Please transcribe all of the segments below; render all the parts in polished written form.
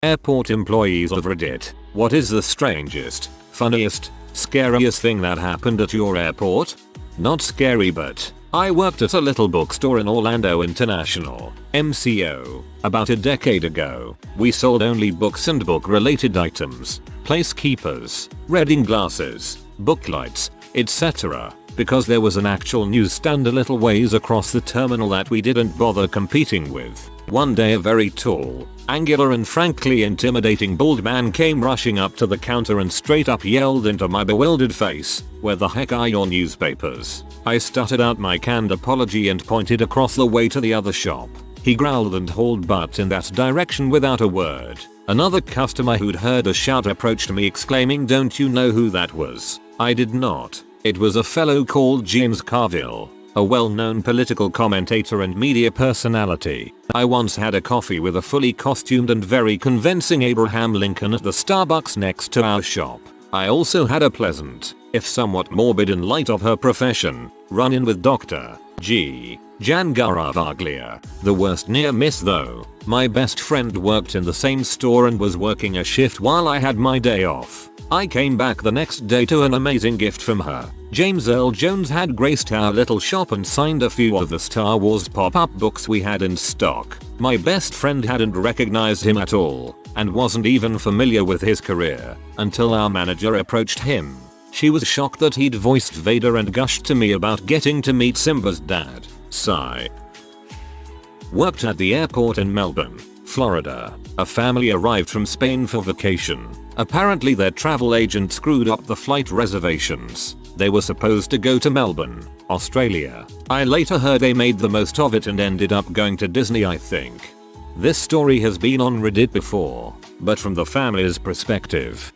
Airport employees of Reddit, what is the strangest, funniest, scariest thing that happened at your airport? Not scary, but I worked at a little bookstore in Orlando International, MCO, about a decade ago. We sold only books and book-related items, placekeepers, reading glasses, booklights, etc. because there was an actual newsstand a little ways across the terminal that we didn't bother competing with. One day a very tall, angular and frankly intimidating bald man came rushing up to the counter and straight up yelled into my bewildered face, "Where the heck are your newspapers?" I stuttered out my canned apology and pointed across the way to the other shop. He growled and hauled butt in that direction without a word. Another customer who'd heard a shout approached me exclaiming, "Don't you know who that was?" I did not. It was a fellow called James Carville, a well-known political commentator and media personality. I once had a coffee with a fully costumed and very convincing Abraham Lincoln at the Starbucks next to our shop. I also had a pleasant, if somewhat morbid in light of her profession, run-in with Dr. G. Jan Garavaglia. The worst near miss though. My best friend worked in the same store and was working a shift while I had my day off. I came back the next day to an amazing gift from her. James Earl Jones had graced our little shop and signed a few of the Star Wars pop-up books we had in stock. My best friend hadn't recognized him at all, and wasn't even familiar with his career, until our manager approached him. She was shocked that he'd voiced Vader and gushed to me about getting to meet Simba's dad. Sigh. Worked at the airport in Melbourne, Florida. A family arrived from Spain for vacation. Apparently their travel agent screwed up the flight reservations. They were supposed to go to Melbourne, Australia. I later heard they made the most of it and ended up going to Disney, I think. This story has been on Reddit before, but from the family's perspective.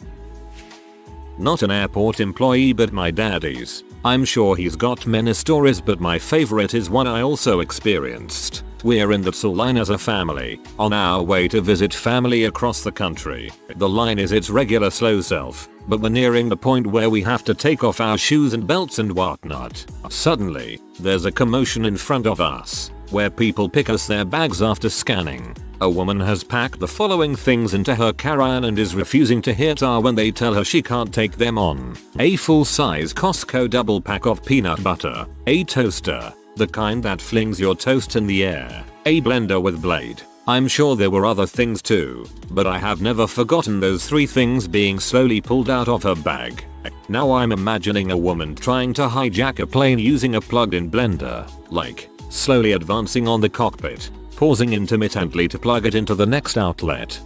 Not an airport employee but my daddy's. I'm sure he's got many stories but my favorite is one I also experienced. We're in the Tsul line as a family, on our way to visit family across the country. The line is its regular slow self, but we're nearing the point where we have to take off our shoes and belts and whatnot. Suddenly, there's a commotion in front of us, where people pick us their bags after scanning. A woman has packed the following things into her carry-on and is refusing to hit R when they tell her she can't take them on. A full-size Costco double pack of peanut butter, a toaster, the kind that flings your toast in the air, a blender with blade. I'm sure there were other things too, but I have never forgotten those 3 things being slowly pulled out of her bag. Now I'm imagining a woman trying to hijack a plane using a plugged-in blender, like, slowly advancing on the cockpit, pausing intermittently to plug it into the next outlet.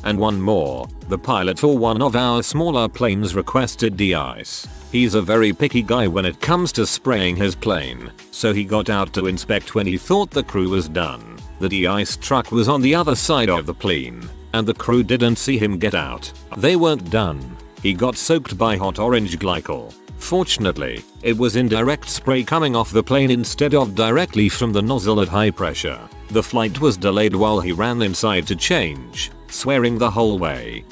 And one more, the pilot for one of our smaller planes requested de-ice. He's a very picky guy when it comes to spraying his plane, so he got out to inspect when he thought the crew was done. The de-ice truck was on the other side of the plane, and the crew didn't see him get out. They weren't done. He got soaked by hot orange glycol. Fortunately, it was indirect spray coming off the plane instead of directly from the nozzle at high pressure. The flight was delayed while he ran inside to change, swearing the whole way.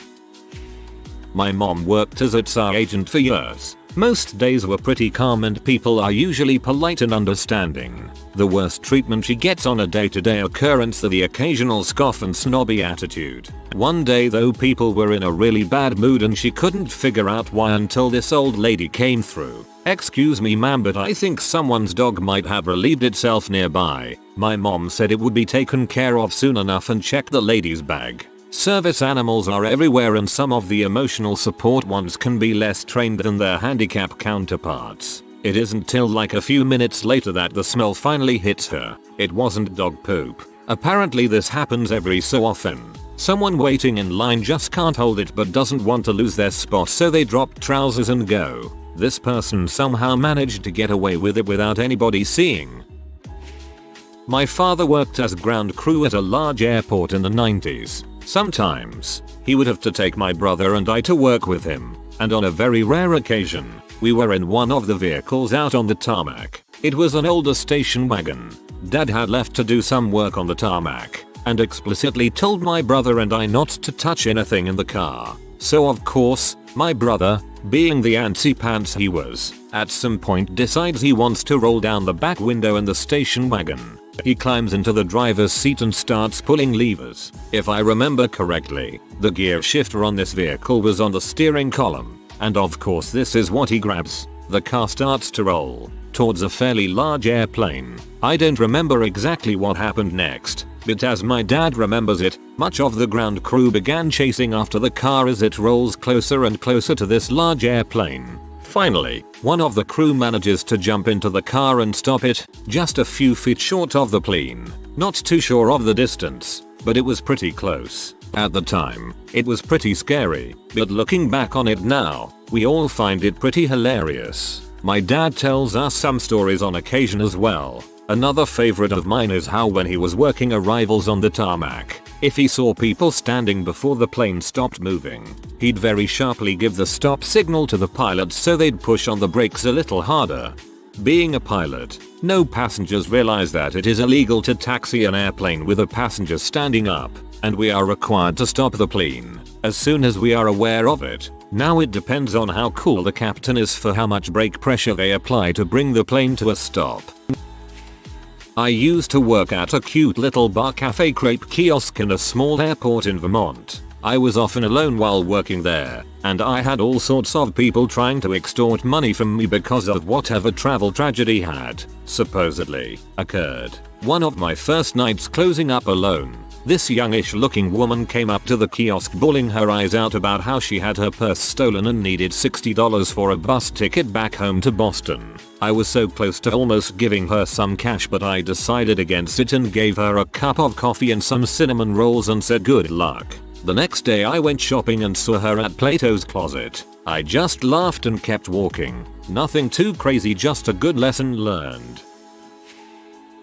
My mom worked as a TSA agent for years. Most days were pretty calm and people are usually polite and understanding. The worst treatment she gets on a day-to-day occurrence are the occasional scoff and snobby attitude. One day though, people were in a really bad mood and she couldn't figure out why until this old lady came through. "Excuse me ma'am, but I think someone's dog might have relieved itself nearby." My mom said it would be taken care of soon enough and checked the lady's bag. Service animals are everywhere and some of the emotional support ones can be less trained than their handicap counterparts. It isn't till like a few minutes later that the smell finally hits her. It wasn't dog poop. Apparently this happens every so often. Someone waiting in line just can't hold it but doesn't want to lose their spot, so they drop trousers and go. This person somehow managed to get away with it without anybody seeing. My father worked as ground crew at a large airport in the 90s. Sometimes, he would have to take my brother and I to work with him, and on a very rare occasion, we were in one of the vehicles out on the tarmac. It was an older station wagon. Dad had left to do some work on the tarmac, and explicitly told my brother and I not to touch anything in the car. So of course, my brother, being the antsy pants he was, at some point decides he wants to roll down the back window in the station wagon. He climbs into the driver's seat and starts pulling levers. If I remember correctly, the gear shifter on this vehicle was on the steering column. And of course this is what he grabs. The car starts to roll towards a fairly large airplane. I don't remember exactly what happened next, but as my dad remembers it, much of the ground crew began chasing after the car as it rolls closer and closer to this large airplane. Finally, one of the crew manages to jump into the car and stop it, just a few feet short of the plane. Not too sure of the distance, but it was pretty close. At the time, it was pretty scary, but looking back on it now, we all find it pretty hilarious. My dad tells us some stories on occasion as well. Another favorite of mine is how when he was working arrivals on the tarmac, if he saw people standing before the plane stopped moving, he'd very sharply give the stop signal to the pilots so they'd push on the brakes a little harder. Being a pilot, no passengers realize that it is illegal to taxi an airplane with a passenger standing up, and we are required to stop the plane as soon as we are aware of it. Now it depends on how cool the captain is for how much brake pressure they apply to bring the plane to a stop. I used to work at a cute little bar cafe crepe kiosk in a small airport in Vermont. I was often alone while working there, and I had all sorts of people trying to extort money from me because of whatever travel tragedy had, supposedly, occurred. One of my first nights closing up alone, this youngish looking woman came up to the kiosk bawling her eyes out about how she had her purse stolen and needed $60 for a bus ticket back home to Boston. I was so close to almost giving her some cash, but I decided against it and gave her a cup of coffee and some cinnamon rolls and said good luck. The next day I went shopping and saw her at Plato's Closet. I just laughed and kept walking. Nothing too crazy, just a good lesson learned.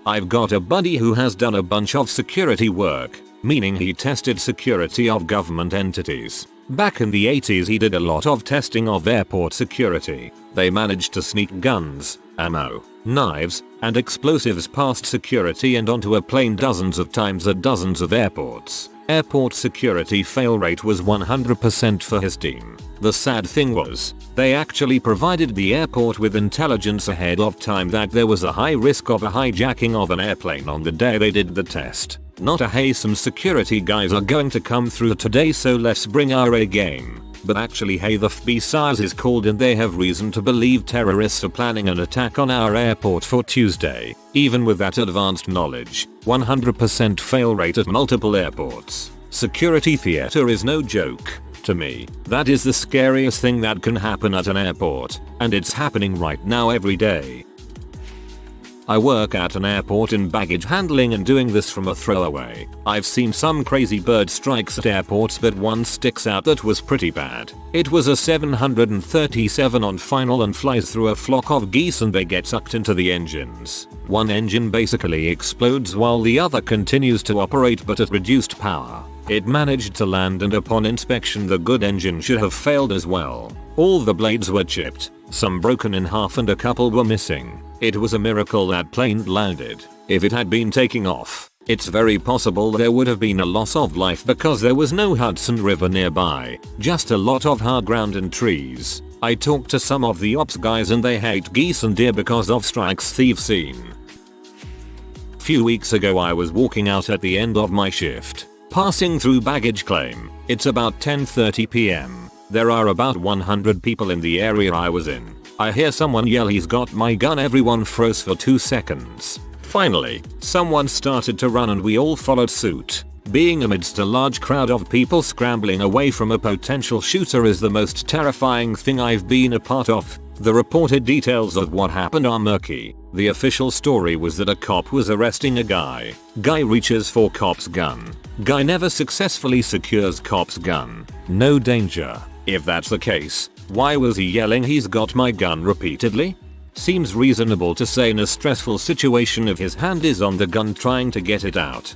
I've got a buddy who has done a bunch of security work, meaning he tested security of government entities. Back in the 80s he did a lot of testing of airport security. They managed to sneak guns, ammo, knives, and explosives past security and onto a plane dozens of times at dozens of airports. Airport security fail rate was 100% for his team. The sad thing was, they actually provided the airport with intelligence ahead of time that there was a high risk of a hijacking of an airplane on the day they did the test. Not a hey, some security guys are going to come through today so let's bring our A game. But actually hey, the FBI SARS is called and they have reason to believe terrorists are planning an attack on our airport for Tuesday. Even with that advanced knowledge, 100% fail rate at multiple airports. Security theater is no joke. To me, that is the scariest thing that can happen at an airport, and it's happening right now every day. I work at an airport in baggage handling and doing this from a throwaway. I've seen some crazy bird strikes at airports, but one sticks out that was pretty bad. It was a 737 on final and flies through a flock of geese and they get sucked into the engines. One engine basically explodes while the other continues to operate but at reduced power. It managed to land and upon inspection the good engine should have failed as well. All the blades were chipped, some broken in half and a couple were missing. It was a miracle that plane landed. If it had been taking off, it's very possible there would have been a loss of life because there was no Hudson River nearby, just a lot of hard ground and trees. I talked to some of the ops guys and they hate geese and deer because of strikes they've seen. Few weeks ago I was walking out at the end of my shift, passing through baggage claim. It's about 10:30 p.m. There are about 100 people in the area I was in. I hear someone yell he's got my gun. Everyone froze for 2 seconds. Finally, someone started to run and we all followed suit. Being amidst a large crowd of people scrambling away from a potential shooter is the most terrifying thing I've been a part of. The reported details of what happened are murky. The official story was that a cop was arresting a guy. Guy reaches for cop's gun. Guy never successfully secures cop's gun. No danger. If that's the case, why was he yelling he's got my gun repeatedly? Seems reasonable to say in a stressful situation if his hand is on the gun trying to get it out.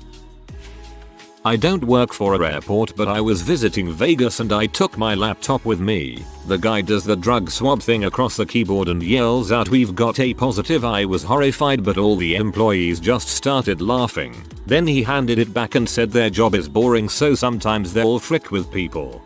I don't work for an airport, but I was visiting Vegas and I took my laptop with me. The guy does the drug swab thing across the keyboard and yells out we've got a positive. I was horrified but all the employees just started laughing. Then he handed it back and said their job is boring so sometimes they'll frick with people.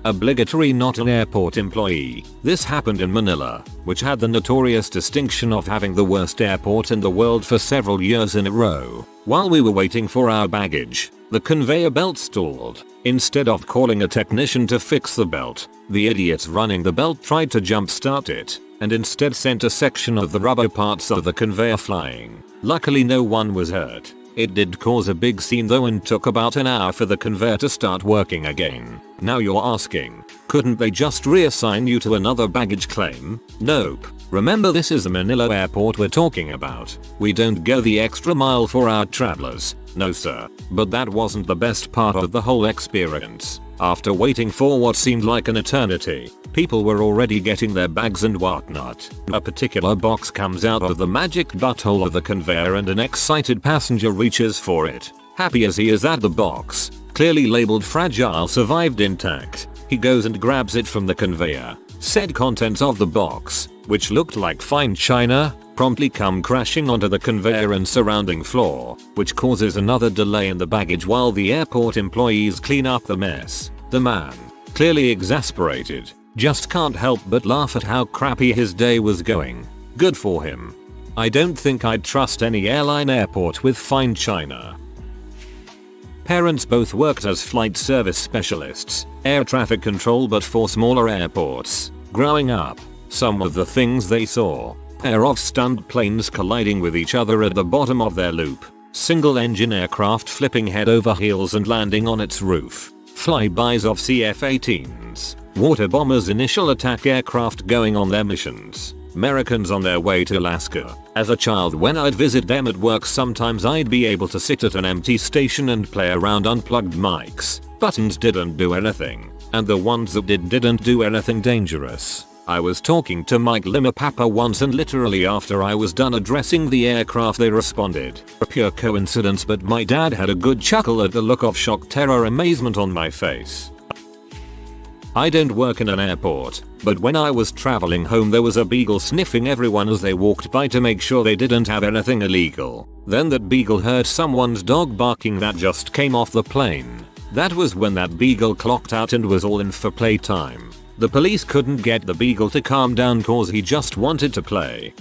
Obligatory not an airport employee. This happened in Manila, which had the notorious distinction of having the worst airport in the world for several years in a row. While we were waiting for our baggage, the conveyor belt stalled. Instead of calling a technician to fix the belt, the idiots running the belt tried to jumpstart it, and instead sent a section of the rubber parts of the conveyor flying. Luckily no one was hurt. It did cause a big scene though and took about an hour for the conveyor to start working again. Now you're asking, couldn't they just reassign you to another baggage claim? Nope. Remember, this is the Manila airport we're talking about. We don't go the extra mile for our travelers. No sir. But that wasn't the best part of the whole experience. After waiting for what seemed like an eternity, people were already getting their bags and whatnot. A particular box comes out of the magic butthole of the conveyor and an excited passenger reaches for it. Happy as he is that the box, clearly labeled fragile, survived intact, he goes and grabs it from the conveyor. Said contents of the box, which looked like fine china, promptly come crashing onto the conveyor and surrounding floor, which causes another delay in the baggage while the airport employees clean up the mess. The man, clearly exasperated, just can't help but laugh at how crappy his day was going. Good for him. I don't think I'd trust any airline airport with fine china. Parents both worked as flight service specialists, air traffic control, but for smaller airports. Growing up, some of the things they saw: pair of stunned planes colliding with each other at the bottom of their loop, single engine aircraft flipping head over heels and landing on its roof, flybys of CF-18s, water bombers, initial attack aircraft going on their missions, Americans on their way to Alaska. As a child, when I'd visit them at work, sometimes I'd be able to sit at an empty station and play around unplugged mics. Buttons didn't do anything, and the ones that didn't do anything dangerous. I was talking to Mike Limapapa once, and literally after I was done addressing the aircraft they responded. A pure coincidence, but my dad had a good chuckle at the look of shock, terror, amazement on my face. I don't work in an airport, but when I was traveling home there was a beagle sniffing everyone as they walked by to make sure they didn't have anything illegal. Then that beagle heard someone's dog barking that just came off the plane. That was when that beagle clocked out and was all in for playtime. The police couldn't get the beagle to calm down cause he just wanted to play.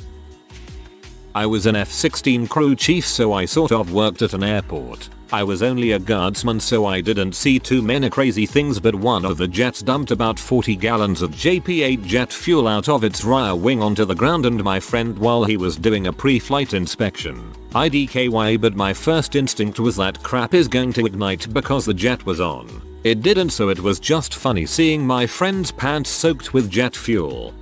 I was an F-16 crew chief, so I sort of worked at an airport. I was only a guardsman, so I didn't see too many crazy things, but one of the jets dumped about 40 gallons of JP-8 jet fuel out of its rear wing onto the ground, and my friend, while he was doing a pre-flight inspection, IDKY, but my first instinct was that crap is going to ignite because the jet was on. It didn't, so it was just funny seeing my friend's pants soaked with jet fuel.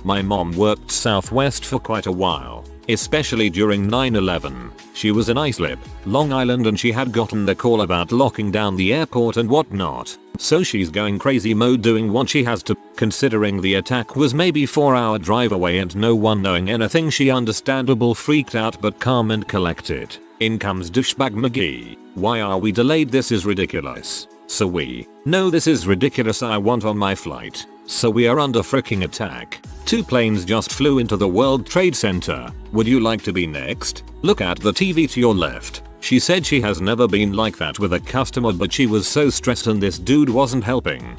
My mom worked Southwest for quite a while, especially during 9/11. She was in Islip, Long Island, and she had gotten the call about locking down the airport and whatnot. So she's going crazy mode doing what she has to. Considering the attack was maybe 4-hour drive away and no one knowing anything, she understandable freaked out but calm and collected. In comes douchebag McGee. Why are we delayed? This is ridiculous. So we, no, this is ridiculous, I want on my flight. So we are under freaking attack. 2 planes just flew into the World Trade Center. Would you like to be next? Look at the TV to your left. She said she has never been like that with a customer, but she was so stressed and this dude wasn't helping.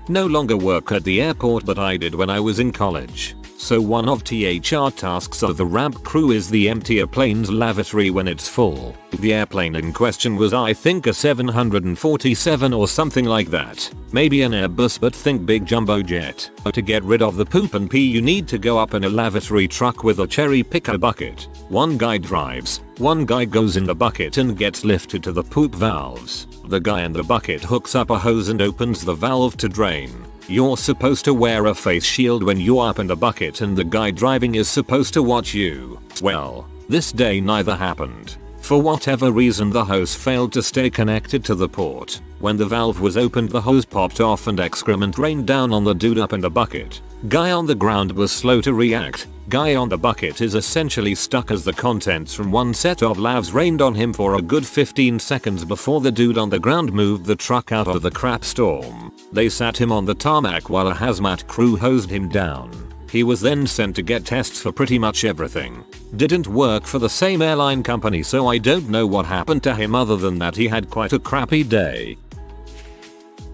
No longer work at the airport, but I did when I was in college. So one of THR tasks of the ramp crew is the empty a plane's lavatory when it's full. The airplane in question was, I think, a 747 or something like that. Maybe an Airbus, but think big jumbo jet. To get rid of the poop and pee you need to go up in a lavatory truck with a cherry picker bucket. One guy drives, one guy goes in the bucket and gets lifted to the poop valves. The guy in the bucket hooks up a hose and opens the valve to drain. You're supposed to wear a face shield when you're up in the bucket, and the guy driving is supposed to watch you. Well, this day neither happened. For whatever reason the hose failed to stay connected to the port. When the valve was opened, the hose popped off and excrement rained down on the dude up in the bucket. Guy on the ground was slow to react. Guy on the bucket is essentially stuck as the contents from one set of lavs rained on him for a good 15 seconds before the dude on the ground moved the truck out of the crap storm. They sat him on the tarmac while a hazmat crew hosed him down. He was then sent to get tests for pretty much everything. Didn't work for the same airline company, so I don't know what happened to him other than that he had quite a crappy day.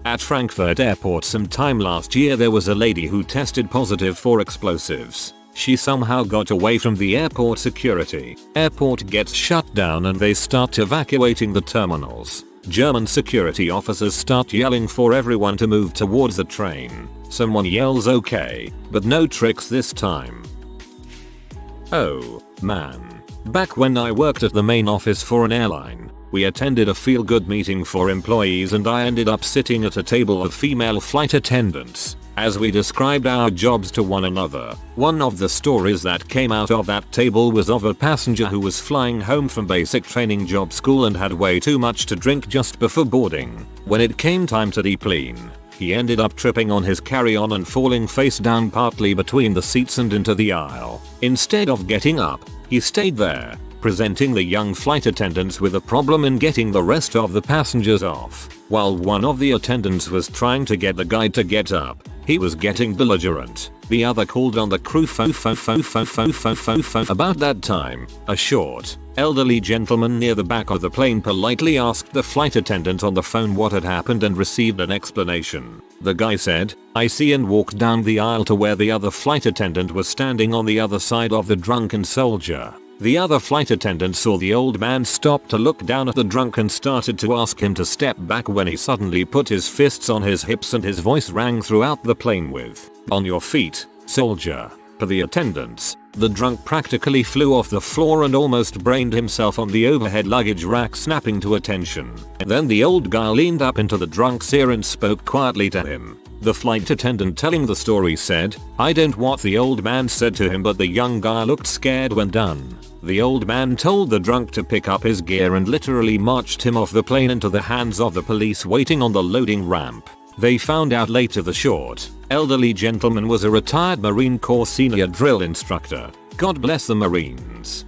At Frankfurt Airport sometime last year there was a lady who tested positive for explosives. She somehow got away from the airport security. Airport gets shut down and they start evacuating the terminals. German security officers start yelling for everyone to move towards the train. Someone yells okay, but no tricks this time. Oh, man. Back when I worked at the main office for an airline, we attended a feel-good meeting for employees and I ended up sitting at a table of female flight attendants. As we described our jobs to one another, one of the stories that came out of that table was of a passenger who was flying home from basic training job school and had way too much to drink just before boarding. When it came time to deplane, he ended up tripping on his carry-on and falling face down partly between the seats and into the aisle. Instead of getting up, he stayed there, presenting the young flight attendants with a problem in getting the rest of the passengers off. While one of the attendants was trying to get the guy to get up, he was getting belligerent. The other called on the crew about that time. A short, elderly gentleman near the back of the plane politely asked the flight attendant on the phone what had happened and received an explanation. The guy said, "I see," and walked down the aisle to where the other flight attendant was standing on the other side of the drunken soldier. The other flight attendant saw the old man stop to look down at the drunk and started to ask him to step back when he suddenly put his fists on his hips and his voice rang throughout the plane with, "On your feet, soldier." To the attendants, the drunk practically flew off the floor and almost brained himself on the overhead luggage rack, snapping to attention. Then the old guy leaned up into the drunk's ear and spoke quietly to him. The flight attendant telling the story said, "I don't know what the old man said to him, but the young guy looked scared when done. The old man told the drunk to pick up his gear and literally marched him off the plane into the hands of the police waiting on the loading ramp." They found out later the short, elderly gentleman was a retired Marine Corps senior drill instructor. God bless the Marines.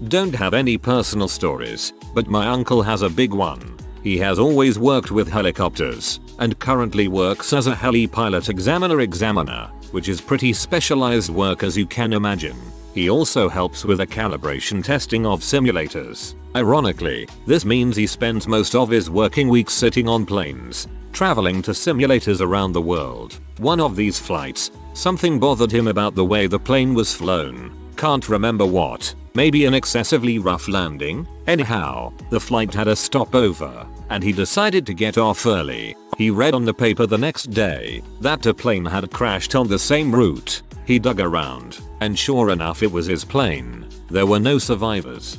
Don't have any personal stories, but my uncle has a big one. He has always worked with helicopters, and currently works as a heli pilot examiner, which is pretty specialized work as you can imagine. He also helps with the calibration testing of simulators. Ironically, this means he spends most of his working weeks sitting on planes, traveling to simulators around the world. One of these flights, something bothered him about the way the plane was flown. Can't remember what, maybe an excessively rough landing? Anyhow, the flight had a stopover, and he decided to get off early. He read on the paper the next day that a plane had crashed on the same route. He dug around, and sure enough it was his plane. There were no survivors.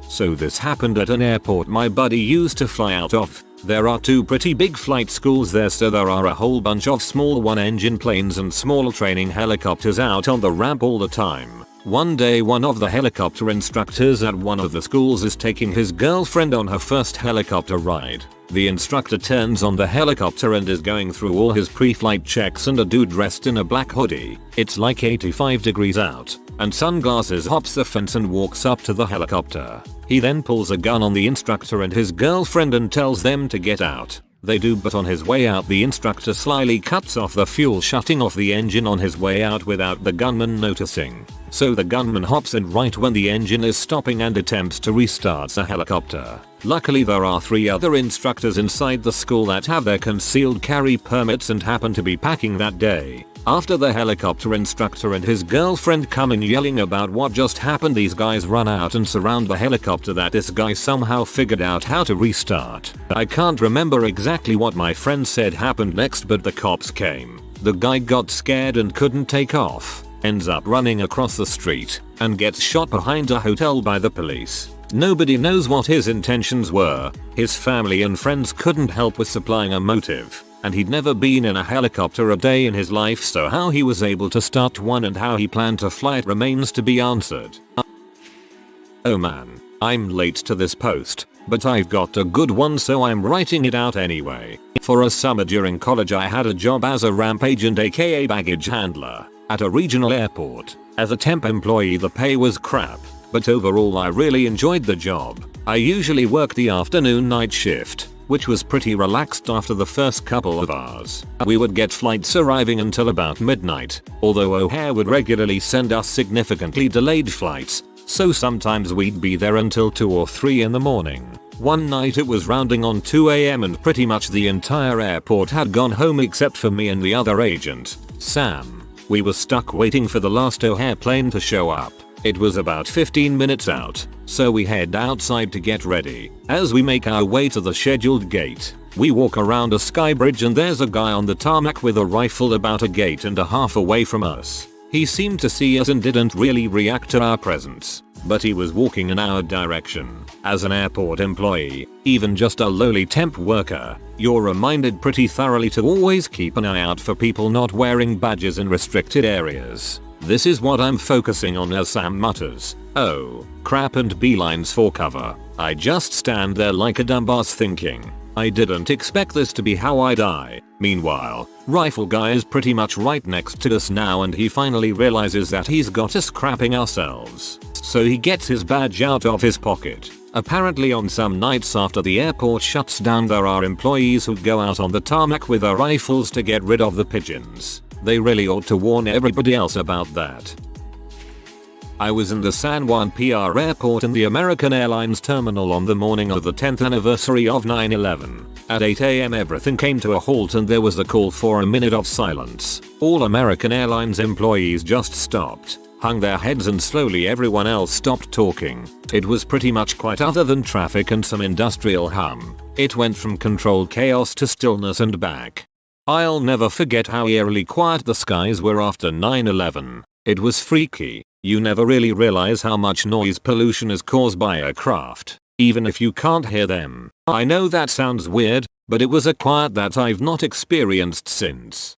So this happened at an airport my buddy used to fly out of. There are two pretty big flight schools there, so there are a whole bunch of small one-engine planes and small training helicopters out on the ramp all the time. One day one of the helicopter instructors at one of the schools is taking his girlfriend on her first helicopter ride. The instructor turns on the helicopter and is going through all his pre-flight checks, and a dude dressed in a black hoodie, it's like 85 degrees out, and sunglasses hops the fence and walks up to the helicopter. He then pulls a gun on the instructor and his girlfriend and tells them to get out. They do, but on his way out the instructor slyly cuts off the fuel, shutting off the engine on his way out without the gunman noticing. So the gunman hops in right when the engine is stopping and attempts to restart the helicopter. Luckily there are 3 other instructors inside the school that have their concealed carry permits and happen to be packing that day. After the helicopter instructor and his girlfriend come in yelling about what just happened, these guys run out and surround the helicopter that this guy somehow figured out how to restart. I can't remember exactly what my friend said happened next, but the cops came. The guy got scared and couldn't take off, ends up running across the street, and gets shot behind a hotel by the police. Nobody knows what his intentions were. His family and friends couldn't help with supplying a motive, and he'd never been in a helicopter a day in his life, so how he was able to start one and how he planned to fly it remains to be answered. Oh man, I'm late to this post, but I've got a good one, so I'm writing it out anyway. For a summer during college I had a job as a ramp agent, aka baggage handler, at a regional airport. As a temp employee the pay was crap, but overall I really enjoyed the job. I usually worked the afternoon night shift, which was pretty relaxed after the first couple of hours. We would get flights arriving until about midnight, although O'Hare would regularly send us significantly delayed flights, so sometimes we'd be there until 2 or 3 in the morning. One night it was rounding on 2 AM and pretty much the entire airport had gone home except for me and the other agent, Sam. We were stuck waiting for the last O'Hare plane to show up. It was about 15 minutes out, so we head outside to get ready. As we make our way to the scheduled gate, we walk around a sky bridge and there's a guy on the tarmac with a rifle about a gate and a half away from us. He seemed to see us and didn't really react to our presence, but he was walking in our direction. As an airport employee, even just a lowly temp worker, you're reminded pretty thoroughly to always keep an eye out for people not wearing badges in restricted areas. This is what I'm focusing on as Sam mutters, "Oh, crap," and beelines for cover. I just stand there like a dumbass thinking, I didn't expect this to be how I die. Meanwhile, rifle guy is pretty much right next to us now and he finally realizes that he's got us crapping ourselves. So he gets his badge out of his pocket. Apparently on some nights after the airport shuts down there are employees who go out on the tarmac with their rifles to get rid of the pigeons. They really ought to warn everybody else about that. I was in the San Juan PR airport in the American Airlines terminal on the morning of the 10th anniversary of 9/11. At 8 AM everything came to a halt and there was a call for a minute of silence. All American Airlines employees just stopped, hung their heads and slowly everyone else stopped talking. It was pretty much quiet other than traffic and some industrial hum. It went from controlled chaos to stillness and back. I'll never forget how eerily quiet the skies were after 9/11. It was freaky. You never really realize how much noise pollution is caused by aircraft, even if you can't hear them. I know that sounds weird, but it was a quiet that I've not experienced since.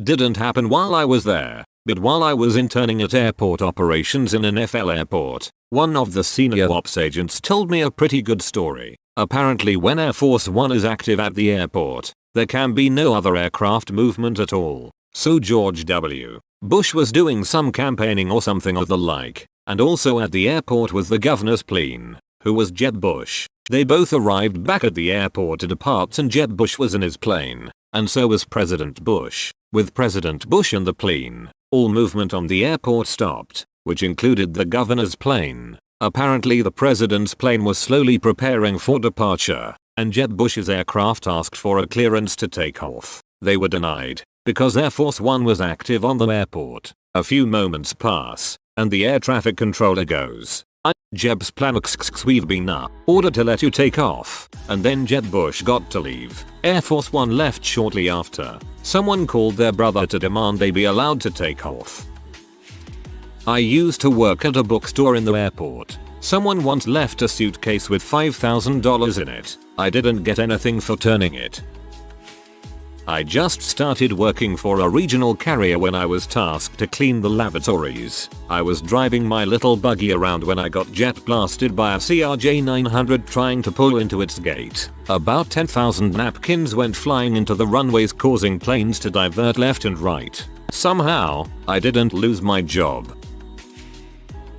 Didn't happen while I was there, but while I was interning at airport operations in an FL airport, one of the senior ops agents told me a pretty good story. Apparently when Air Force One is active at the airport, there can be no other aircraft movement at all. So George W. Bush was doing some campaigning or something of the like, and also at the airport was the governor's plane, who was Jeb Bush. They both arrived back at the airport to depart and Jeb Bush was in his plane, and so was President Bush. With President Bush in the plane, all movement on the airport stopped, which included the governor's plane. Apparently the president's plane was slowly preparing for departure, and Jeb Bush's aircraft asked for a clearance to take off. They were denied, because Air Force One was active on the airport. A few moments pass, and the air traffic controller goes, Jeb's plan we've been ordered to let you take off. And then Jeb Bush got to leave. Air Force One left shortly after. Someone called their brother to demand they be allowed to take off. I used to work at a bookstore in the airport. Someone once left a suitcase with $5,000 in it. I didn't get anything for turning it. I just started working for a regional carrier when I was tasked to clean the lavatories. I was driving my little buggy around when I got jet blasted by a CRJ 900 trying to pull into its gate. About 10,000 napkins went flying into the runways causing planes to divert left and right. Somehow, I didn't lose my job.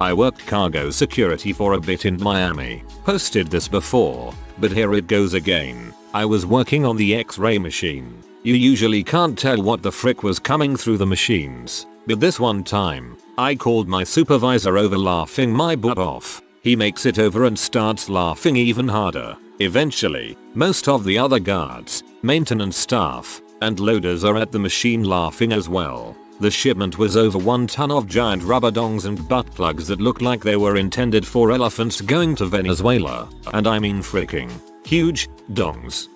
I worked cargo security for a bit in Miami. Posted this before, but here it goes again. I was working on the X-ray machine. You usually can't tell what the frick was coming through the machines, but this one time, I called my supervisor over laughing my butt off. He makes it over and starts laughing even harder. Eventually, most of the other guards, maintenance staff, and loaders are at the machine laughing as well. The shipment was over 1 ton of giant rubber dongs and butt plugs that looked like they were intended for elephants going to Venezuela. And I mean freaking huge dongs.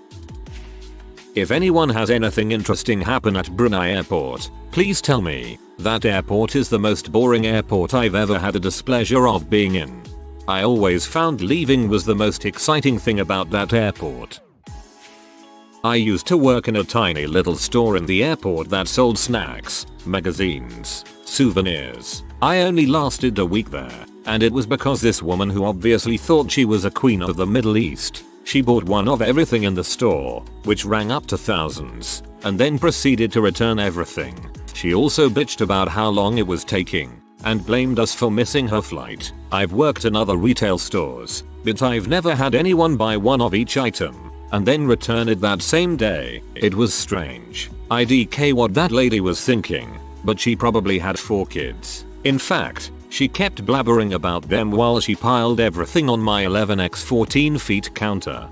If anyone has anything interesting happen at Brunei Airport, please tell me. That airport is the most boring airport I've ever had the displeasure of being in. I always found leaving was the most exciting thing about that airport. I used to work in a tiny little store in the airport that sold snacks, magazines, souvenirs. I only lasted a week there, and it was because this woman who obviously thought she was a queen of the Middle East. She bought one of everything in the store, which rang up to thousands, and then proceeded to return everything. She also bitched about how long it was taking, and blamed us for missing her flight. I've worked in other retail stores, but I've never had anyone buy one of each item, and then return it that same day. It was strange. IDK what that lady was thinking, but she probably had 4 kids. In fact, She kept blabbering about them while she piled everything on my 11x 14 feet counter.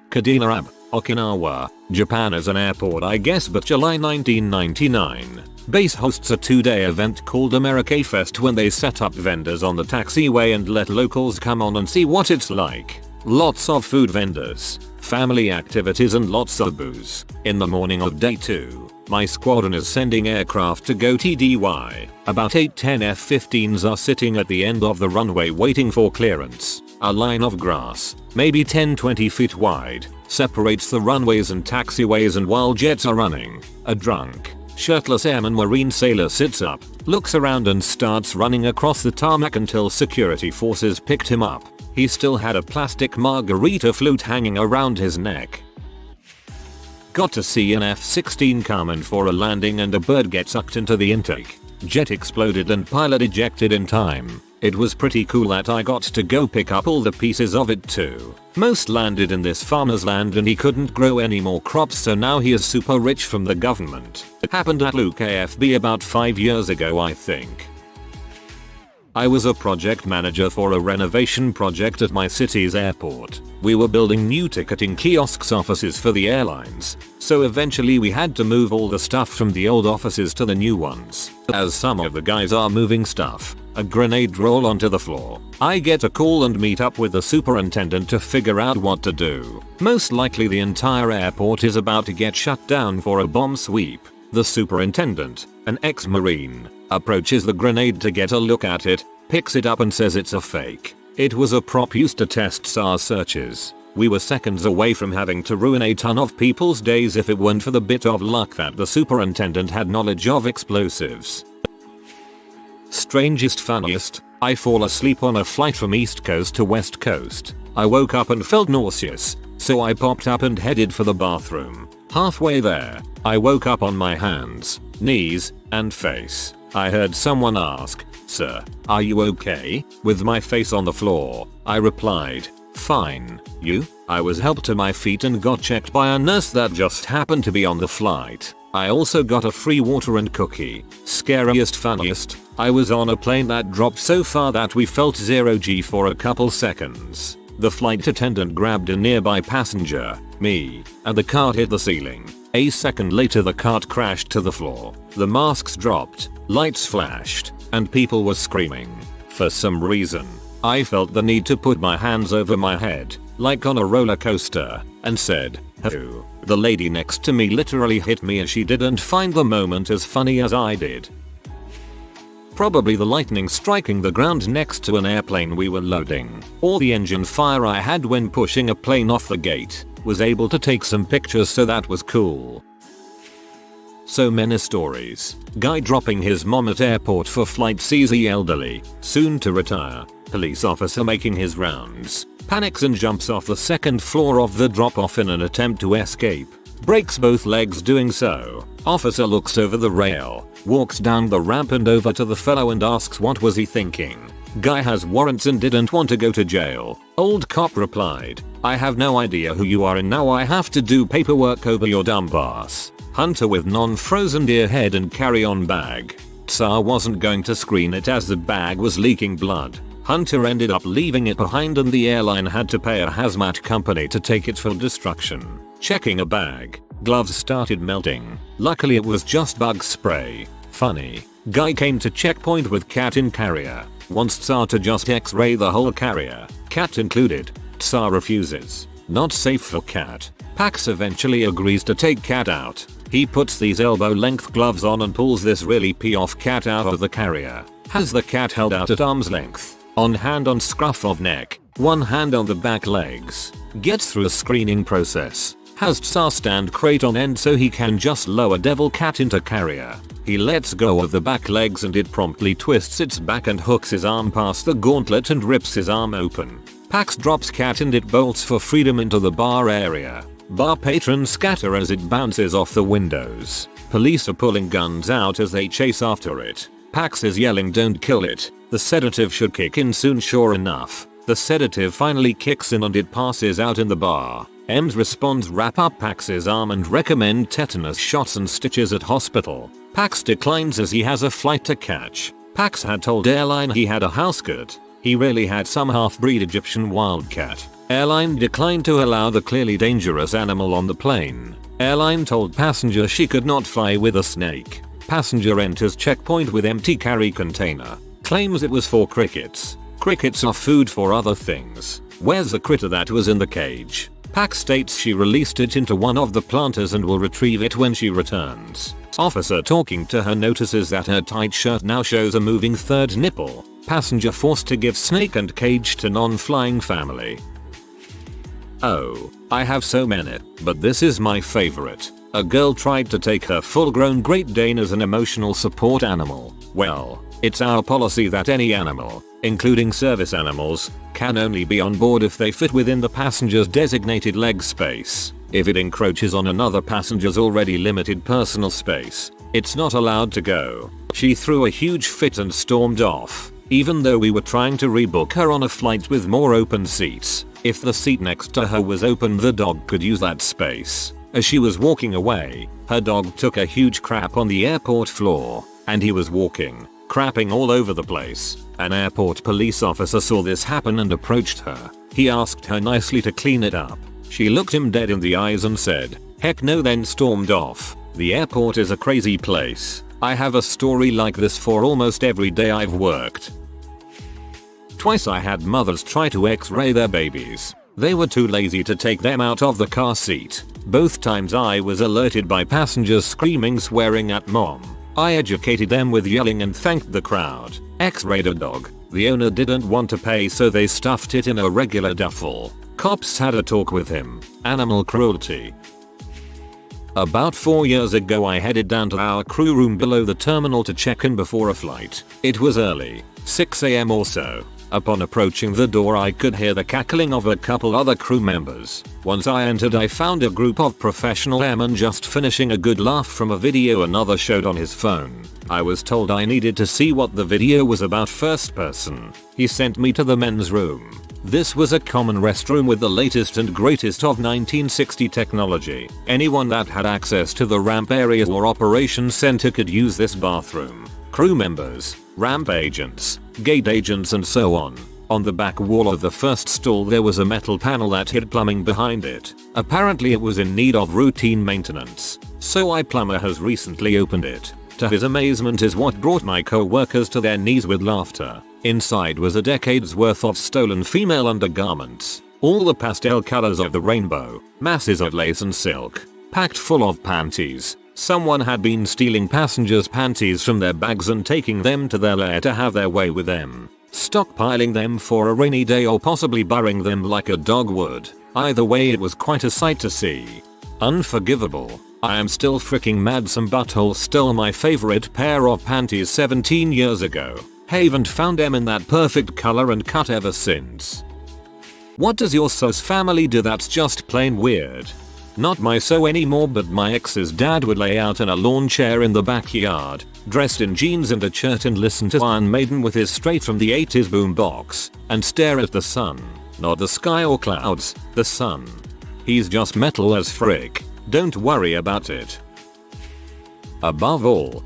Kadinarab, Okinawa, Japan is an airport I guess, but July 1999. Base hosts a 2-day event called America Fest when they set up vendors on the taxiway and let locals come on and see what it's like. Lots of food vendors, family activities and lots of booze. In the morning of day 2, my squadron is sending aircraft to go TDY. About 8-10 F-15s are sitting at the end of the runway waiting for clearance. A line of grass, maybe 10-20 feet wide, separates the runways and taxiways, and while jets are running, a drunk, shirtless airman marine sailor sits up, looks around and starts running across the tarmac until security forces picked him up. He still had a plastic margarita flute hanging around his neck. Got to see an F-16 come in for a landing and a bird get sucked into the intake. Jet exploded and pilot ejected in time. It was pretty cool that I got to go pick up all the pieces of it too. Most landed in this farmer's land and he couldn't grow any more crops, so now he is super rich from the government. It happened at Luke AFB about 5 years ago I think. I was a project manager for a renovation project at my city's airport. We were building new ticketing kiosks offices for the airlines, so eventually we had to move all the stuff from the old offices to the new ones. As some of the guys are moving stuff, a grenade roll onto the floor. I get a call and meet up with the superintendent to figure out what to do. Most likely the entire airport is about to get shut down for a bomb sweep. The superintendent, an ex-marine, approaches the grenade to get a look at it, picks it up and says it's a fake. It was a prop used to test SAR searches. We were seconds away from having to ruin a ton of people's days if it weren't for the bit of luck that the superintendent had knowledge of explosives. Strangest funniest, I fall asleep on a flight from East Coast to West Coast. I woke up and felt nauseous, so I popped up and headed for the bathroom. Halfway there, I woke up on my hands, knees, and face. I heard someone ask, "Sir, are you okay?" With my face on the floor, I replied, "Fine, you?" I was helped to my feet and got checked by a nurse that just happened to be on the flight. I also got a free water and cookie. Scariest funniest, I was on a plane that dropped so far that we felt 0G for a couple seconds. The flight attendant grabbed a nearby passenger, me, and the cart hit the ceiling. A second later the cart crashed to the floor. The masks dropped, lights flashed, and people were screaming. For some reason, I felt the need to put my hands over my head, like on a roller coaster, and said, "Ho." The lady next to me literally hit me as she didn't find the moment as funny as I did. Probably the lightning striking the ground next to an airplane we were loading, or the engine fire I had when pushing a plane off the gate. Was able to take some pictures, so that was cool. So many stories. Guy dropping his mom at airport for flight sees the elderly, soon to retire. Police officer making his rounds. Panics and jumps off the second floor of the drop-off in an attempt to escape. Breaks both legs doing so. Officer looks over the rail, walks down the ramp and over to the fellow and asks what was he thinking. Guy has warrants and didn't want to go to jail. Old cop replied, "I have no idea who you are and now I have to do paperwork over your dumb ass." Hunter with non-frozen deer head and carry-on bag. Tsar wasn't going to screen it as the bag was leaking blood. Hunter ended up leaving it behind and the airline had to pay a hazmat company to take it for destruction. Checking a bag, gloves started melting. Luckily it was just bug spray. Funny. Guy came to checkpoint with cat in carrier. Wants Tsar to just x-ray the whole carrier, cat included. Tsar refuses. Not safe for cat. Pax eventually agrees to take cat out. He puts these elbow-length gloves on and pulls this really pee-off cat out of the carrier. Has the cat held out at arm's length. On hand on scruff of neck. One hand on the back legs. Gets through a screening process. Has Tsar stand crate on end so he can just lower devil cat into carrier. He lets go of the back legs and it promptly twists its back and hooks his arm past the gauntlet and rips his arm open. Pax drops cat and it bolts for freedom into the bar area. Bar patrons scatter as it bounces off the windows. Police are pulling guns out as they chase after it. Pax is yelling, "Don't kill it. The sedative should kick in soon." Sure enough, the sedative finally kicks in and it passes out in the bar. Ems responds, wrap up Pax's arm and recommend tetanus shots and stitches at hospital. Pax declines as he has a flight to catch. Pax had told airline he had a housecat. He really had some half-breed Egyptian wildcat. Airline declined to allow the clearly dangerous animal on the plane. Airline told passenger she could not fly with a snake. Passenger enters checkpoint with empty carry container. Claims it was for crickets. Crickets are food for other things. Where's the critter that was in the cage? Pax states she released it into one of the planters and will retrieve it when she returns. Officer talking to her notices that her tight shirt now shows a moving third nipple. Passenger forced to give snake and cage to non-flying family. Oh, I have so many, but this is my favorite. A girl tried to take her full-grown Great Dane as an emotional support animal. Well, it's our policy that any animal, including service animals, can only be on board if they fit within the passenger's designated leg space. If it encroaches on another passenger's already limited personal space, it's not allowed to go. She threw a huge fit and stormed off, even though we were trying to rebook her on a flight with more open seats. If the seat next to her was open, the dog could use that space. As she was walking away, her dog took a huge crap on the airport floor, and he was walking, crapping all over the place. An airport police officer saw this happen and approached her. He asked her nicely to clean it up. She looked him dead in the eyes and said, "Heck no," then stormed off. The airport is a crazy place. I have a story like this for almost every day I've worked. Twice I had mothers try to X-ray their babies. They were too lazy to take them out of the car seat. Both times I was alerted by passengers screaming, swearing at mom. I educated them with yelling and thanked the crowd. X-rayed a dog. The owner didn't want to pay, so they stuffed it in a regular duffel. Cops had a talk with him. Animal cruelty. About 4 years ago I headed down to our crew room below the terminal to check in before a flight. It was early, 6 AM or so. Upon approaching the door I could hear the cackling of a couple other crew members. Once I entered I found a group of professional airmen just finishing a good laugh from a video another showed on his phone. I was told I needed to see what the video was about first person. He sent me to the men's room. This was a common restroom with the latest and greatest of 1960 technology. Anyone that had access to the ramp area or operations center could use this bathroom. Crew members, ramp agents, gate agents and so on. On the back wall of the first stall there was a metal panel that hid plumbing behind it. Apparently it was in need of routine maintenance. So our plumber has recently opened it. To his amazement is what brought my co-workers to their knees with laughter. Inside was a decade's worth of stolen female undergarments. All the pastel colors of the rainbow, masses of lace and silk, packed full of panties. Someone had been stealing passengers' panties from their bags and taking them to their lair to have their way with them. Stockpiling them for a rainy day or possibly burying them like a dog would. Either way it was quite a sight to see. Unforgivable. I am still freaking mad some butthole stole my favorite pair of panties 17 years ago. Haven't found them in that perfect color and cut ever since. What does your sus family do that's just plain weird? Not my so anymore, but my ex's dad would lay out in a lawn chair in the backyard, dressed in jeans and a shirt and listen to Iron Maiden with his straight from the 80s boombox, and stare at the sun. Not the sky or clouds, the sun. He's just metal as frick. Don't worry about it. Above all,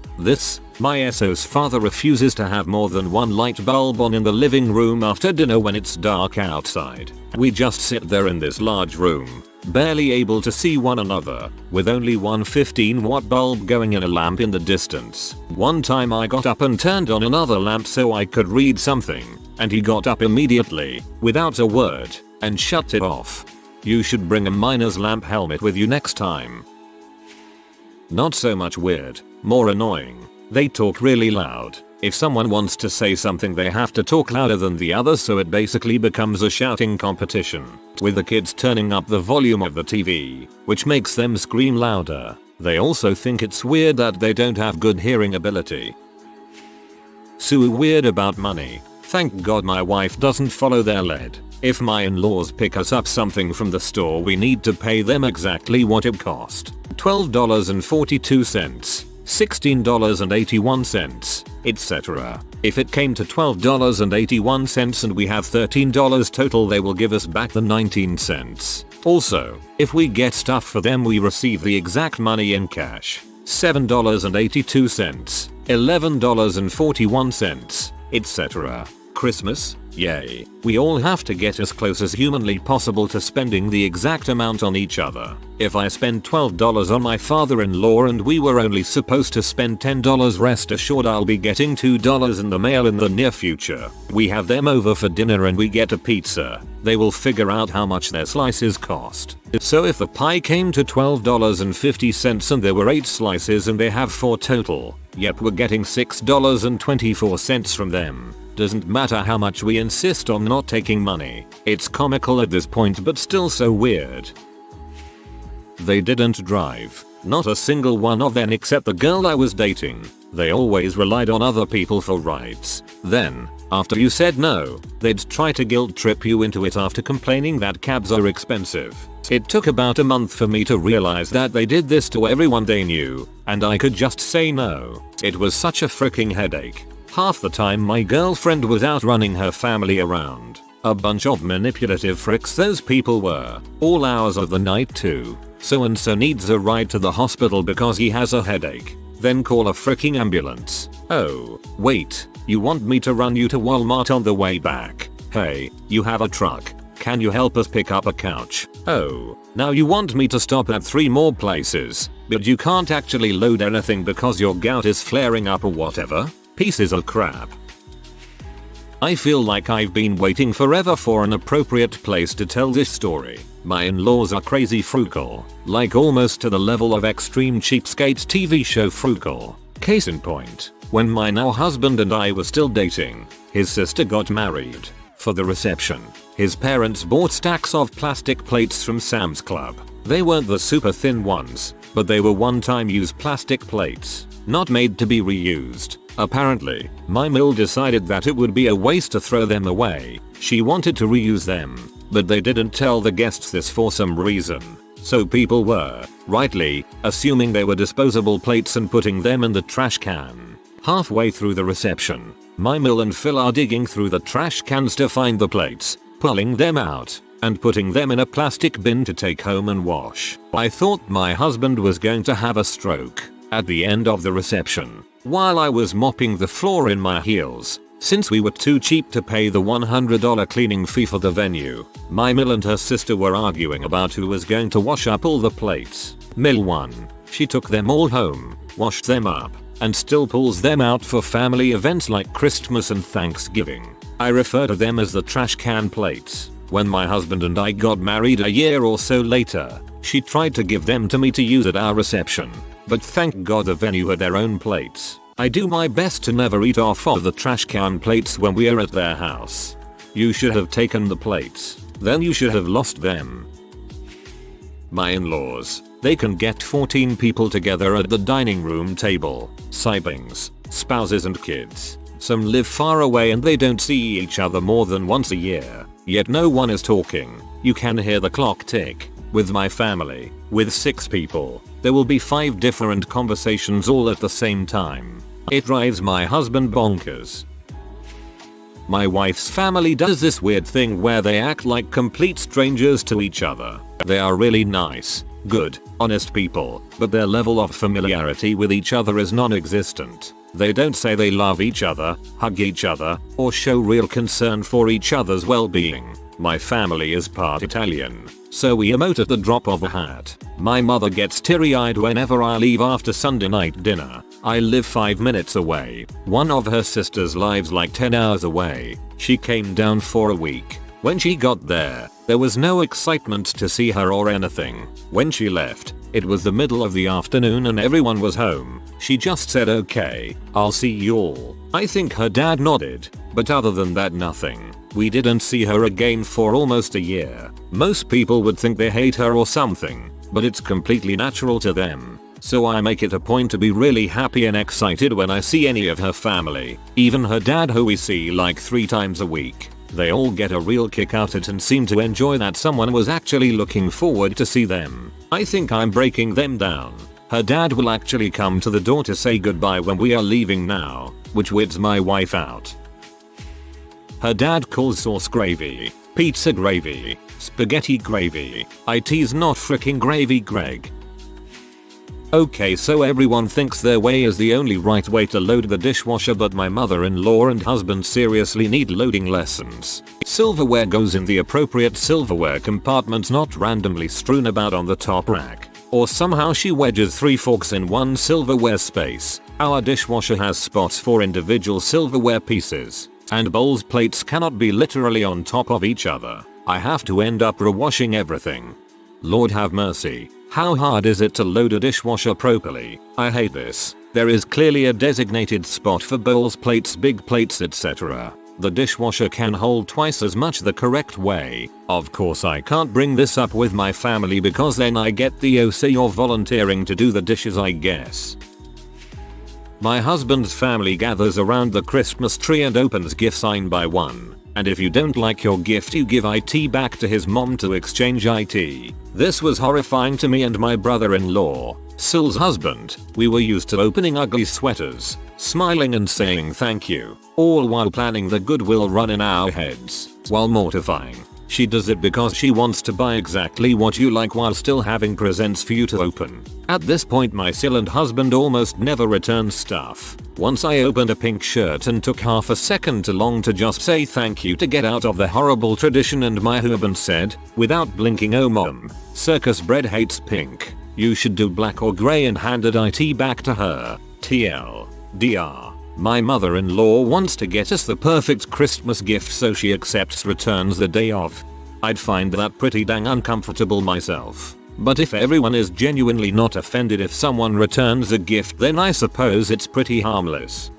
my SO's father refuses to have more than one light bulb on in the living room after dinner when it's dark outside. We just sit there in this large room, barely able to see one another, with only one 15-watt bulb going and a lamp in the distance. One time I got up and turned on another lamp so I could read something, and he got up immediately, without a word, and shut it off. You should bring a miner's lamp helmet with you next time. Not so much weird, more annoying. They talk really loud. If someone wants to say something they have to talk louder than the other, so it basically becomes a shouting competition, with the kids turning up the volume of the TV, which makes them scream louder. They also think it's weird that they don't have good hearing ability. So weird about money. Thank God my wife doesn't follow their lead. If my in-laws pick us up something from the store, we need to pay them exactly what it cost. $12.42, $16.81, etc. If it came to $12.81 and we have $13 total, they will give us back the 19 cents. Also, if we get stuff for them, we receive the exact money in cash. $7.82. $11.41, etc. Christmas? Yay. We all have to get as close as humanly possible to spending the exact amount on each other. If I spend $12 on my father-in-law and we were only supposed to spend $10, rest assured I'll be getting $2 in the mail in the near future. We have them over for dinner and we get a pizza. They will figure out how much their slices cost. So if the pie came to $12.50 and there were 8 slices and they have 4 total, yep, we're getting $6.24 from them. Doesn't matter how much we insist on not taking money. It's comical at this point but still so weird. They didn't drive. Not a single one of them except the girl I was dating. They always relied on other people for rides. Then, after you said no, they'd try to guilt trip you into it after complaining that cabs are expensive. It took about a month for me to realize that they did this to everyone they knew, and I could just say no. It was such a freaking headache. Half the time my girlfriend was out running her family around. A bunch of manipulative fricks those people were. All hours of the night too. So and so needs a ride to the hospital because he has a headache. Then call a freaking ambulance. Oh, wait, you want me to run you to Walmart on the way back? Hey, you have a truck. Can you help us pick up a couch? Oh, now you want me to stop at 3 more places, but you can't actually load anything because your gout is flaring up or whatever? Pieces of crap. I feel like I've been waiting forever for an appropriate place to tell this story. My in-laws are crazy frugal, like almost to the level of extreme cheapskate TV show frugal. Case in point, when my now husband and I were still dating, his sister got married. For the reception, his parents bought stacks of plastic plates from Sam's Club. They weren't the super thin ones, but they were one-time use plastic plates, not made to be reused. Apparently, my mill decided that it would be a waste to throw them away. She wanted to reuse them, but they didn't tell the guests this for some reason. So people were, rightly, assuming they were disposable plates and putting them in the trash can. Halfway through the reception, my mill and Phil are digging through the trash cans to find the plates, pulling them out, and putting them in a plastic bin to take home and wash. I thought my husband was going to have a stroke at the end of the reception, while I was mopping the floor in my heels. Since we were too cheap to pay the $100 cleaning fee for the venue, my Mill and her sister were arguing about who was going to wash up all the plates. Mill won. She took them all home, washed them up, and still pulls them out for family events like Christmas and Thanksgiving. I refer to them as the trash can plates. When my husband and I got married a year or so later, she tried to give them to me to use at our reception. But thank God the venue had their own plates. I do my best to never eat off of the trash can plates when we are at their house. You should have taken the plates. Then you should have lost them. My in-laws. They can get 14 people together at the dining room table. Siblings, spouses and kids. Some live far away and they don't see each other more than once a year. Yet no one is talking. You can hear the clock tick. With my family, with 6 people, there will be 5 different conversations all at the same time. It drives my husband bonkers. My wife's family does this weird thing where they act like complete strangers to each other. They are really nice, good, honest people, but their level of familiarity with each other is non-existent. They don't say they love each other, hug each other, or show real concern for each other's well-being. My family is part Italian, so we emote at the drop of a hat. My mother gets teary-eyed whenever I leave after Sunday night dinner. I live 5 minutes away. One of her sisters lives like 10 hours away. She came down for a week. When she got there was no excitement to see her or anything. When she left, it was the middle of the afternoon and everyone was home. She just said, "Okay, I'll see you all." I think her dad nodded, but other than that nothing. We didn't see her again for almost a year. Most people would think they hate her or something, but it's completely natural to them. So I make it a point to be really happy and excited when I see any of her family, even her dad who we see like 3 times a week. They all get a real kick out of it and seem to enjoy that someone was actually looking forward to see them. I think I'm breaking them down. Her dad will actually come to the door to say goodbye when we are leaving now, which weirds my wife out. Her dad calls sauce gravy, pizza gravy, spaghetti gravy. It's not fricking gravy, Greg. Okay, so everyone thinks their way is the only right way to load the dishwasher, but my mother-in-law and husband seriously need loading lessons. Silverware goes in the appropriate silverware compartments, not randomly strewn about on the top rack. Or somehow she wedges 3 forks in one silverware space. Our dishwasher has spots for individual silverware pieces. And bowls plates cannot be literally on top of each other. I have to end up rewashing everything. Lord have mercy. How hard is it to load a dishwasher properly? I hate this. There is clearly a designated spot for bowls, plates, big plates, etc. The dishwasher can hold twice as much the correct way. Of course I can't bring this up with my family because then I get the "oh, so you're volunteering to do the dishes, I guess." My husband's family gathers around the Christmas tree and opens gifts one by one. And if you don't like your gift, you give it back to his mom to exchange it. This was horrifying to me and my brother-in-law, Syl's husband. We were used to opening ugly sweaters, smiling and saying thank you, all while planning the goodwill run in our heads. While mortifying, she does it because she wants to buy exactly what you like while still having presents for you to open. At this point my Syl husband almost never returns stuff. Once I opened a pink shirt and took half a second too long to just say thank you to get out of the horrible tradition, and my husband said, without blinking, "Oh mom, circus bread hates pink. You should do black or grey," and handed it back to her. TLDR. My mother-in-law wants to get us the perfect Christmas gift, so she accepts returns the day of. I'd find that pretty dang uncomfortable myself. But if everyone is genuinely not offended if someone returns a gift, then I suppose it's pretty harmless.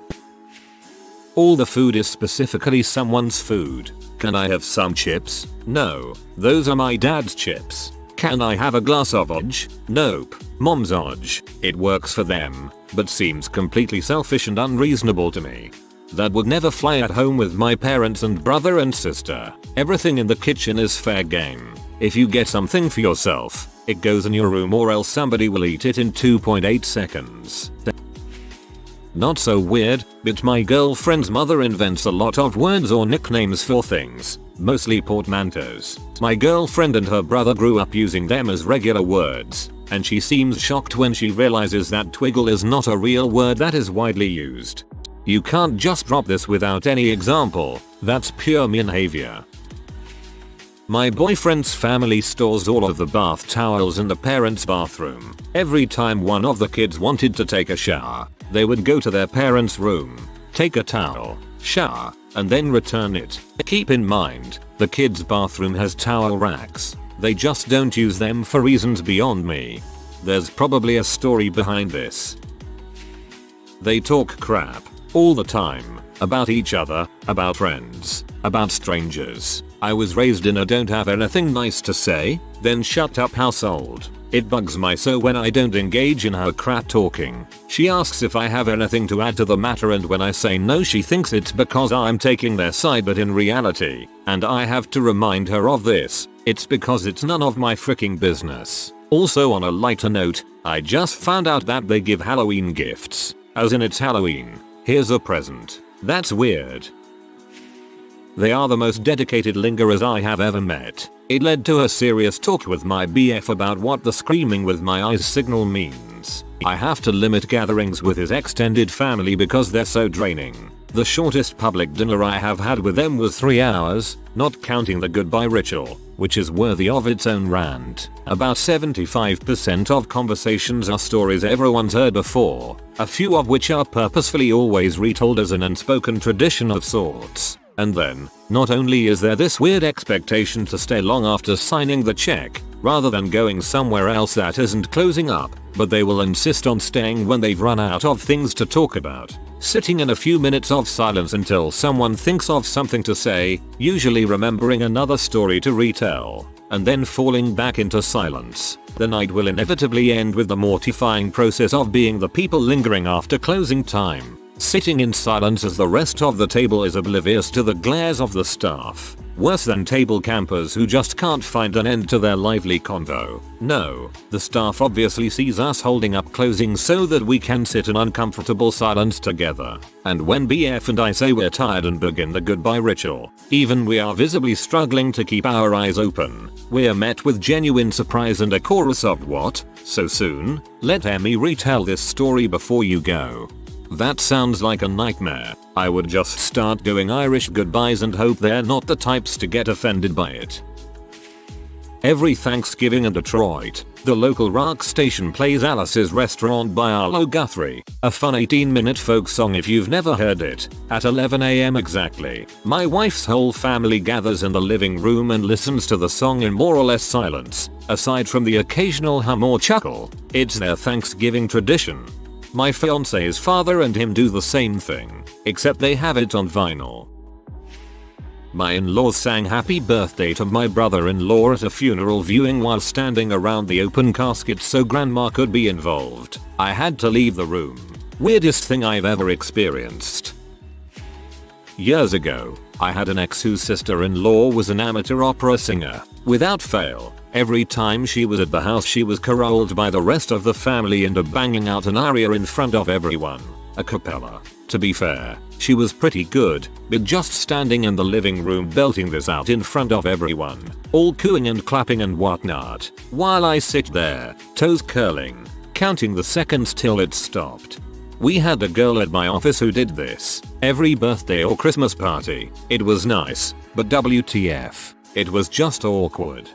All the food is specifically someone's food. Can I have some chips? No. Those are my dad's chips. Can I have a glass of Odge? Nope. Mom's Odge. It works for them, but seems completely selfish and unreasonable to me. That would never fly at home with my parents and brother and sister. Everything in the kitchen is fair game. If you get something for yourself, it goes in your room, or else somebody will eat it in 2.8 seconds. Not so weird, but my girlfriend's mother invents a lot of words or nicknames for things, mostly portmanteaus. My girlfriend and her brother grew up using them as regular words, and she seems shocked when she realizes that twiggle is not a real word that is widely used. You can't just drop this without any example. That's pure misbehavior. My boyfriend's family stores all of the bath towels in the parents' bathroom. Every time one of the kids wanted to take a shower, they would go to their parents' room, take a towel, shower, and then return it. Keep in mind, the kids' bathroom has towel racks. They just don't use them for reasons beyond me. There's probably a story behind this. They talk crap all the time about each other, about friends, about strangers. I was raised in a don't have anything nice to say, then shut up household. It bugs my so when I don't engage in her crap talking. She asks if I have anything to add to the matter, and when I say no, she thinks it's because I'm taking their side, but in reality, and I have to remind her of this, it's because it's none of my freaking business. Also, on a lighter note, I just found out that they give Halloween gifts. As in, it's Halloween. Here's a present. That's weird. They are the most dedicated lingerers I have ever met. It led to a serious talk with my BF about what the screaming with my eyes signal means. I have to limit gatherings with his extended family because they're so draining. The shortest public dinner I have had with them was 3 hours, not counting the goodbye ritual, which is worthy of its own rant. About 75% of conversations are stories everyone's heard before, a few of which are purposefully always retold as an unspoken tradition of sorts. And then, not only is there this weird expectation to stay long after signing the check, rather than going somewhere else that isn't closing up, but they will insist on staying when they've run out of things to talk about, sitting in a few minutes of silence until someone thinks of something to say, usually remembering another story to retell, and then falling back into silence. The night will inevitably end with the mortifying process of being the people lingering after closing time, sitting in silence as the rest of the table is oblivious to the glares of the staff. Worse than table campers who just can't find an end to their lively convo. No, the staff obviously sees us holding up closing so that we can sit in uncomfortable silence together. And when BF and I say we're tired and begin the goodbye ritual, even we are visibly struggling to keep our eyes open, we're met with genuine surprise and a chorus of "What? So soon? Let Emmy retell this story before you go." That sounds like a nightmare. I would just start doing Irish goodbyes and hope they're not the types to get offended by it. Every Thanksgiving in Detroit, the local rock station plays Alice's Restaurant by Arlo Guthrie, a fun 18-minute folk song if you've never heard it. At 11 AM exactly, my wife's whole family gathers in the living room and listens to the song in more or less silence, aside from the occasional hum or chuckle. It's their Thanksgiving tradition. My fiance's father and him do the same thing, except they have it on vinyl. My in-laws sang happy birthday to my brother-in-law at a funeral viewing while standing around the open casket so grandma could be involved. I had to leave the room. Weirdest thing I've ever experienced. Years ago, I had an ex whose sister-in-law was an amateur opera singer. Without fail, every time she was at the house she was caroled by the rest of the family into banging out an aria in front of everyone, a cappella. To be fair, she was pretty good, but just standing in the living room belting this out in front of everyone, all cooing and clapping and whatnot, while I sit there, toes curling, counting the seconds till it stopped. We had a girl at my office who did this every birthday or Christmas party. It was nice, but WTF, it was just awkward.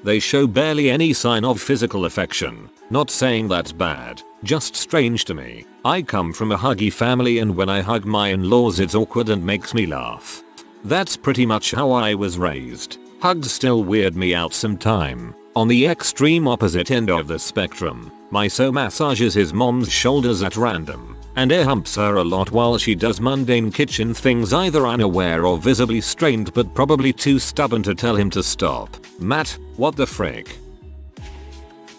They show barely any sign of physical affection. Not saying that's bad, just strange to me. I come from a huggy family and when I hug my in-laws it's awkward and makes me laugh. That's pretty much how I was raised. Hugs still weird me out sometime. On the extreme opposite end of the spectrum, my so massages his mom's shoulders at random, and air humps her a lot while she does mundane kitchen things either unaware or visibly strained but probably too stubborn to tell him to stop. Matt, what the frick?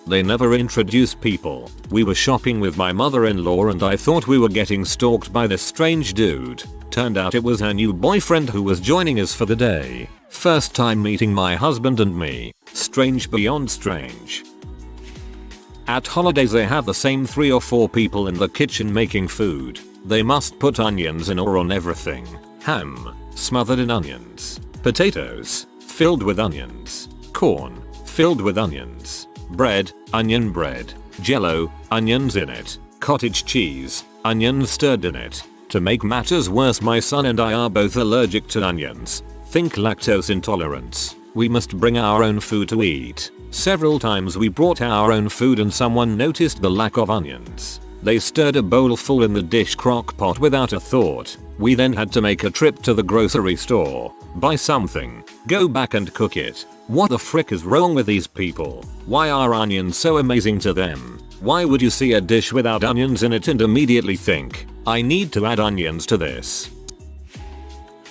They never introduce people. We were shopping with my mother-in-law and I thought we were getting stalked by this strange dude. Turned out it was her new boyfriend who was joining us for the day. First time meeting my husband and me. Strange beyond strange. At holidays they have the same 3 or 4 people in the kitchen making food. They must put onions in or on everything. Ham, smothered in onions. Potatoes, filled with onions. Corn, filled with onions. Bread, onion bread. Jello, onions in it. Cottage cheese, onions stirred in it. To make matters worse, my son and I are both allergic to onions. Think lactose intolerance. We must bring our own food to eat. Several times we brought our own food and someone noticed the lack of onions. They stirred a bowl full in the dish crock pot without a thought. We then had to make a trip to the grocery store, buy something, go back and cook it. What the frick is wrong with these people? Why are onions so amazing to them? Why would you see a dish without onions in it and immediately think, I need to add onions to this?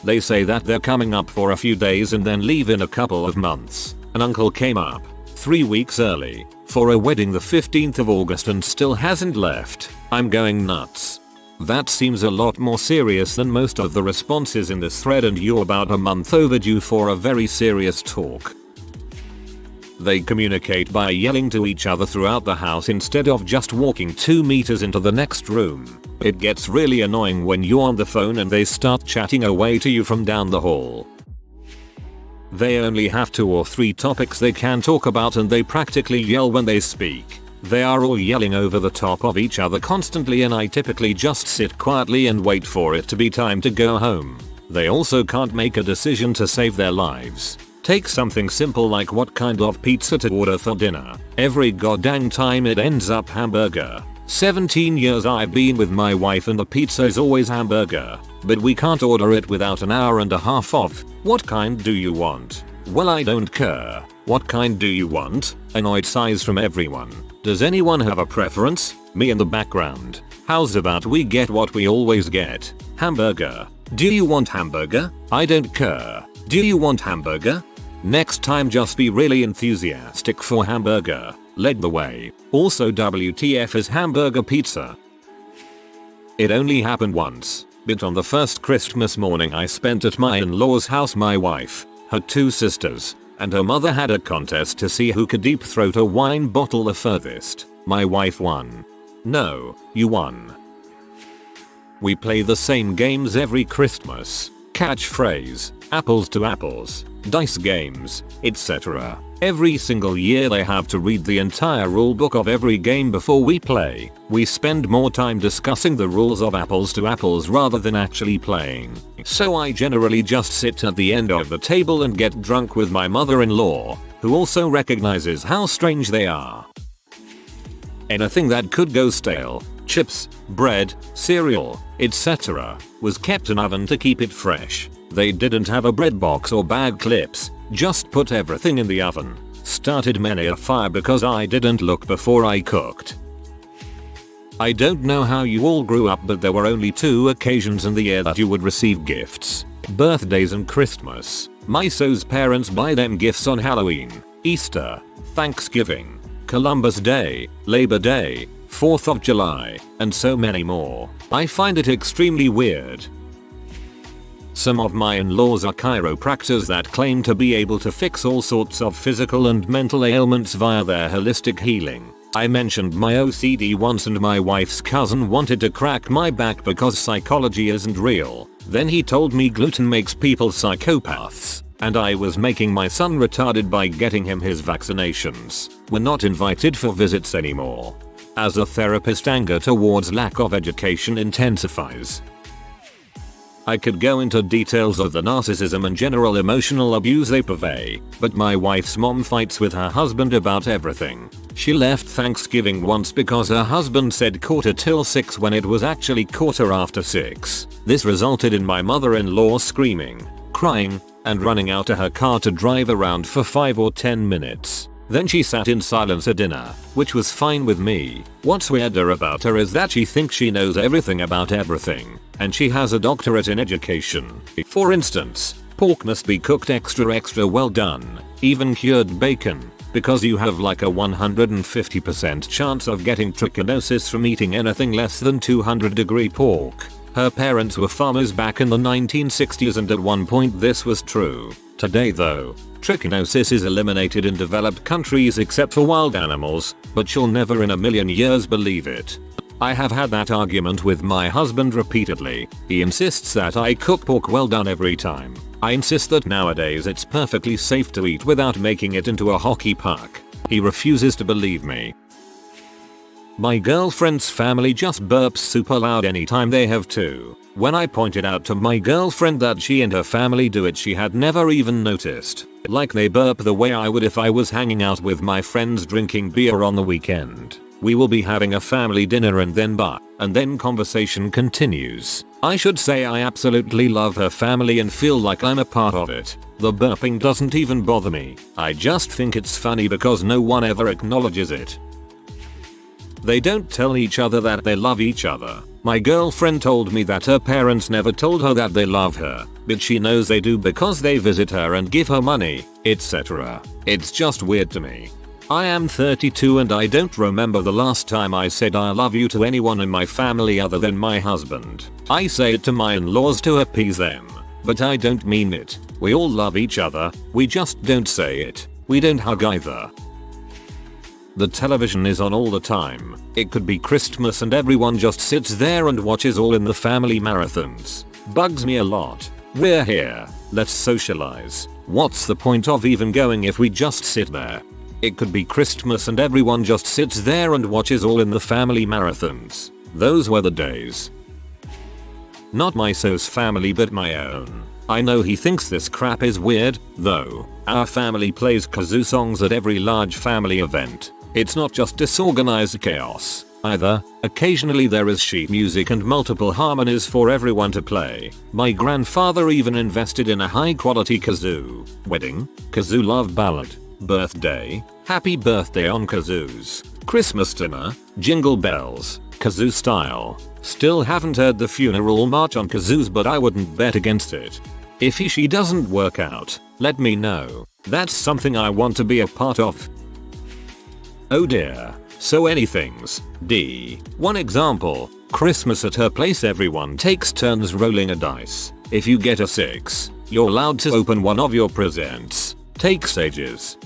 They say that they're coming up for a few days and then leave in a couple of months. An uncle came up 3 weeks early for a wedding the 15th of August and still hasn't left. I'm going nuts. That seems a lot more serious than most of the responses in this thread and you're about a month overdue for a very serious talk. They communicate by yelling to each other throughout the house instead of just walking 2 meters into the next room. It gets really annoying when you're on the phone and they start chatting away to you from down the hall. They only have 2 or 3 topics they can talk about and they practically yell when they speak. They are all yelling over the top of each other constantly and I typically just sit quietly and wait for it to be time to go home. They also can't make a decision to save their lives. Take something simple like what kind of pizza to order for dinner. Every goddamn time it ends up hamburger. 17 years I've been with my wife and the pizza is always hamburger. But we can't order it without an hour and a half of. What kind do you want? Well, I don't care. What kind do you want? Annoyed sighs from everyone. Does anyone have a preference? Me in the background. How's about we get what we always get? Hamburger. Do you want hamburger? I don't care. Do you want hamburger? Next time just be really enthusiastic for hamburger. Lead the way. Also WTF is hamburger pizza. It only happened once. But on the first Christmas morning I spent at my in-laws' house, my wife, her 2 sisters, and her mother had a contest to see who could deep throat a wine bottle the furthest. My wife won. No, you won. We play the same games every Christmas. Catchphrase, apples to apples, dice games, etc. Every single year they have to read the entire rulebook of every game before we play. We spend more time discussing the rules of apples to apples rather than actually playing. So I generally just sit at the end of the table and get drunk with my mother-in-law, who also recognizes how strange they are. Anything that could go stale, chips, bread, cereal, etc., was kept in oven to keep it fresh. They didn't have a bread box or bag clips, just put everything in the oven. Started many a fire because I didn't look before I cooked. I don't know how you all grew up, but there were only 2 occasions in the year that you would receive gifts: birthdays and Christmas. My so's parents buy them gifts on Halloween, Easter, Thanksgiving, Columbus Day, Labor Day, 4th of July, and so many more. I find it extremely weird. Some of my in-laws are chiropractors that claim to be able to fix all sorts of physical and mental ailments via their holistic healing. I mentioned my OCD once and my wife's cousin wanted to crack my back because psychology isn't real. Then he told me gluten makes people psychopaths, and I was making my son retarded by getting him his vaccinations. We're not invited for visits anymore. As a therapist, anger towards lack of education intensifies. I could go into details of the narcissism and general emotional abuse they purvey, but my wife's mom fights with her husband about everything. She left Thanksgiving once because her husband said 6:15 when it was actually 6:15. This resulted in my mother-in-law screaming, crying, and running out to her car to drive around for 5 or 10 minutes. Then she sat in silence at dinner, which was fine with me. What's weirder about her is that she thinks she knows everything about everything, and she has a doctorate in education. For instance, pork must be cooked extra well done, even cured bacon, because you have like a 150% chance of getting trichinosis from eating anything less than 200-degree pork. Her parents were farmers back in the 1960s, and at one point this was true. Today though, trichinosis is eliminated in developed countries except for wild animals, but you'll never in a million years believe it. I have had that argument with my husband repeatedly. He insists that I cook pork well done every time. I insist that nowadays it's perfectly safe to eat without making it into a hockey puck. He refuses to believe me. My girlfriend's family just burps super loud anytime they have to. When I pointed out to my girlfriend that she and her family do it, she had never even noticed. Like they burp the way I would if I was hanging out with my friends drinking beer on the weekend. We will be having a family dinner and then conversation continues. I should say I absolutely love her family and feel like I'm a part of it. The burping doesn't even bother me. I just think it's funny because no one ever acknowledges it. They don't tell each other that they love each other. My girlfriend told me that her parents never told her that they love her, but she knows they do because they visit her and give her money, etc. It's just weird to me. I am 32 and I don't remember the last time I said I love you to anyone in my family other than my husband. I say it to my in-laws to appease them, but I don't mean it. We all love each other, we just don't say it. We don't hug either. The television is on all the time. It could be Christmas and everyone just sits there and watches All in the Family marathons. Bugs me a lot. We're here. Let's socialize. What's the point of even going if we just sit there? It could be Christmas and everyone just sits there and watches All in the Family marathons. Those were the days. Not my so's family but my own. I know he thinks this crap is weird, though. Our family plays kazoo songs at every large family event. It's not just disorganized chaos, either. Occasionally there is sheet music and multiple harmonies for everyone to play. My grandfather even invested in a high quality kazoo. Wedding, kazoo love ballad, birthday, happy birthday on kazoos, Christmas dinner, jingle bells, kazoo style. Still haven't heard the funeral march on kazoos, but I wouldn't bet against it. If she doesn't work out, let me know. That's something I want to be a part of. Oh dear. So many things. One example, Christmas at her place, everyone takes turns rolling a dice. If you get a 6, you're allowed to open one of your presents. Takes ages.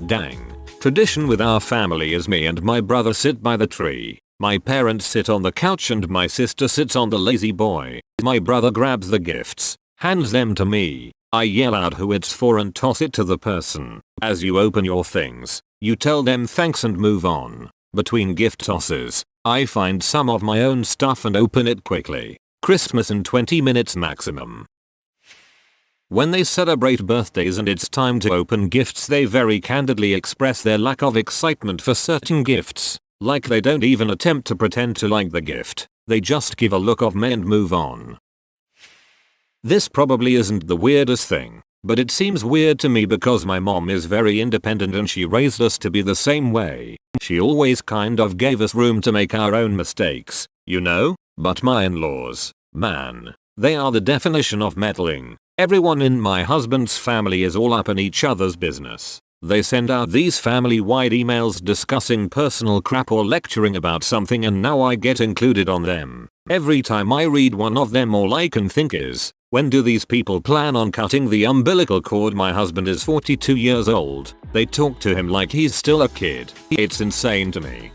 Dang. Tradition with our family is me and my brother sit by the tree. My parents sit on the couch and my sister sits on the lazy boy. My brother grabs the gifts, hands them to me. I yell out who it's for and toss it to the person. As you open your things, you tell them thanks and move on. Between gift tosses, I find some of my own stuff and open it quickly. Christmas in 20 minutes maximum. When they celebrate birthdays and it's time to open gifts, they very candidly express their lack of excitement for certain gifts. Like they don't even attempt to pretend to like the gift. They just give a look of meh and move on. This probably isn't the weirdest thing, but it seems weird to me because my mom is very independent and she raised us to be the same way. She always kind of gave us room to make our own mistakes, you know? But my in-laws, man, they are the definition of meddling. Everyone in my husband's family is all up in each other's business. They send out these family-wide emails discussing personal crap or lecturing about something, and now I get included on them. Every time I read one of them, all I can think is, when do these people plan on cutting the umbilical cord? My husband is 42 years old. They talk to him like he's still a kid. It's insane to me.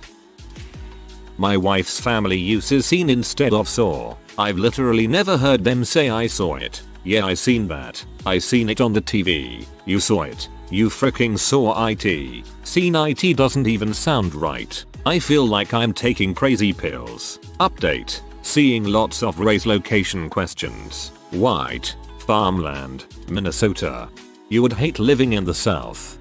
My wife's family uses seen instead of saw. I've literally never heard them say I saw it. Yeah, I seen that. I seen it on the TV. You saw it. You freaking saw it. Seen it doesn't even sound right. I feel like I'm taking crazy pills. Update. Seeing lots of race location questions. White. Farmland. Minnesota. You would hate living in the South.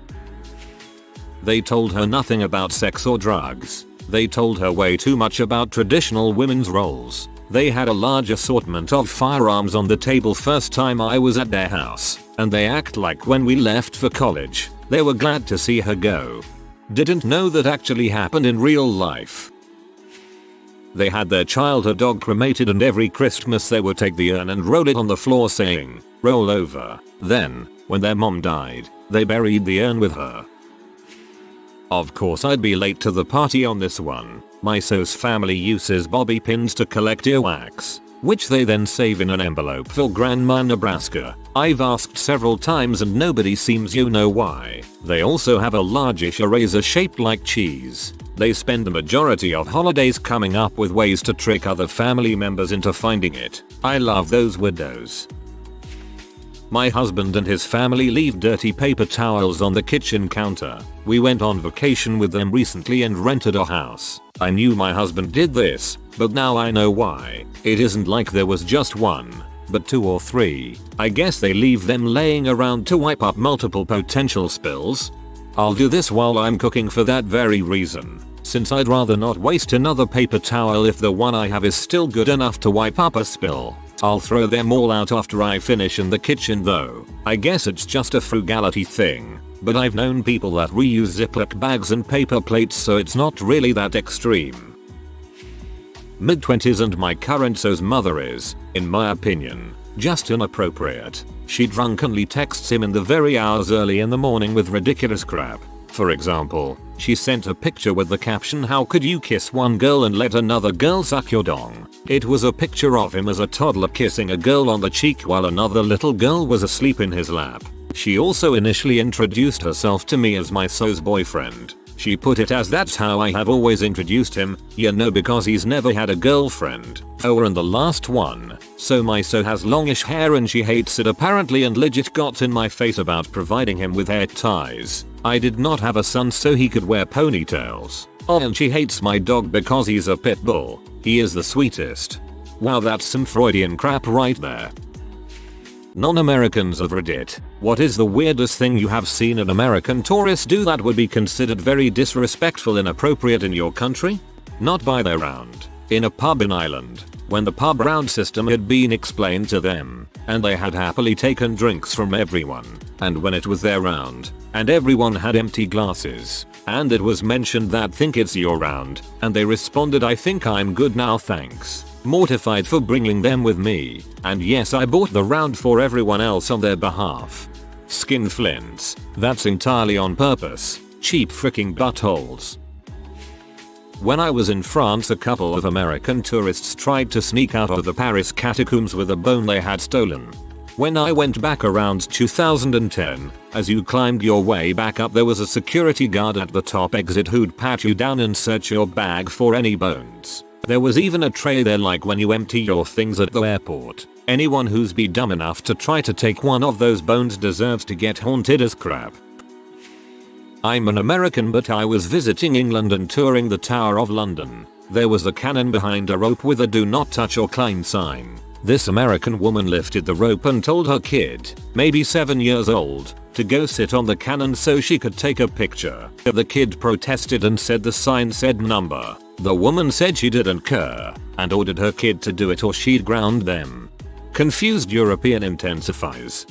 They told her nothing about sex or drugs. They told her way too much about traditional women's roles. They had a large assortment of firearms on the table first time I was at their house, and they act like when we left for college, they were glad to see her go. Didn't know that actually happened in real life. They had their childhood dog cremated, and every Christmas they would take the urn and roll it on the floor saying, "Roll over." Then, when their mom died, they buried the urn with her. Of course I'd be late to the party on this one. My SOS family uses bobby pins to collect earwax, which they then save in an envelope for Grandma in Nebraska. I've asked several times and nobody seems to know why. They also have a largish eraser shaped like cheese. They spend the majority of holidays coming up with ways to trick other family members into finding it. I love those widows. My husband and his family leave dirty paper towels on the kitchen counter. We went on vacation with them recently and rented a house. I knew my husband did this, but now I know why. It isn't like there was just one, but 2 or 3. I guess they leave them laying around to wipe up multiple potential spills. I'll do this while I'm cooking for that very reason, since I'd rather not waste another paper towel if the one I have is still good enough to wipe up a spill. I'll throw them all out after I finish in the kitchen though. I guess it's just a frugality thing, but I've known people that reuse Ziploc bags and paper plates, so it's not really that extreme. Mid-20s and my current SO's mother is, in my opinion, just inappropriate. She drunkenly texts him in the very hours early in the morning with ridiculous crap. For example, she sent a picture with the caption, "How could you kiss one girl and let another girl suck your dong?" It was a picture of him as a toddler kissing a girl on the cheek while another little girl was asleep in his lap. She also initially introduced herself to me as my SO's boyfriend. She put it as "That's how I have always introduced him, you know, because he's never had a girlfriend." Oh, and the last one. So my SO has longish hair and she hates it apparently, and legit got in my face about providing him with hair ties. I did not have a son so he could wear ponytails. Oh, and she hates my dog because he's a pit bull. He is the sweetest. Wow, that's some Freudian crap right there. Non-Americans of Reddit. What is the weirdest thing you have seen an American tourist do that would be considered very disrespectful, inappropriate in your country? Not by their round. In a pub in Ireland, when the pub round system had been explained to them, and they had happily taken drinks from everyone, and when it was their round, and everyone had empty glasses, and it was mentioned that "think it's your round," and they responded, "I think I'm good now, thanks." Mortified for bringing them with me, and yes, I bought the round for everyone else on their behalf. Skinflints. That's entirely on purpose. Cheap freaking buttholes. When I was in France, a couple of American tourists tried to sneak out of the Paris catacombs with a bone they had stolen. When I went back around 2010, as you climbed your way back up there was a security guard at the top exit who'd pat you down and search your bag for any bones. There was even a tray there like when you empty your things at the airport. Anyone who's be dumb enough to try to take one of those bones deserves to get haunted as crap. I'm an American but I was visiting England and touring the Tower of London. There was a cannon behind a rope with a do not touch or climb sign. This American woman lifted the rope and told her kid, maybe 7 years old, to go sit on the cannon so she could take a picture. The kid protested and said the sign said number. The woman said she didn't care and ordered her kid to do it or she'd ground them. Confused European intensifies.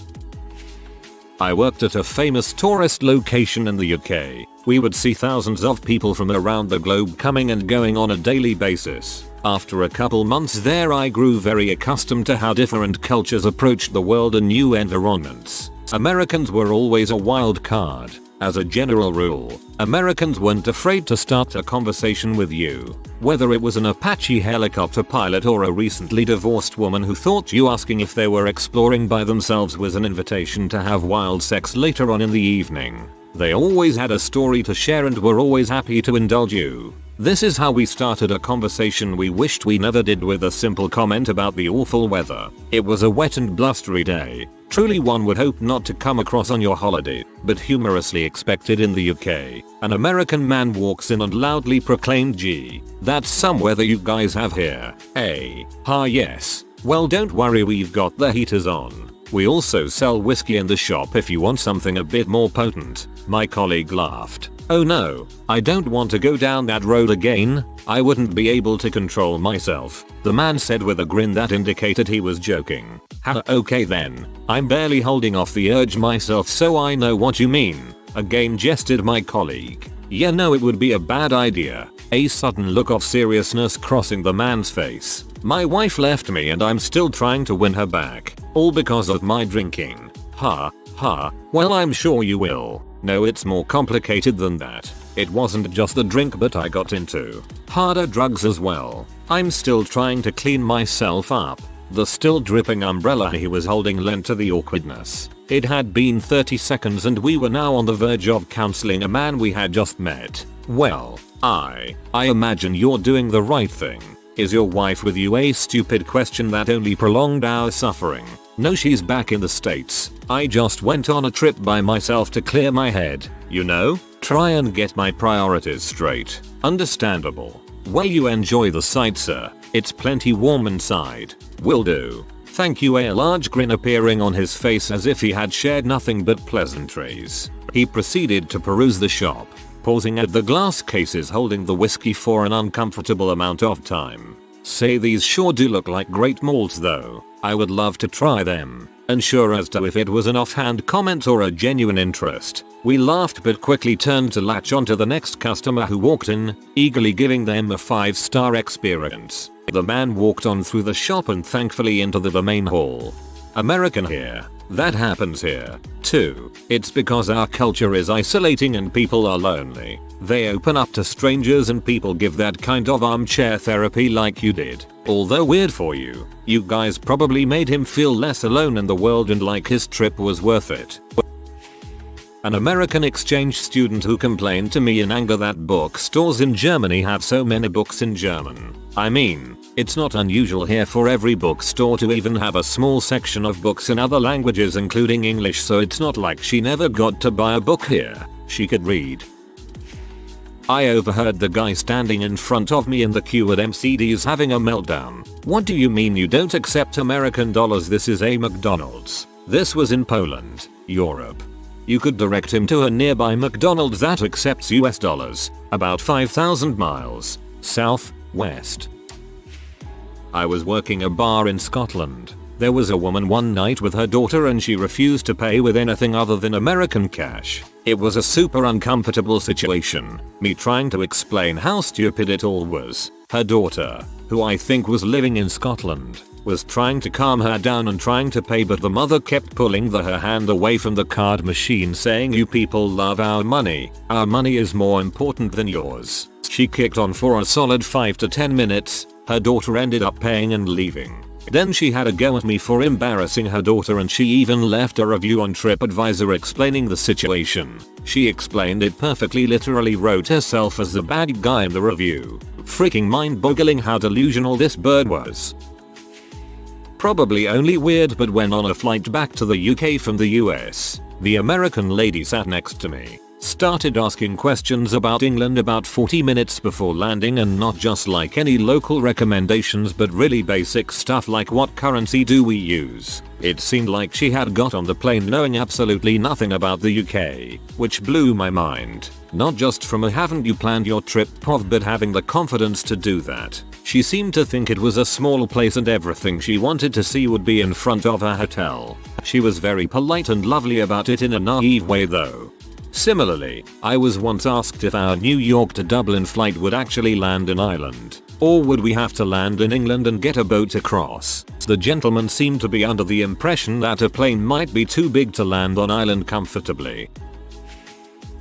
I worked at a famous tourist location in the UK. We would see thousands of people from around the globe coming and going on a daily basis. After a couple months there I grew very accustomed to how different cultures approached the world and new environments. Americans were always a wild card. As a general rule, Americans weren't afraid to start a conversation with you. Whether it was an Apache helicopter pilot or a recently divorced woman who thought you asking if they were exploring by themselves was an invitation to have wild sex later on in the evening. They always had a story to share and were always happy to indulge you. This is how we started a conversation we wished we never did with a simple comment about the awful weather. It was a wet and blustery day. Truly one would hope not to come across on your holiday, but humorously expected in the UK. An American man walks in and loudly proclaimed, "Gee, that's some weather you guys have here, eh? Ha yes. Well don't worry, we've got the heaters on. We also sell whiskey in the shop if you want something a bit more potent." My colleague laughed. "Oh no, I don't want to go down that road again. I wouldn't be able to control myself," the man said with a grin that indicated he was joking. "Ha, okay then. I'm barely holding off the urge myself so I know what you mean," again gestured my colleague. "Yeah no, it would be a bad idea." A sudden look of seriousness crossing the man's face. "My wife left me and I'm still trying to win her back. All because of my drinking. Ha, ha, well I'm sure you will. No, it's more complicated than that. It wasn't just the drink but I got into harder drugs as well. I'm still trying to clean myself up." The still dripping umbrella he was holding lent to the awkwardness. It had been 30 seconds and we were now on the verge of counseling a man we had just met. "Well, I imagine you're doing the right thing. Is your wife with you?" A stupid question that only prolonged our suffering. "No, she's back in the States. I just went on a trip by myself to clear my head, you know, try and get my priorities straight." "Understandable. Well you enjoy the sight sir. It's plenty warm inside." "Will do. Thank you." A large grin appearing on his face as if he had shared nothing but pleasantries. He proceeded to peruse the shop, pausing at the glass cases holding the whiskey for an uncomfortable amount of time. "Say these sure do look like great malts though. I would love to try them." Unsure as to if it was an offhand comment or a genuine interest, we laughed but quickly turned to latch onto the next customer who walked in, eagerly giving them a 5-star experience. The man walked on through the shop and thankfully into the main hall. "American here. That happens here, too. It's because our culture is isolating and people are lonely. They open up to strangers and people give that kind of armchair therapy like you did. Although weird for you, you guys probably made him feel less alone in the world and like his trip was worth it." An American exchange student who complained to me in anger that bookstores in Germany have so many books in German. I mean, it's not unusual here for every bookstore to even have a small section of books in other languages including English, so it's not like she never got to buy a book here. She could read. I overheard the guy standing in front of me in the queue at MCD's having a meltdown. "What do you mean you don't accept American dollars? This is a McDonald's." This was in Poland, Europe. You could direct him to a nearby McDonald's that accepts US dollars, about 5,000 miles southwest. I was working a bar in Scotland. There was a woman one night with her daughter and she refused to pay with anything other than American cash. It was a super uncomfortable situation, me trying to explain how stupid it all was. Her daughter, who I think was living in Scotland, was trying to calm her down and trying to pay, but the mother kept pulling her hand away from the card machine saying, "You people love our money. Our money is more important than yours." She kicked on for a solid 5 to 10 minutes, her daughter ended up paying and leaving. Then she had a go at me for embarrassing her daughter and she even left a review on TripAdvisor explaining the situation. She explained it perfectly, literally wrote herself as the bad guy in the review. Freaking mind-boggling how delusional this bird was. Probably only weird, but when on a flight back to the UK from the US, the American lady sat next to me. Started asking questions about England about 40 minutes before landing, and not just like any local recommendations but really basic stuff like what currency do we use. It seemed like she had got on the plane knowing absolutely nothing about the UK, which blew my mind. Not just from a haven't you planned your trip prov, but having the confidence to do that. She seemed to think it was a small place and everything she wanted to see would be in front of her hotel. She was very polite and lovely about it in a naive way though. Similarly, I was once asked if our New York to Dublin flight would actually land in Ireland, or would we have to land in England and get a boat across. The gentleman seemed to be under the impression that a plane might be too big to land on Ireland comfortably.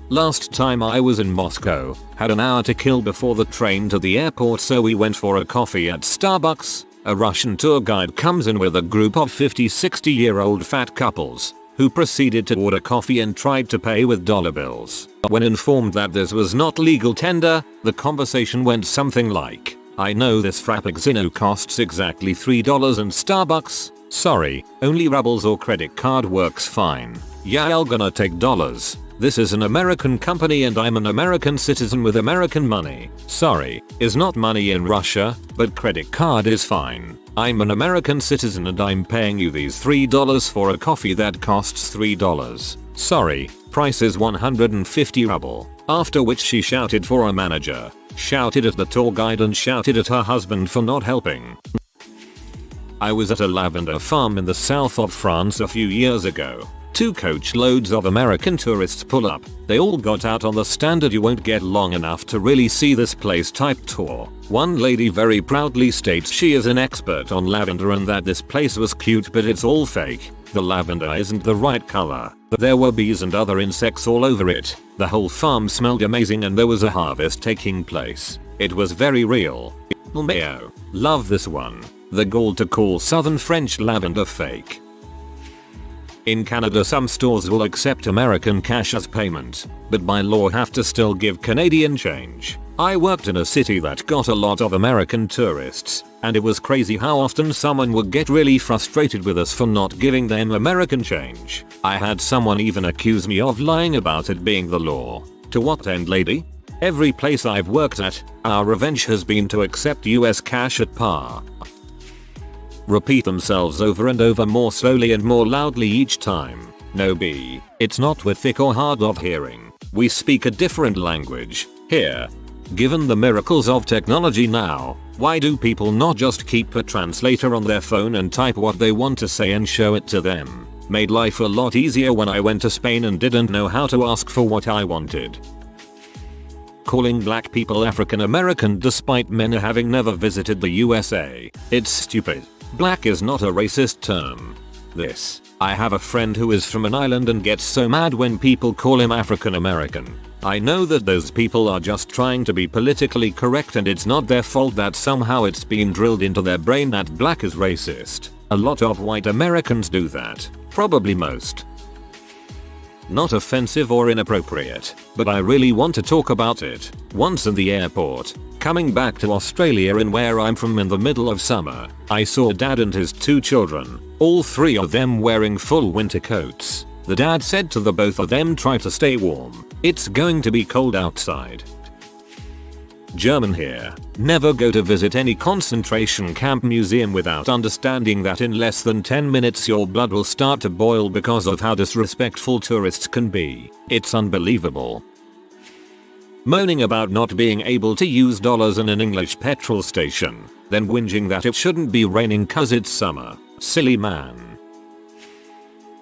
Last time I was in Moscow, had an hour to kill before the train to the airport, so we went for a coffee at Starbucks. A Russian tour guide comes in with a group of 50-60-year-old fat couples, who proceeded to order coffee and tried to pay with dollar bills. When informed that this was not legal tender, the conversation went something like, "I know this frappuccino costs exactly $3 and Starbucks, sorry, only rubles or credit card works fine. Yeah, I'm gonna take dollars. This is an American company and I'm an American citizen with American money. Sorry, is not money in Russia, but credit card is fine. I'm an American citizen and I'm paying you these $3 for a coffee that costs $3. Sorry, price is 150 ruble." After which she shouted for a manager, shouted at the tour guide and shouted at her husband for not helping. I was at a lavender farm in the south of France a few years ago. 2 coachloads of American tourists pull up. They all got out on the standard "you won't get long enough to really see this place" type tour. One lady very proudly states she is an expert on lavender and that this place was cute but it's all fake. The lavender isn't the right color. There were bees and other insects all over it. The whole farm smelled amazing and there was a harvest taking place. It was very real. Mayo. Love this one. The gall to call Southern French lavender fake. In Canada, some stores will accept American cash as payment, but by law have to still give Canadian change. I worked in a city that got a lot of American tourists, and it was crazy how often someone would get really frustrated with us for not giving them American change. I had someone even accuse me of lying about it being the law. To what end, lady? Every place I've worked at, our revenge has been to accept US cash at par. Repeat themselves over and over, more slowly and more loudly each time. No B. It's not we're thick or hard of hearing. We speak a different language here. Given the miracles of technology now, why do people not just keep a translator on their phone and type what they want to say and show it to them? Made life a lot easier when I went to Spain and didn't know how to ask for what I wanted. Calling black people African American despite men having never visited the USA. It's stupid. Black is not a racist term. I have a friend who is from an island and gets so mad when people call him African American. I know that those people are just trying to be politically correct and it's not their fault that somehow it's been drilled into their brain that black is racist. A lot of white Americans do that. Probably most. Not offensive or inappropriate, but I really want to talk about it. Once in the airport, coming back to Australia in where I'm from in the middle of summer, I saw Dad and his 2 children, all 3 of them wearing full winter coats. The dad said to the both of them, "Try to stay warm. It's going to be cold outside." German here. Never go to visit any concentration camp museum without understanding that in less than 10 minutes your blood will start to boil because of how disrespectful tourists can be. It's unbelievable. Moaning about not being able to use dollars in an English petrol station, then whinging that it shouldn't be raining cause it's summer. Silly man.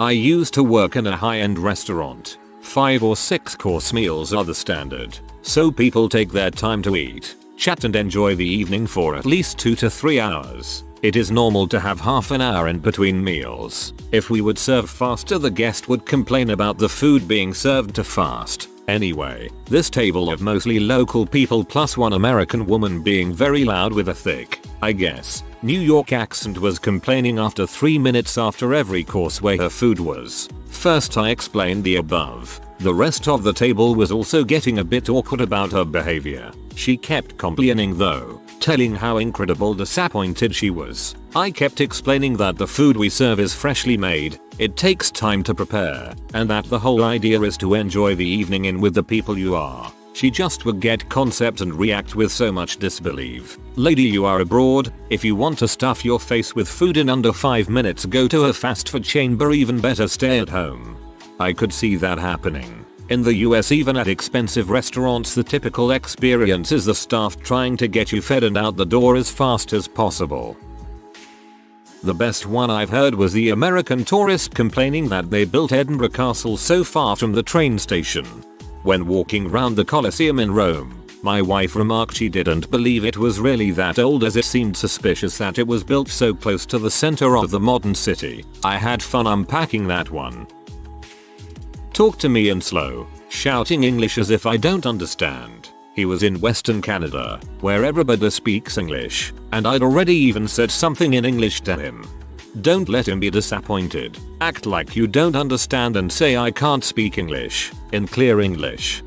I used to work in a high-end restaurant. 5 or 6 course meals are the standard, so people take their time to eat, chat and enjoy the evening for at least 2 to 3 hours. It is normal to have half an hour in between meals. If we would serve faster, the guest would complain about the food being served too fast. Anyway, this table of mostly local people plus one American woman being very loud with a thick, I guess, New York accent was complaining after 3 minutes after every course where her food was. First I explained the above. The rest of the table was also getting a bit awkward about her behavior. She kept complaining though, telling how incredible disappointed she was. I kept explaining that the food we serve is freshly made, it takes time to prepare, and that the whole idea is to enjoy the evening in with the people you are. She just would get concept and react with so much disbelief. Lady, you are abroad, if you want to stuff your face with food in under 5 minutes, go to a fast food chain, or even better, stay at home. I could see that happening. In the US, even at expensive restaurants, the typical experience is the staff trying to get you fed and out the door as fast as possible. The best one I've heard was the American tourist complaining that they built Edinburgh Castle so far from the train station. When walking round the Colosseum in Rome, my wife remarked she didn't believe it was really that old, as it seemed suspicious that it was built so close to the center of the modern city. I had fun unpacking that one. Talk to me in slow, shouting English as if I don't understand. He was in Western Canada, where everybody speaks English, and I'd already even said something in English to him. Don't let him be disappointed. Act like you don't understand and say I can't speak English, in clear English.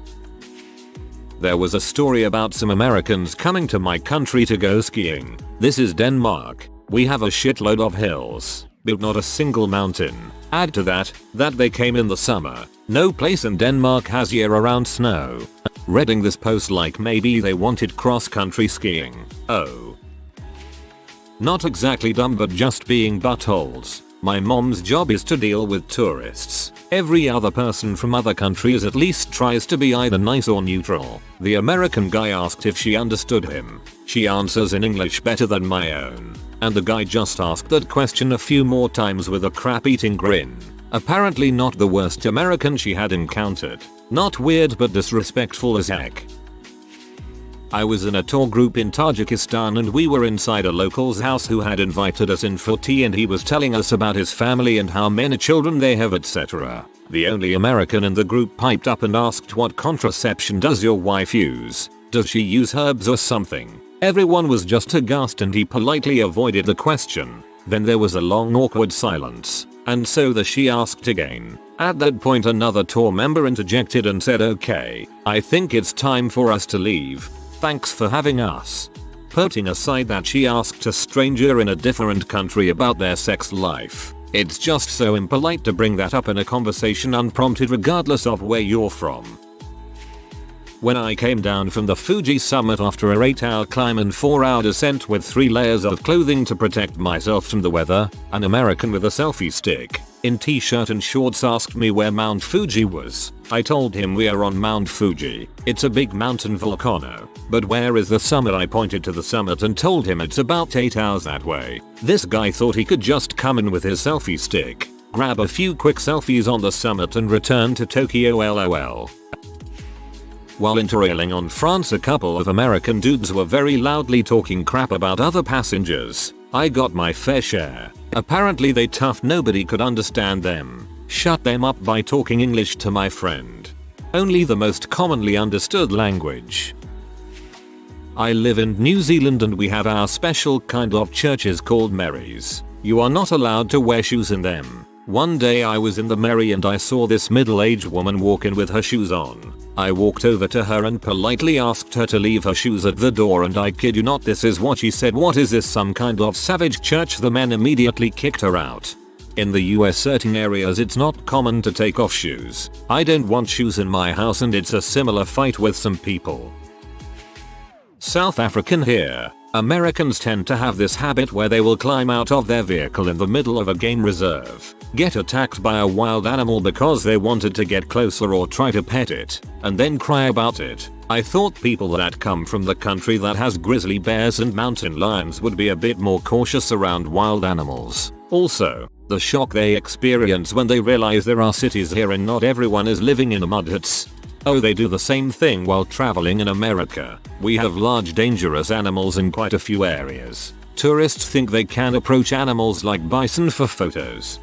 There was a story about some Americans coming to my country to go skiing. This is Denmark. We have a shitload of hills, but not a single mountain. Add to that they came in the summer. No place in Denmark has year-round snow. Reading this post like maybe they wanted cross-country skiing. Oh. Not exactly dumb, but just being buttholes. My mom's job is to deal with tourists. Every other person from other countries at least tries to be either nice or neutral. The American guy asked if she understood him. She answers in English better than my own. And the guy just asked that question a few more times with a crap-eating grin. Apparently not the worst American she had encountered. Not weird, but disrespectful as heck. I was in a tour group in Tajikistan and we were inside a local's house who had invited us in for tea, and he was telling us about his family and how many children they have, etc. The only American in the group piped up and asked, what contraception does your wife use? Does she use herbs or something? Everyone was just aghast and he politely avoided the question. Then there was a long awkward silence, and so she asked again. At that point another tour member interjected and said, okay, I think it's time for us to leave. Thanks for having us. Putting aside that she asked a stranger in a different country about their sex life, it's just so impolite to bring that up in a conversation unprompted regardless of where you're from. When I came down from the Fuji summit after a 8-hour climb and 4-hour descent with 3 layers of clothing to protect myself from the weather, an American with a selfie stick, in t-shirt and shorts, asked me where Mount Fuji was. I told him we are on Mount Fuji. It's a big mountain volcano. But where is the summit? I pointed to the summit and told him it's about 8 hours that way. This guy thought he could just come in with his selfie stick, grab a few quick selfies on the summit and return to Tokyo, lol. While interrailing on France, a couple of American dudes were very loudly talking crap about other passengers. I got my fair share. Apparently they tough nobody could understand them. Shut them up by talking English to my friend. Only the most commonly understood language. I live in New Zealand and we have our special kind of churches called Marys. You are not allowed to wear shoes in them. One day I was in the Mary and I saw this middle-aged woman walk in with her shoes on. I walked over to her and politely asked her to leave her shoes at the door, and I kid you not, this is what she said. What is this, some kind of savage church? The men immediately kicked her out. In the US, certain areas it's not common to take off shoes. I don't want shoes in my house, and it's a similar fight with some people. South African here. Americans tend to have this habit where they will climb out of their vehicle in the middle of a game reserve, get attacked by a wild animal because they wanted to get closer or try to pet it, and then cry about it. I thought people that come from the country that has grizzly bears and mountain lions would be a bit more cautious around wild animals. Also, the shock they experience when they realize there are cities here and not everyone is living in mud huts. Oh, they do the same thing while traveling in America. We have large dangerous animals in quite a few areas. Tourists think they can approach animals like bison for photos.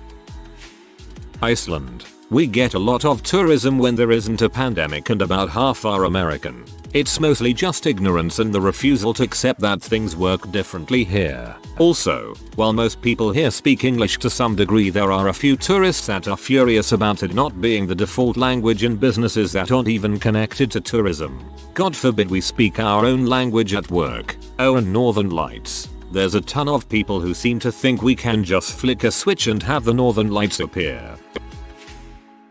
Iceland. We get a lot of tourism when there isn't a pandemic and about half are American. It's mostly just ignorance and the refusal to accept that things work differently here. Also, while most people here speak English to some degree, there are a few tourists that are furious about it not being the default language in businesses that aren't even connected to tourism. God forbid we speak our own language at work. Oh, and Northern Lights. There's a ton of people who seem to think we can just flick a switch and have the Northern Lights appear.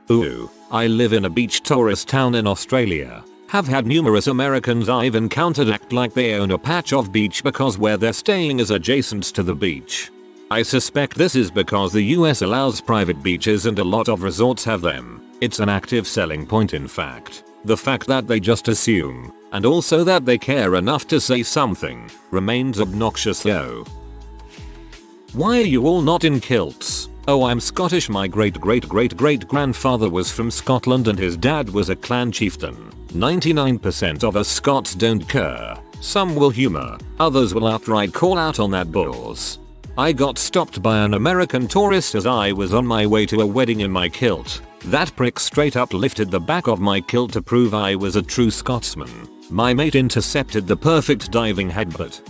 Ooh, I live in a beach tourist town in Australia. Have had numerous Americans I've encountered act like they own a patch of beach because where they're staying is adjacent to the beach. I suspect this is because the US allows private beaches and a lot of resorts have them. It's an active selling point in fact. The fact that they just assume, and also that they care enough to say something, remains obnoxious though. Why are you all not in kilts? Oh, I'm Scottish. My great-great-great-great-grandfather was from Scotland and his dad was a clan chieftain. 99% of us Scots don't care. Some will humor, others will outright call out on that balls. I got stopped by an American tourist as I was on my way to a wedding in my kilt. That prick straight up lifted the back of my kilt to prove I was a true Scotsman. My mate intercepted the perfect diving headbutt.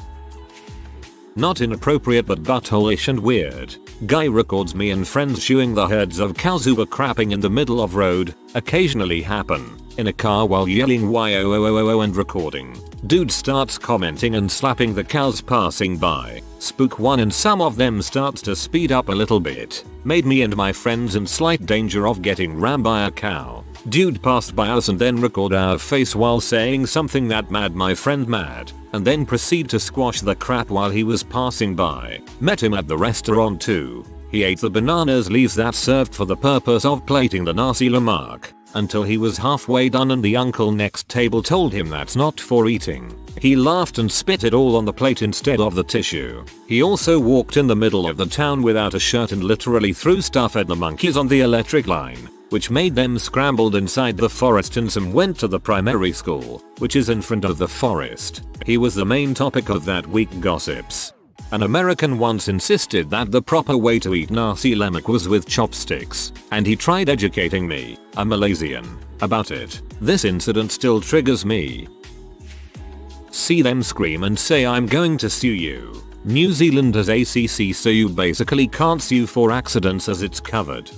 Not inappropriate but butthole-ish and weird. Guy records me and friends shooing the herds of cows who were crapping in the middle of road, occasionally happen, in a car while yelling YOOOOO and recording. Dude starts commenting and slapping the cows passing by. Spook one and some of them starts to speed up a little bit. Made me and my friends in slight danger of getting rammed by a cow. Dude passed by us and then record our face while saying something that made my friend mad, and then proceed to squash the crap while he was passing by. Met him at the restaurant too. He ate the bananas leaves that served for the purpose of plating the nasi lemak, until he was halfway done and the uncle next table told him that's not for eating. He laughed and spit it all on the plate instead of the tissue. He also walked in the middle of the town without a shirt and literally threw stuff at the monkeys on the electric line, which made them scrambled inside the forest and some went to the primary school, which is in front of the forest. He was the main topic of that week gossips. An American once insisted that the proper way to eat nasi lemak was with chopsticks, and he tried educating me, a Malaysian, about it. This incident still triggers me. See them scream and say I'm going to sue you. New Zealand has ACC so you basically can't sue for accidents as it's covered.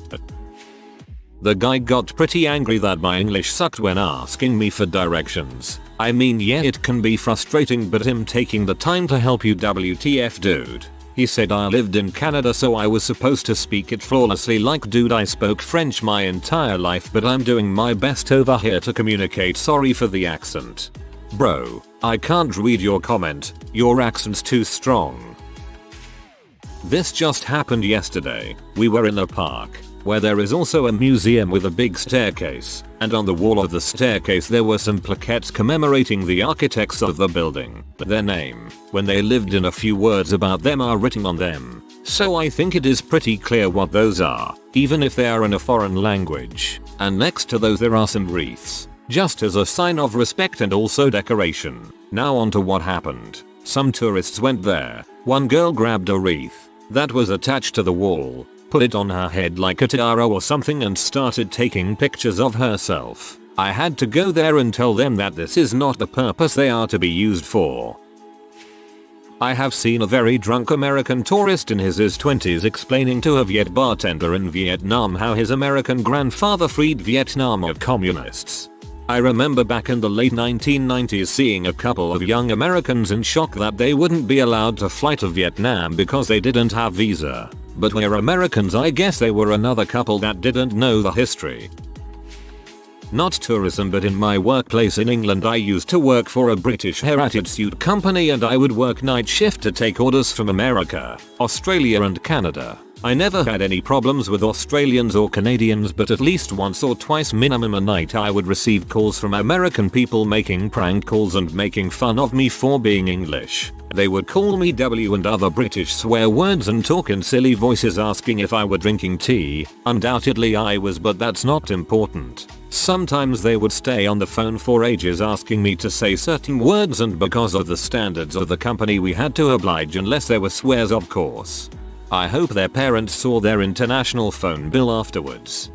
The guy got pretty angry that my English sucked when asking me for directions. I mean, yeah, it can be frustrating, but him taking the time to help you, WTF dude. He said I lived in Canada so I was supposed to speak it flawlessly. Like, dude, I spoke French my entire life but I'm doing my best over here to communicate. Sorry for the accent. Bro, I can't read your comment, your accent's too strong. This just happened yesterday. We were in a park, where there is also a museum with a big staircase, and on the wall of the staircase there were some plaquettes commemorating the architects of the building. Their name, when they lived, in a few words about them are written on them. So I think it is pretty clear what those are, even if they are in a foreign language. And next to those there are some wreaths, just as a sign of respect and also decoration. Now on to what happened. Some tourists went there. One girl grabbed a wreath that was attached to the wall, put it on her head like a tiara or something and started taking pictures of herself. I had to go there and tell them that this is not the purpose they are to be used for. I have seen a very drunk American tourist in his 20s explaining to a Viet bartender in Vietnam how his American grandfather freed Vietnam of communists. I remember back in the late 1990s seeing a couple of young Americans in shock that they wouldn't be allowed to fly to Vietnam because they didn't have visa. But we're Americans, I guess they were another couple that didn't know the history. Not tourism, but in my workplace in England I used to work for a British heritage suit company and I would work night shift to take orders from America, Australia and Canada. I never had any problems with Australians or Canadians, but at least once or twice minimum a night I would receive calls from American people making prank calls and making fun of me for being English. They would call me W and other British swear words and talk in silly voices asking if I were drinking tea. Undoubtedly I was, but that's not important. Sometimes they would stay on the phone for ages asking me to say certain words, and because of the standards of the company we had to oblige unless there were swears, of course. I hope their parents saw their international phone bill afterwards.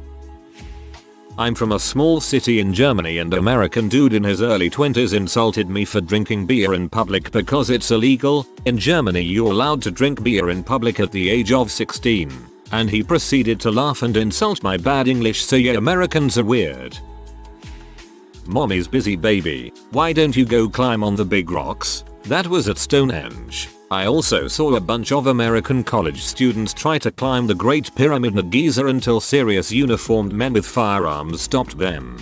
I'm from a small city in Germany and American dude in his early 20s insulted me for drinking beer in public because it's illegal. In Germany you're allowed to drink beer in public at the age of 16. And he proceeded to laugh and insult my bad English, so yeah, Americans are weird. Mommy's busy baby, why don't you go climb on the big rocks? That was at Stonehenge. I also saw a bunch of American college students try to climb the Great Pyramid at Giza until serious uniformed men with firearms stopped them.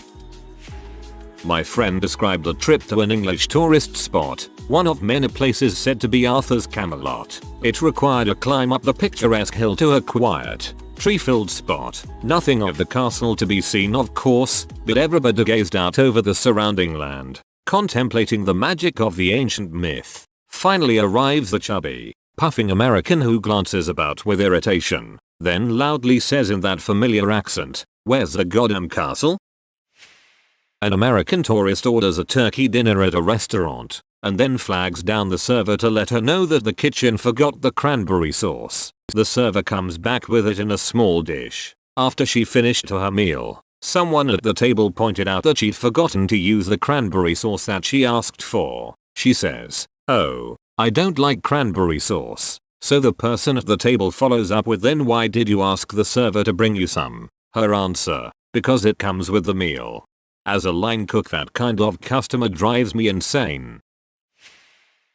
My friend described a trip to an English tourist spot, one of many places said to be Arthur's Camelot. It required a climb up the picturesque hill to a quiet, tree-filled spot. Nothing of the castle to be seen, of course, but everybody gazed out over the surrounding land, contemplating the magic of the ancient myth. Finally arrives the chubby, puffing American who glances about with irritation, then loudly says in that familiar accent, "Where's the goddamn castle?" An American tourist orders a turkey dinner at a restaurant, and then flags down the server to let her know that the kitchen forgot the cranberry sauce. The server comes back with it in a small dish. After she finished her meal, someone at the table pointed out that she'd forgotten to use the cranberry sauce that she asked for. She says, "Oh, I don't like cranberry sauce." So the person at the table follows up with, "Then why did you ask the server to bring you some?" Her answer, "Because it comes with the meal." As a line cook, that kind of customer drives me insane.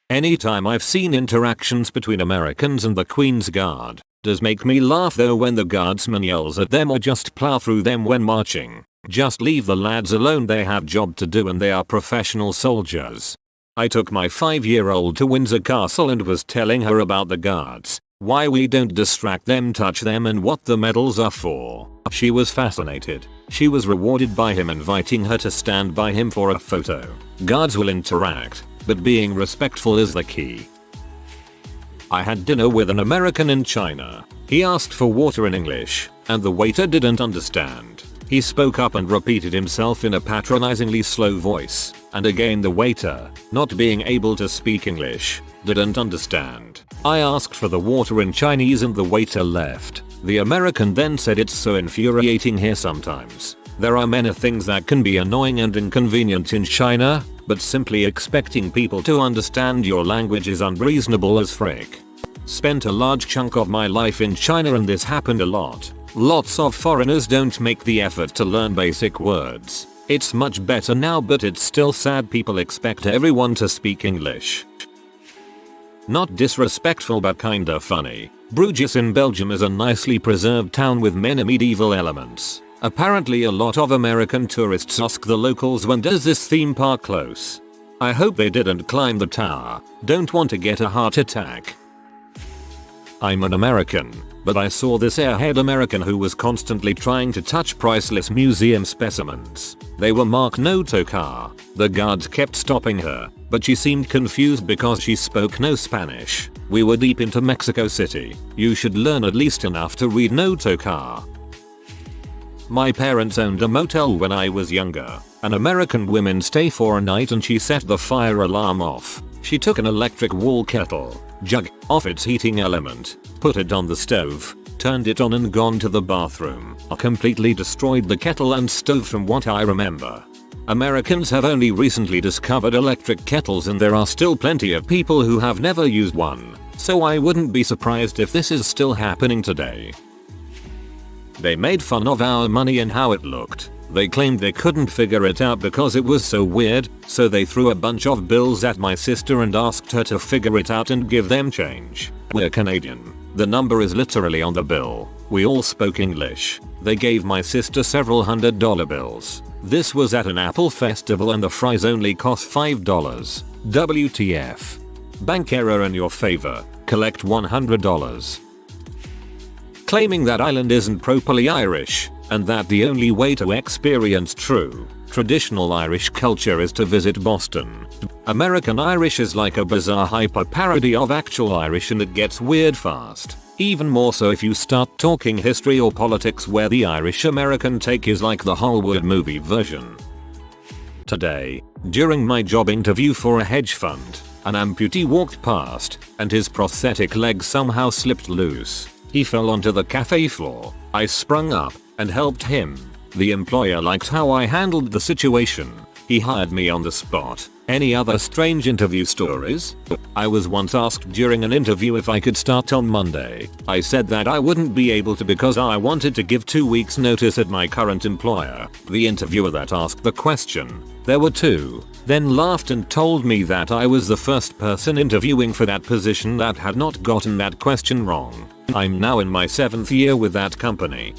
Anytime I've seen interactions between Americans and the Queen's Guard, does make me laugh though when the guardsman yells at them or just plow through them when marching. Just leave the lads alone, they have job to do and they are professional soldiers. I took my 5-year-old to Windsor Castle and was telling her about the guards, why we don't distract them, touch them, and what the medals are for. She was fascinated. She was rewarded by him inviting her to stand by him for a photo. Guards will interact, but being respectful is the key. I had dinner with an American in China. He asked for water in English, and the waiter didn't understand. He spoke up and repeated himself in a patronizingly slow voice, and again the waiter, not being able to speak English, didn't understand. I asked for the water in Chinese and the waiter left. The American then said, "It's so infuriating here sometimes. There are many things that can be annoying and inconvenient in China, but simply expecting people to understand your language is unreasonable as frick." Spent a large chunk of my life in China and this happened a lot. Lots of foreigners don't make the effort to learn basic words. It's much better now, but it's still sad people expect everyone to speak English. Not disrespectful but kinda funny. Bruges in Belgium is a nicely preserved town with many medieval elements. Apparently a lot of American tourists ask the locals, when does this theme park close? I hope they didn't climb the tower. Don't want to get a heart attack. I'm an American, but I saw this airhead American who was constantly trying to touch priceless museum specimens. They were marked "No tocar." The guards kept stopping her, but she seemed confused because she spoke no Spanish. We were deep into Mexico City. You should learn at least enough to read "No tocar." My parents owned a motel when I was younger. An American woman stayed for a night and she set the fire alarm off. She took an electric wall kettle, jug, off its heating element, put it on the stove, turned it on and gone to the bathroom. Completely destroyed the kettle and stove from what I remember. Americans have only recently discovered electric kettles and there are still plenty of people who have never used one, so I wouldn't be surprised if this is still happening today. They made fun of our money and how it looked. They claimed they couldn't figure it out because it was so weird, so they threw a bunch of bills at my sister and asked her to figure it out and give them change. We're Canadian. The number is literally on the bill. We all spoke English. They gave my sister several $100 bills. This was at an Apple festival and the fries only cost $5. WTF. Bank error in your favor. Collect $100. Claiming that Ireland isn't properly Irish, and that the only way to experience true, traditional Irish culture is to visit Boston. American Irish is like a bizarre hyper parody of actual Irish and it gets weird fast. Even more so if you start talking history or politics, where the Irish American take is like the Hollywood movie version. Today, during my job interview for a hedge fund, an amputee walked past, and his prosthetic leg somehow slipped loose. He fell onto the cafe floor. I sprung up and helped him. The employer liked how I handled the situation. He hired me on the spot. Any other strange interview stories? I was once asked during an interview if I could start on Monday. I said that I wouldn't be able to because I wanted to give 2 weeks notice at my current employer. The interviewer that asked the question, there were two, then laughed and told me that I was the first person interviewing for that position that had not gotten that question wrong. I'm now in my 7th year with that company.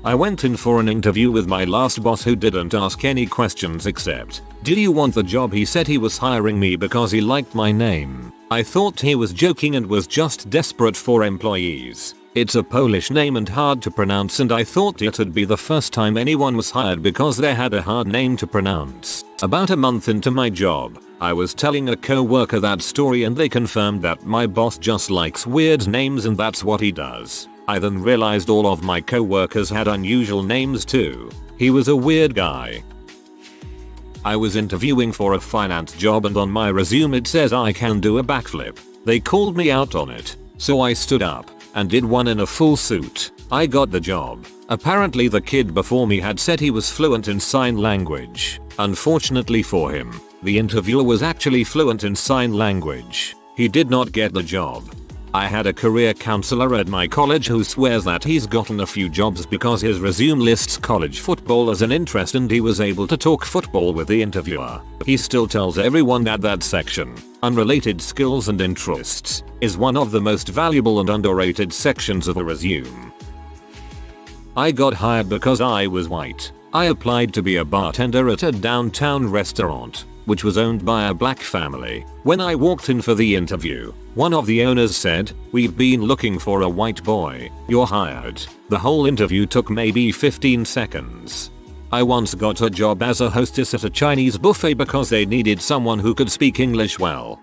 I went in for an interview with my last boss who didn't ask any questions except, "Do you want the job?" He said he was hiring me because he liked my name. I thought he was joking and was just desperate for employees. It's a Polish name and hard to pronounce, and I thought it'd be the first time anyone was hired because they had a hard name to pronounce. About a month into my job, I was telling a co-worker that story and they confirmed that my boss just likes weird names and that's what he does. I then realized all of my co-workers had unusual names too. He was a weird guy. I was interviewing for a finance job and on my resume it says I can do a backflip. They called me out on it, so I stood up and did one in a full suit. I got the job. Apparently the kid before me had said he was fluent in sign language. Unfortunately for him, the interviewer was actually fluent in sign language. He did not get the job. I had a career counselor at my college who swears that he's gotten a few jobs because his resume lists college football as an interest and he was able to talk football with the interviewer. He still tells everyone that that section, unrelated skills and interests, is one of the most valuable and underrated sections of a resume. I got hired because I was white. I applied to be a bartender at a downtown restaurant, which was owned by a black family. When I walked in for the interview, one of the owners said, "We've been looking for a white boy. You're hired." The whole interview took maybe 15 seconds. I once got a job as a hostess at a Chinese buffet because they needed someone who could speak English well.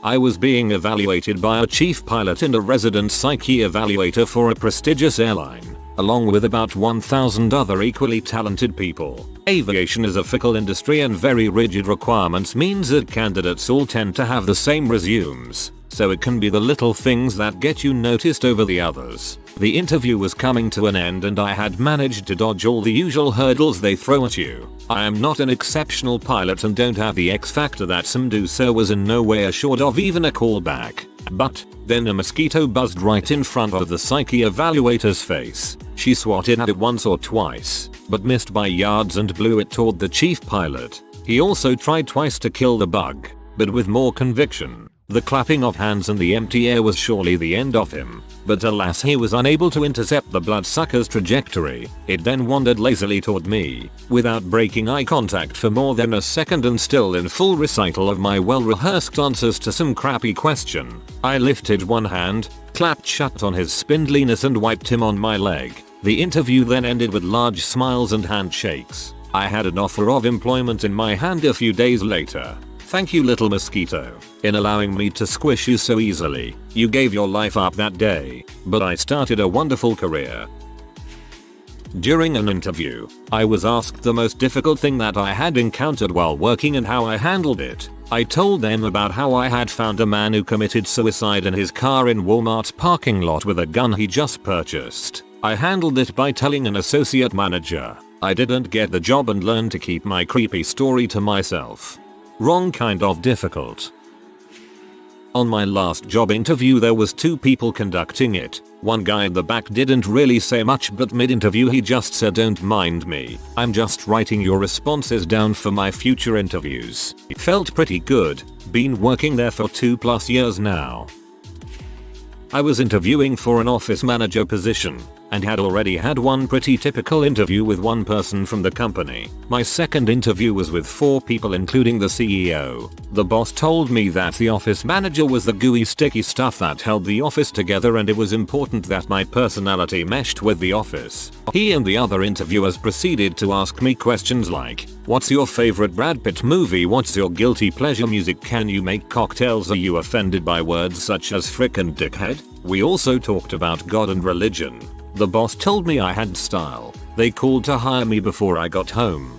I was being evaluated by a chief pilot and a resident psyche evaluator for a prestigious airline, along with about 1,000 other equally talented people. Aviation is a fickle industry and very rigid requirements means that candidates all tend to have the same resumes, so it can be the little things that get you noticed over the others. The interview was coming to an end and I had managed to dodge all the usual hurdles they throw at you. I am not an exceptional pilot and don't have the X factor that some do, so was in no way assured of even a callback. But then a mosquito buzzed right in front of the psyche evaluator's face. She swatted at it once or twice, but missed by yards and blew it toward the chief pilot. He also tried twice to kill the bug, but with more conviction. The clapping of hands and the empty air was surely the end of him, but alas he was unable to intercept the bloodsucker's trajectory. It then wandered lazily toward me, without breaking eye contact for more than a second and still in full recital of my well-rehearsed answers to some crappy question. I lifted one hand, clapped shut on his spindliness and wiped him on my leg. The interview then ended with large smiles and handshakes. I had an offer of employment in my hand a few days later. Thank you, little mosquito, in allowing me to squish you so easily. You gave your life up that day, but I started a wonderful career. During an interview, I was asked the most difficult thing that I had encountered while working and how I handled it. I told them about how I had found a man who committed suicide in his car in Walmart's parking lot with a gun he just purchased. I handled it by telling an associate manager I didn't get the job and learned to keep my creepy story to myself. Wrong kind of difficult. On my last job interview there was 2 people conducting it. One guy in the back didn't really say much, but mid-interview he just said, "Don't mind me. I'm just writing your responses down for my future interviews." It felt pretty good. Been working there for 2+ years now. I was interviewing for an office manager position and had already had one pretty typical interview with one person from the company. My second interview was with 4 people including the CEO. The boss told me that the office manager was the gooey sticky stuff that held the office together and it was important that my personality meshed with the office. He and the other interviewers proceeded to ask me questions like, "What's your favorite Brad Pitt movie? What's your guilty pleasure music? Can you make cocktails? Are you offended by words such as frick and dickhead?" We also talked about God and religion. The boss told me I had style. They called to hire me before I got home.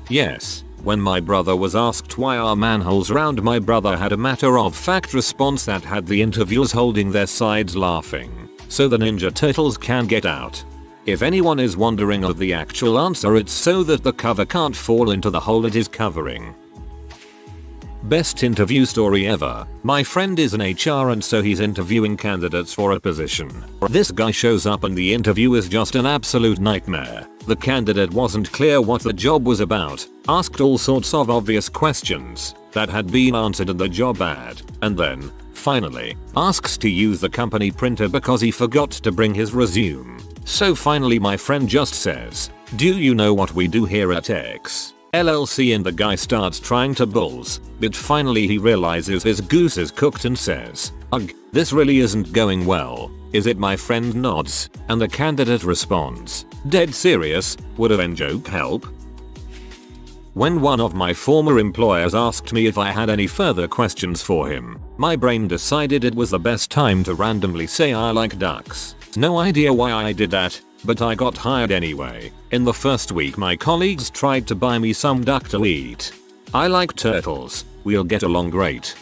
Yes, when my brother was asked why our manholes round, my brother had a matter-of-fact response that had the interviewers holding their sides laughing. So the Ninja Turtles can get out. If anyone is wondering of the actual answer, it's so that the cover can't fall into the hole it is covering. Best interview story ever. My friend is an HR and so he's interviewing candidates for a position. This guy shows up and the interview is just an absolute nightmare. The candidate wasn't clear what the job was about, asked all sorts of obvious questions that had been answered in the job ad, and then, finally, asks to use the company printer because he forgot to bring his resume. So finally my friend just says, "Do you know what we do here at X LLC?" and the guy starts trying to bulls, but finally he realizes his goose is cooked and says, "Ugh, this really isn't going well, is it?" My friend nods, and the candidate responds, "Dead serious, would a joke help?" When one of my former employers asked me if I had any further questions for him, my brain decided it was the best time to randomly say I like ducks. No idea why I did that, but I got hired anyway. In the first week my colleagues tried to buy me some duck to eat. I like turtles, we'll get along great.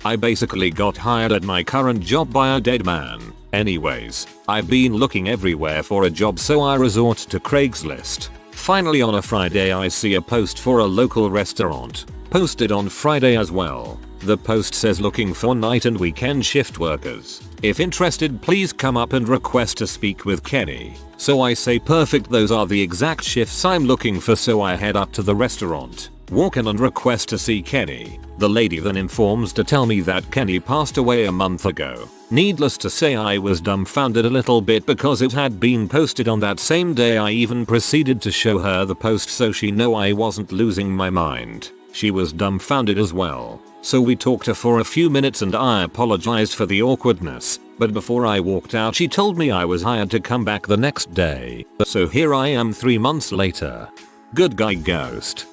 I basically got hired at my current job by a dead man. Anyways, I've been looking everywhere for a job so I resort to Craigslist. Finally on a Friday I see a post for a local restaurant, posted on Friday as well. The post says looking for night and weekend shift workers. If interested please come up and request to speak with Kenny. So I say perfect, those are the exact shifts I'm looking for, so I head up to the restaurant, walk in and request to see Kenny. The lady then informs to tell me that Kenny passed away a month ago. Needless to say I was dumbfounded a little bit because it had been posted on that same day. I even proceeded to show her the post so she know I wasn't losing my mind. She was dumbfounded as well. So we talked for a few minutes and I apologized for the awkwardness, but before I walked out she told me I was hired to come back the next day. So here I am 3 months later. Good guy ghost.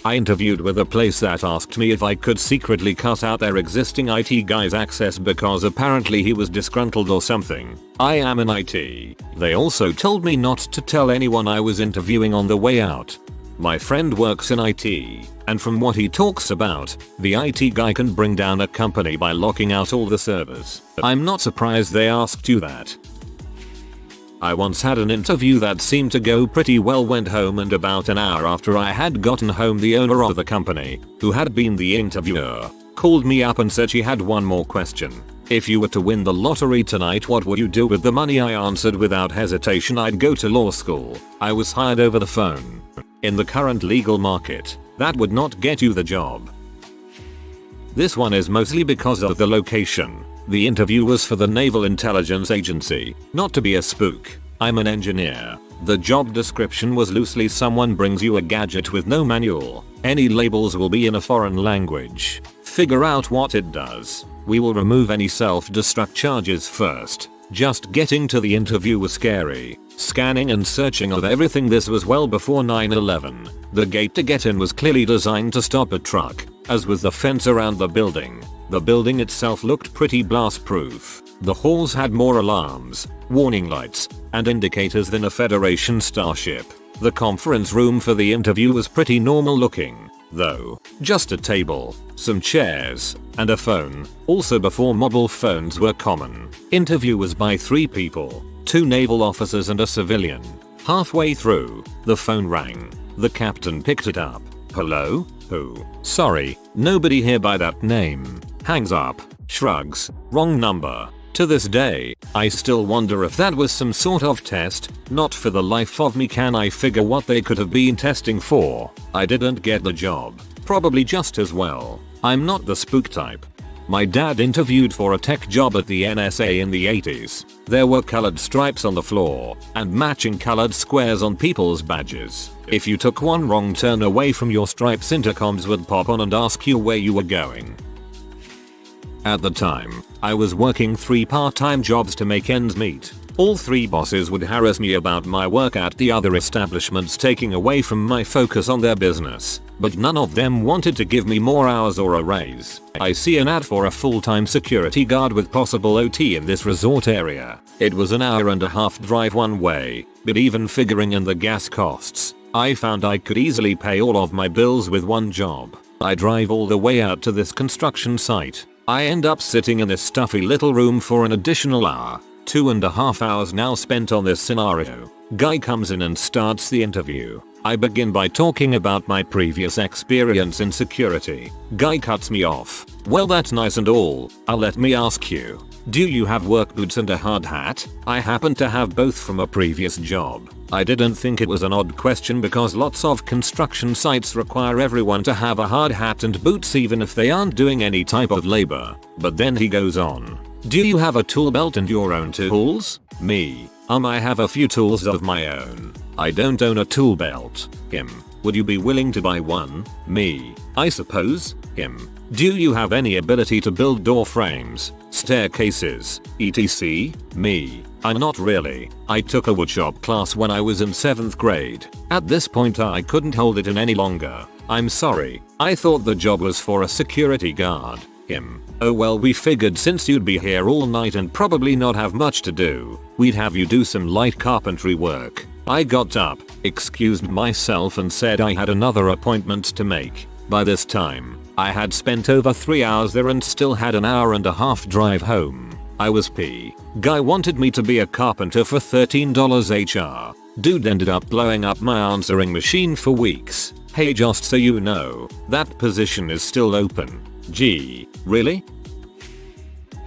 I interviewed with a place that asked me if I could secretly cut out their existing IT guy's access because apparently he was disgruntled or something. I am in IT. They also told me not to tell anyone I was interviewing on the way out. My friend works in IT, and from what he talks about, the IT guy can bring down a company by locking out all the servers. I'm not surprised they asked you that. I once had an interview that seemed to go pretty well, went home, and about an hour after I had gotten home the owner of the company, who had been the interviewer, called me up and said she had one more question. If you were to win the lottery tonight, what would you do with the money? I answered without hesitation I'd go to law school. I was hired over the phone. In the current legal market, that would not get you the job. This one is mostly because of the location. The interview was for the Naval Intelligence Agency. Not to be a spook, I'm an engineer. The job description was loosely someone brings you a gadget with no manual. Any labels will be in a foreign language. Figure out what it does. We will remove any self-destruct charges first. Just getting to the interview was scary. Scanning and searching of everything. This was well before 9/11. The gate to get in was clearly designed to stop a truck, as was the fence around the building. The building itself looked pretty blast-proof. The halls had more alarms, warning lights, and indicators than a Federation starship. The conference room for the interview was pretty normal looking, though. Just a table, some chairs, and a phone. Also before mobile phones were common. Interview was by 3 people, 2 naval officers and a civilian. Halfway through, the phone rang. The captain picked it up. "Hello? Who? Sorry, nobody here by that name." Hangs up, shrugs, wrong number. To this day, I still wonder if that was some sort of test. Not for the life of me can I figure what they could have been testing for. I didn't get the job. Probably just as well. I'm not the spook type. My dad interviewed for a tech job at the NSA in the 80s. There were colored stripes on the floor, and matching colored squares on people's badges. If you took one wrong turn away from your stripes, intercoms would pop on and ask you where you were going. At the time, I was working 3 part-time jobs to make ends meet. All 3 bosses would harass me about my work at the other establishments, taking away from my focus on their business, but none of them wanted to give me more hours or a raise. I see an ad for a full-time security guard with possible OT in this resort area. It was an hour-and-a-half drive one way, but even figuring in the gas costs, I found I could easily pay all of my bills with one job. I drive all the way out to this construction site. I end up sitting in this stuffy little room for an additional hour. 2.5 hours now spent on this scenario. Guy comes in and starts the interview. I begin by talking about my previous experience in security. Guy cuts me off. Well, that's nice and all. Let me ask you. Do you have work boots and a hard hat? I happen to have both from a previous job. I didn't think it was an odd question because lots of construction sites require everyone to have a hard hat and boots even if they aren't doing any type of labor. But then he goes on. Do you have a tool belt and your own tools? Me. I have a few tools of my own. I don't own a tool belt. Him. Would you be willing to buy one? Me. I suppose. Him. Do you have any ability to build door frames, staircases, etc? Me. Not really. I took a woodshop class when I was in 7th grade. At this point I couldn't hold it in any longer. I'm sorry. I thought the job was for a security guard. Him. Oh well, we figured since you'd be here all night and probably not have much to do, we'd have you do some light carpentry work. I got up, excused myself and said I had another appointment to make. By this time, I had spent over 3 hours there and still had an hour-and-a-half drive home. I was P. Guy wanted me to be a carpenter for $13 HR. Dude ended up blowing up my answering machine for weeks. Hey, just so you know, that position is still open. Gee, really?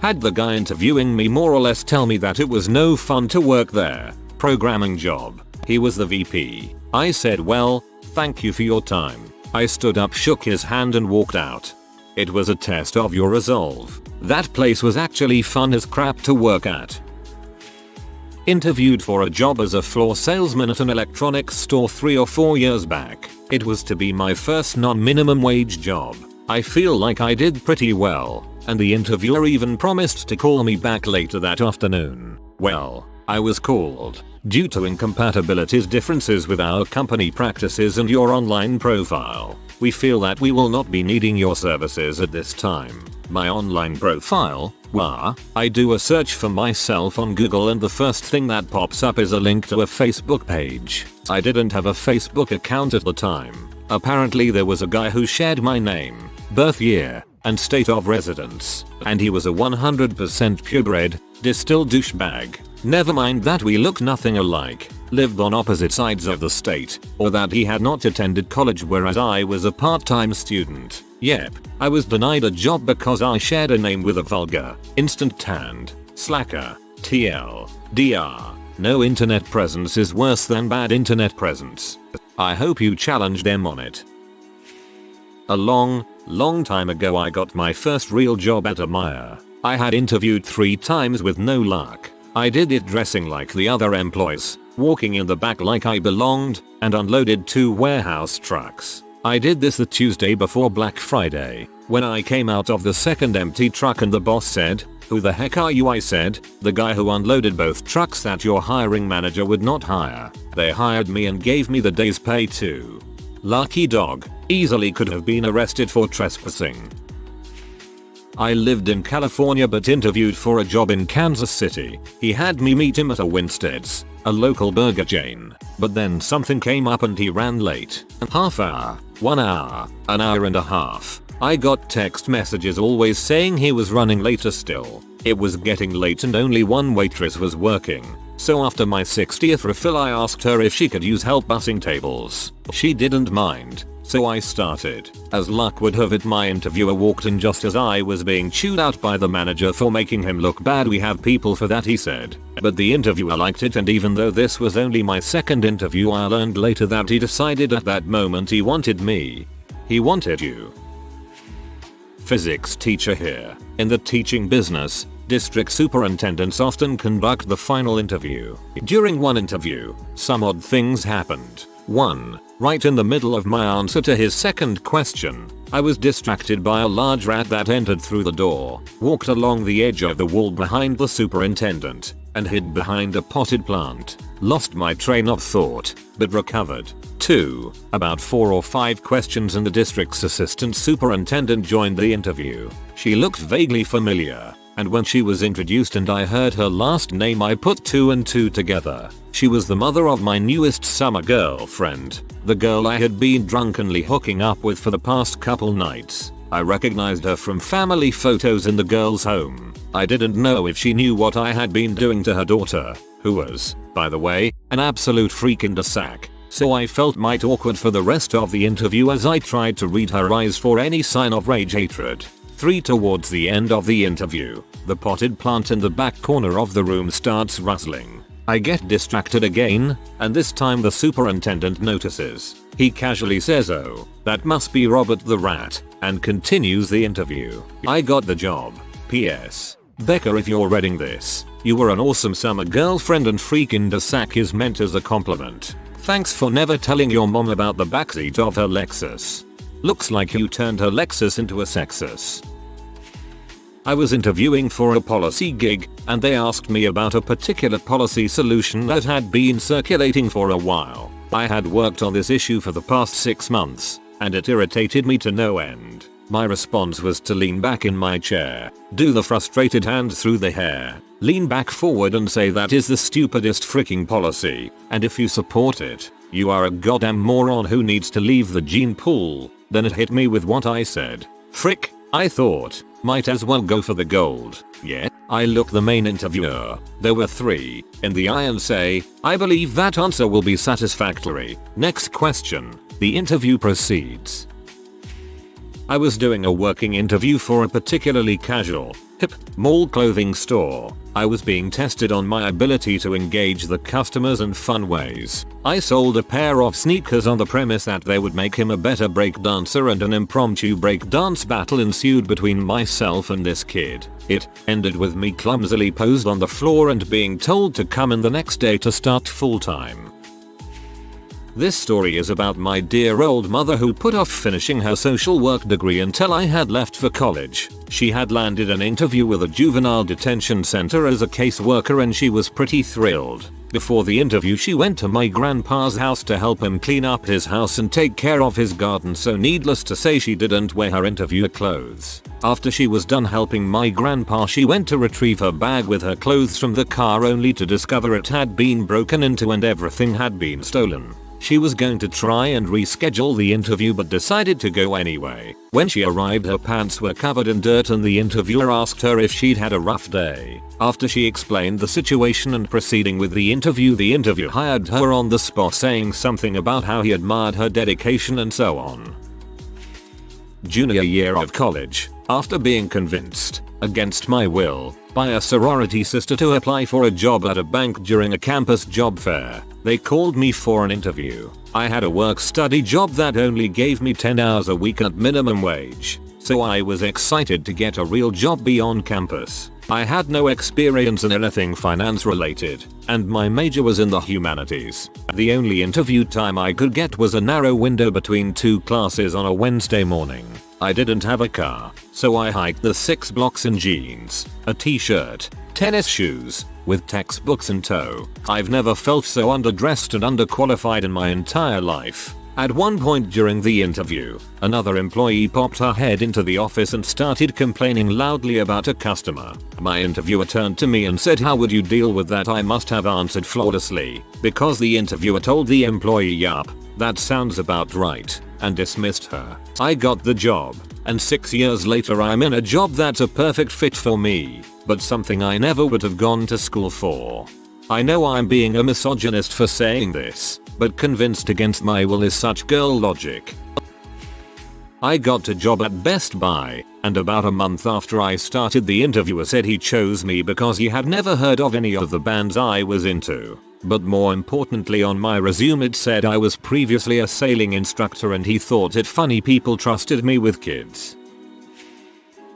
Had the guy interviewing me more or less tell me that it was no fun to work there. Programming job. He was the VP. I said, well, thank you for your time. I stood up, shook his hand and walked out. It was a test of your resolve. That place was actually fun as crap to work at. Interviewed for a job as a floor salesman at an electronics store 3 or 4 years back. It was to be my first non-minimum wage job. I feel like I did pretty well, and the interviewer even promised to call me back later that afternoon. Well, I was called. Due to incompatibilities differences with our company practices and your online profile, we feel that we will not be needing your services at this time. My online profile, I do a search for myself on Google and the first thing that pops up is a link to a Facebook page. I didn't have a Facebook account at the time. Apparently there was a guy who shared my name, birth year, and state of residence, and he was a 100% purebred, distilled douchebag. Never mind that we look nothing alike, lived on opposite sides of the state, or that he had not attended college whereas I was a part-time student. Yep, I was denied a job because I shared a name with a vulgar, instant tanned, slacker, TL, DR. No internet presence is worse than bad internet presence. I hope you challenge them on it. A long time ago I got my first real job at a Meijer. I had interviewed 3 times with no luck. I did it dressing like the other employees, walking in the back like I belonged, and unloaded 2 warehouse trucks. I did this the Tuesday before Black Friday. When I came out of the second empty truck and the boss said, "Who the heck are you?" I said, "The guy who unloaded both trucks that your hiring manager would not hire." They hired me and gave me the day's pay too. Lucky dog. Easily could have been arrested for trespassing. I lived in California but interviewed for a job in Kansas City. He had me meet him at a Winstead's, a local burger chain. But then something came up and he ran late. Half hour, 1 hour, an hour and a half. I got text messages always saying he was running later still. It was getting late and only one waitress was working. So after my 60th refill I asked her if she could use help bussing tables. She didn't mind. So I started. As luck would have it, my interviewer walked in just as I was being chewed out by the manager for making him look bad. "We have people for that," he said. But the interviewer liked it, and even though this was only my second interview I learned later that he decided at that moment he wanted me. He wanted you. Physics teacher here. In the teaching business, district superintendents often conduct the final interview. During one interview, some odd things happened. 1. Right in the middle of my answer to his second question, I was distracted by a large rat that entered through the door, walked along the edge of the wall behind the superintendent, and hid behind a potted plant. Lost my train of thought, but recovered. 2. About 4 or 5 questions and the district's assistant superintendent joined the interview. She looked vaguely familiar, and when she was introduced and I heard her last name I put 2 and 2 together. She was the mother of my newest summer girlfriend, the girl I had been drunkenly hooking up with for the past couple nights. I recognized her from family photos in the girl's home. I didn't know if she knew what I had been doing to her daughter, who was, by the way, an absolute freak in the sack. So I felt might awkward for the rest of the interview as I tried to read her eyes for any sign of rage hatred. 3. Towards the end of the interview, the potted plant in the back corner of the room starts rustling. I get distracted again, and this time the superintendent notices. He casually says, "Oh, that must be Robert the rat," and continues the interview. I got the job. P.S. Becca, if you're reading this, you were an awesome summer girlfriend and freak in the sack is meant as a compliment. Thanks for never telling your mom about the backseat of her Lexus. Looks like you turned her Lexus into a Sexus. I was interviewing for a policy gig, and they asked me about a particular policy solution that had been circulating for a while. I had worked on this issue for the past 6 months, and it irritated me to no end. My response was to lean back in my chair, do the frustrated hand through the hair, lean back forward and say that is the stupidest freaking policy, and if you support it, you are a goddamn moron who needs to leave the gene pool. Then it hit me with what I said. Frick, I thought, might as well go for the gold. Yeah, I look the main interviewer, there were 3, in the eye and say, I believe that answer will be satisfactory. Next question. The interview proceeds. I was doing a working interview for a particularly casual, hip, mall clothing store. I was being tested on my ability to engage the customers in fun ways. I sold a pair of sneakers on the premise that they would make him a better breakdancer, and an impromptu breakdance battle ensued between myself and this kid. It ended with me clumsily posed on the floor and being told to come in the next day to start full time. This story is about my dear old mother who put off finishing her social work degree until I had left for college. She had landed an interview with a juvenile detention center as a caseworker and she was pretty thrilled. Before the interview she went to my grandpa's house to help him clean up his house and take care of his garden, so needless to say she didn't wear her interview clothes. After she was done helping my grandpa she went to retrieve her bag with her clothes from the car only to discover it had been broken into and everything had been stolen. She was going to try and reschedule the interview but decided to go anyway. When she arrived her pants were covered in dirt and the interviewer asked her if she'd had a rough day. After she explained the situation and proceeding with the interviewer hired her on the spot, saying something about how he admired her dedication and so on. Junior year of college, after being convinced, against my will, by a sorority sister to apply for a job at a bank during a campus job fair, they called me for an interview. I had a work-study job that only gave me 10 hours a week at minimum wage, so I was excited to get a real job beyond campus. I had no experience in anything finance related, and my major was in the humanities. The only interview time I could get was a narrow window between 2 classes on a Wednesday morning. I didn't have a car, so I hiked the 6 blocks in jeans, a t-shirt, tennis shoes, with textbooks in tow. I've never felt so underdressed and underqualified in my entire life. At one point during the interview, another employee popped her head into the office and started complaining loudly about a customer. My interviewer turned to me and said, "How would you deal with that?" I must have answered flawlessly, because the interviewer told the employee, "Yup, that sounds about right," and dismissed her. I got the job, and 6 years later I'm in a job that's a perfect fit for me, but something I never would have gone to school for. I know I'm being a misogynist for saying this, but convinced against my will is such girl logic. I got a job at Best Buy, and about a month after I started the interviewer said he chose me because he had never heard of any of the bands I was into. But more importantly, on my resume it said I was previously a sailing instructor and he thought it funny people trusted me with kids.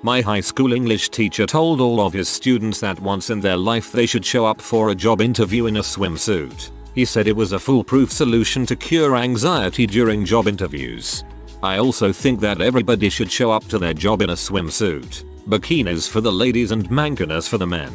My high school English teacher told all of his students that once in their life they should show up for a job interview in a swimsuit. He said it was a foolproof solution to cure anxiety during job interviews. I also think that everybody should show up to their job in a swimsuit. Bikinis for the ladies and mankinas for the men.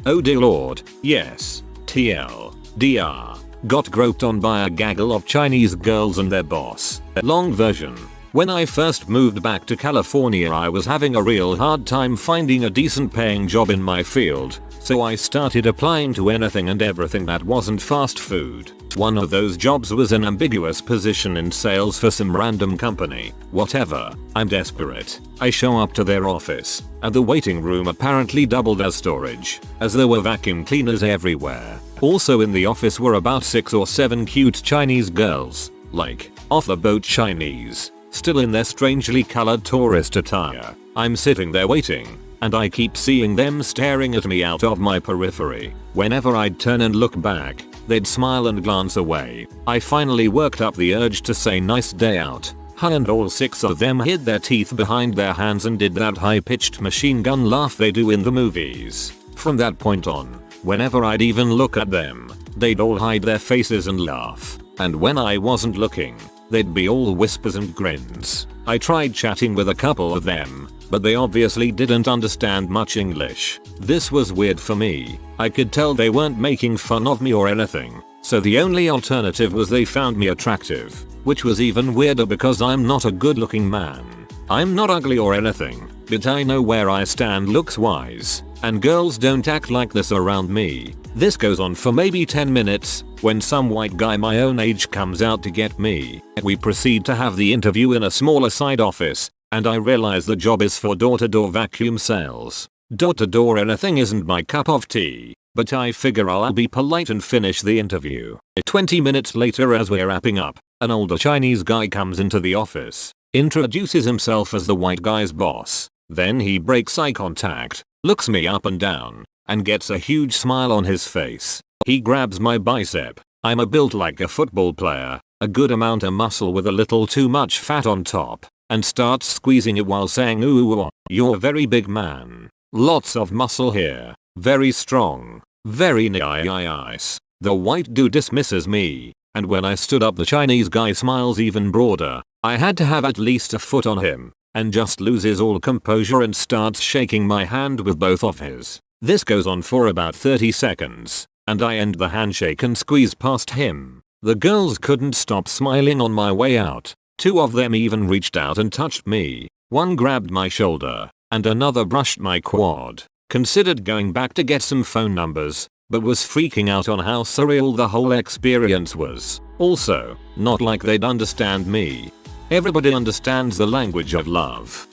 Oh dear lord, yes. TLDR. Got groped on by a gaggle of Chinese girls and their boss. Long version. When I first moved back to California I was having a real hard time finding a decent paying job in my field. So I started applying to anything and everything that wasn't fast food. One of those jobs was an ambiguous position in sales for some random company. Whatever. I'm desperate. I show up to their office, and the waiting room apparently doubled as storage, as there were vacuum cleaners everywhere. Also in the office were about 6 or 7 cute Chinese girls, like, off the boat Chinese, still in their strangely colored tourist attire. I'm sitting there waiting, and I keep seeing them staring at me out of my periphery. Whenever I'd turn and look back, they'd smile and glance away. I finally worked up the urge to say nice day out, and all 6 of them hid their teeth behind their hands and did that high-pitched machine gun laugh they do in the movies. From that point on, whenever I'd even look at them, they'd all hide their faces and laugh. And when I wasn't looking, they'd be all whispers and grins. I tried chatting with a couple of them, but they obviously didn't understand much English. This was weird for me. I could tell they weren't making fun of me or anything, so the only alternative was they found me attractive, which was even weirder because I'm not a good looking man. I'm not ugly or anything, but I know where I stand looks wise, and girls don't act like this around me. This goes on for maybe 10 minutes, when some white guy my own age comes out to get me. We proceed to have the interview in a smaller side office, and I realize the job is for door-to-door vacuum sales. Door-to-door anything isn't my cup of tea, but I figure I'll be polite and finish the interview. 20 minutes later as we're wrapping up, an older Chinese guy comes into the office, introduces himself as the white guy's boss, then he breaks eye contact, looks me up and down, and gets a huge smile on his face. He grabs my bicep. I'm built like a football player, a good amount of muscle with a little too much fat on top, and starts squeezing it while saying, "Ooh, you're a very big man. Lots of muscle here. Very strong. Very nice." The white dude dismisses me, and when I stood up the Chinese guy smiles even broader. I had to have at least a foot on him, and just loses all composure and starts shaking my hand with both of his. This goes on for about 30 seconds, and I end the handshake and squeeze past him. The girls couldn't stop smiling on my way out. 2 of them even reached out and touched me. One grabbed my shoulder, and another brushed my quad. Considered going back to get some phone numbers, but was freaking out on how surreal the whole experience was. Also, not like they'd understand me. Everybody understands the language of love.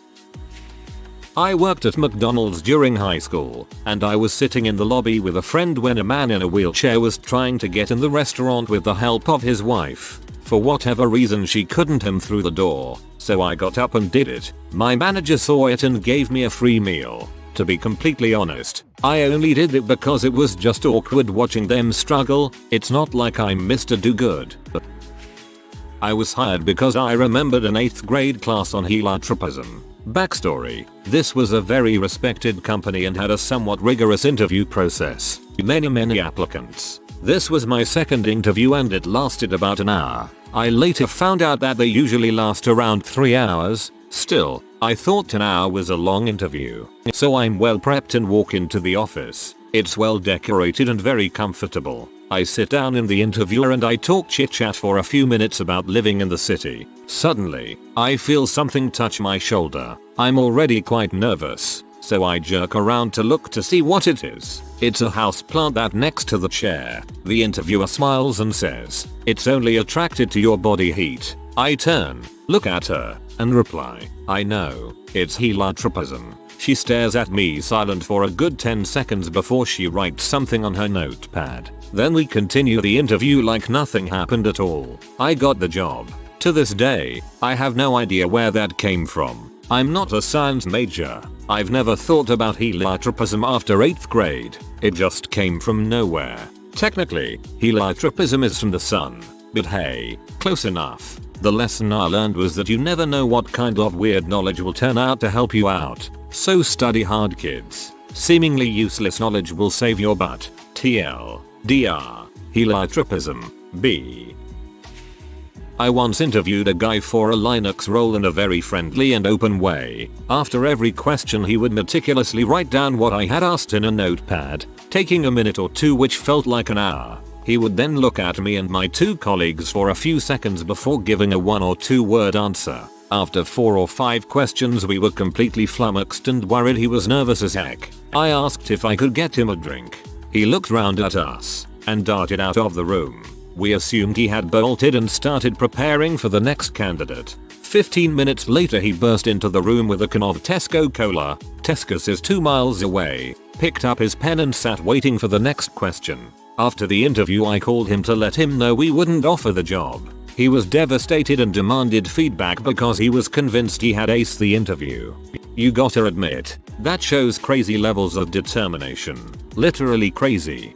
I worked at McDonald's during high school, and I was sitting in the lobby with a friend when a man in a wheelchair was trying to get in the restaurant with the help of his wife. For whatever reason she couldn't him through the door, so I got up and did it. My manager saw it and gave me a free meal. To be completely honest, I only did it because it was just awkward watching them struggle. It's not like I'm Mr. Do-Good. I was hired because I remembered an 8th grade class on heliotropism. Backstory: this was a very respected company and had a somewhat rigorous interview process. Many applicants. This was my second interview and it lasted about an hour. I later found out that they usually last around 3 hours. Still, I thought an hour was a long interview. So I'm well prepped and walk into the office. It's well decorated and very comfortable. I sit down in the interviewer and I talk chit-chat for a few minutes about living in the city. Suddenly, I feel something touch my shoulder. I'm already quite nervous, so I jerk around to look to see what it is. It's a houseplant that next to the chair. The interviewer smiles and says, "It's only attracted to your body heat." I turn, look at her, and reply, "I know, it's heliotropism." She stares at me silent for a good 10 seconds before she writes something on her notepad. Then we continue the interview like nothing happened at all. I got the job. To this day, I have no idea where that came from. I'm not a science major. I've never thought about heliotropism after 8th grade. It just came from nowhere. Technically, heliotropism is from the sun. But hey, close enough. The lesson I learned was that you never know what kind of weird knowledge will turn out to help you out. So study hard, kids. Seemingly useless knowledge will save your butt. TL. DR. Heliotropism. B. I once interviewed a guy for a Linux role in a very friendly and open way. After every question he would meticulously write down what I had asked in a notepad, taking a minute or two which felt like an hour. He would then look at me and my 2 colleagues for a few seconds before giving a 1 or 2 word answer. After 4 or 5 questions we were completely flummoxed and worried he was nervous as heck. I asked if I could get him a drink. He looked round at us and darted out of the room. We assumed he had bolted and started preparing for the next candidate. 15 minutes later he burst into the room with a can of Tesco Cola. Tesco's is 2 miles away. Picked up his pen and sat waiting for the next question. After the interview I called him to let him know we wouldn't offer the job. He was devastated and demanded feedback because he was convinced he had aced the interview. You gotta admit, that shows crazy levels of determination. Literally crazy.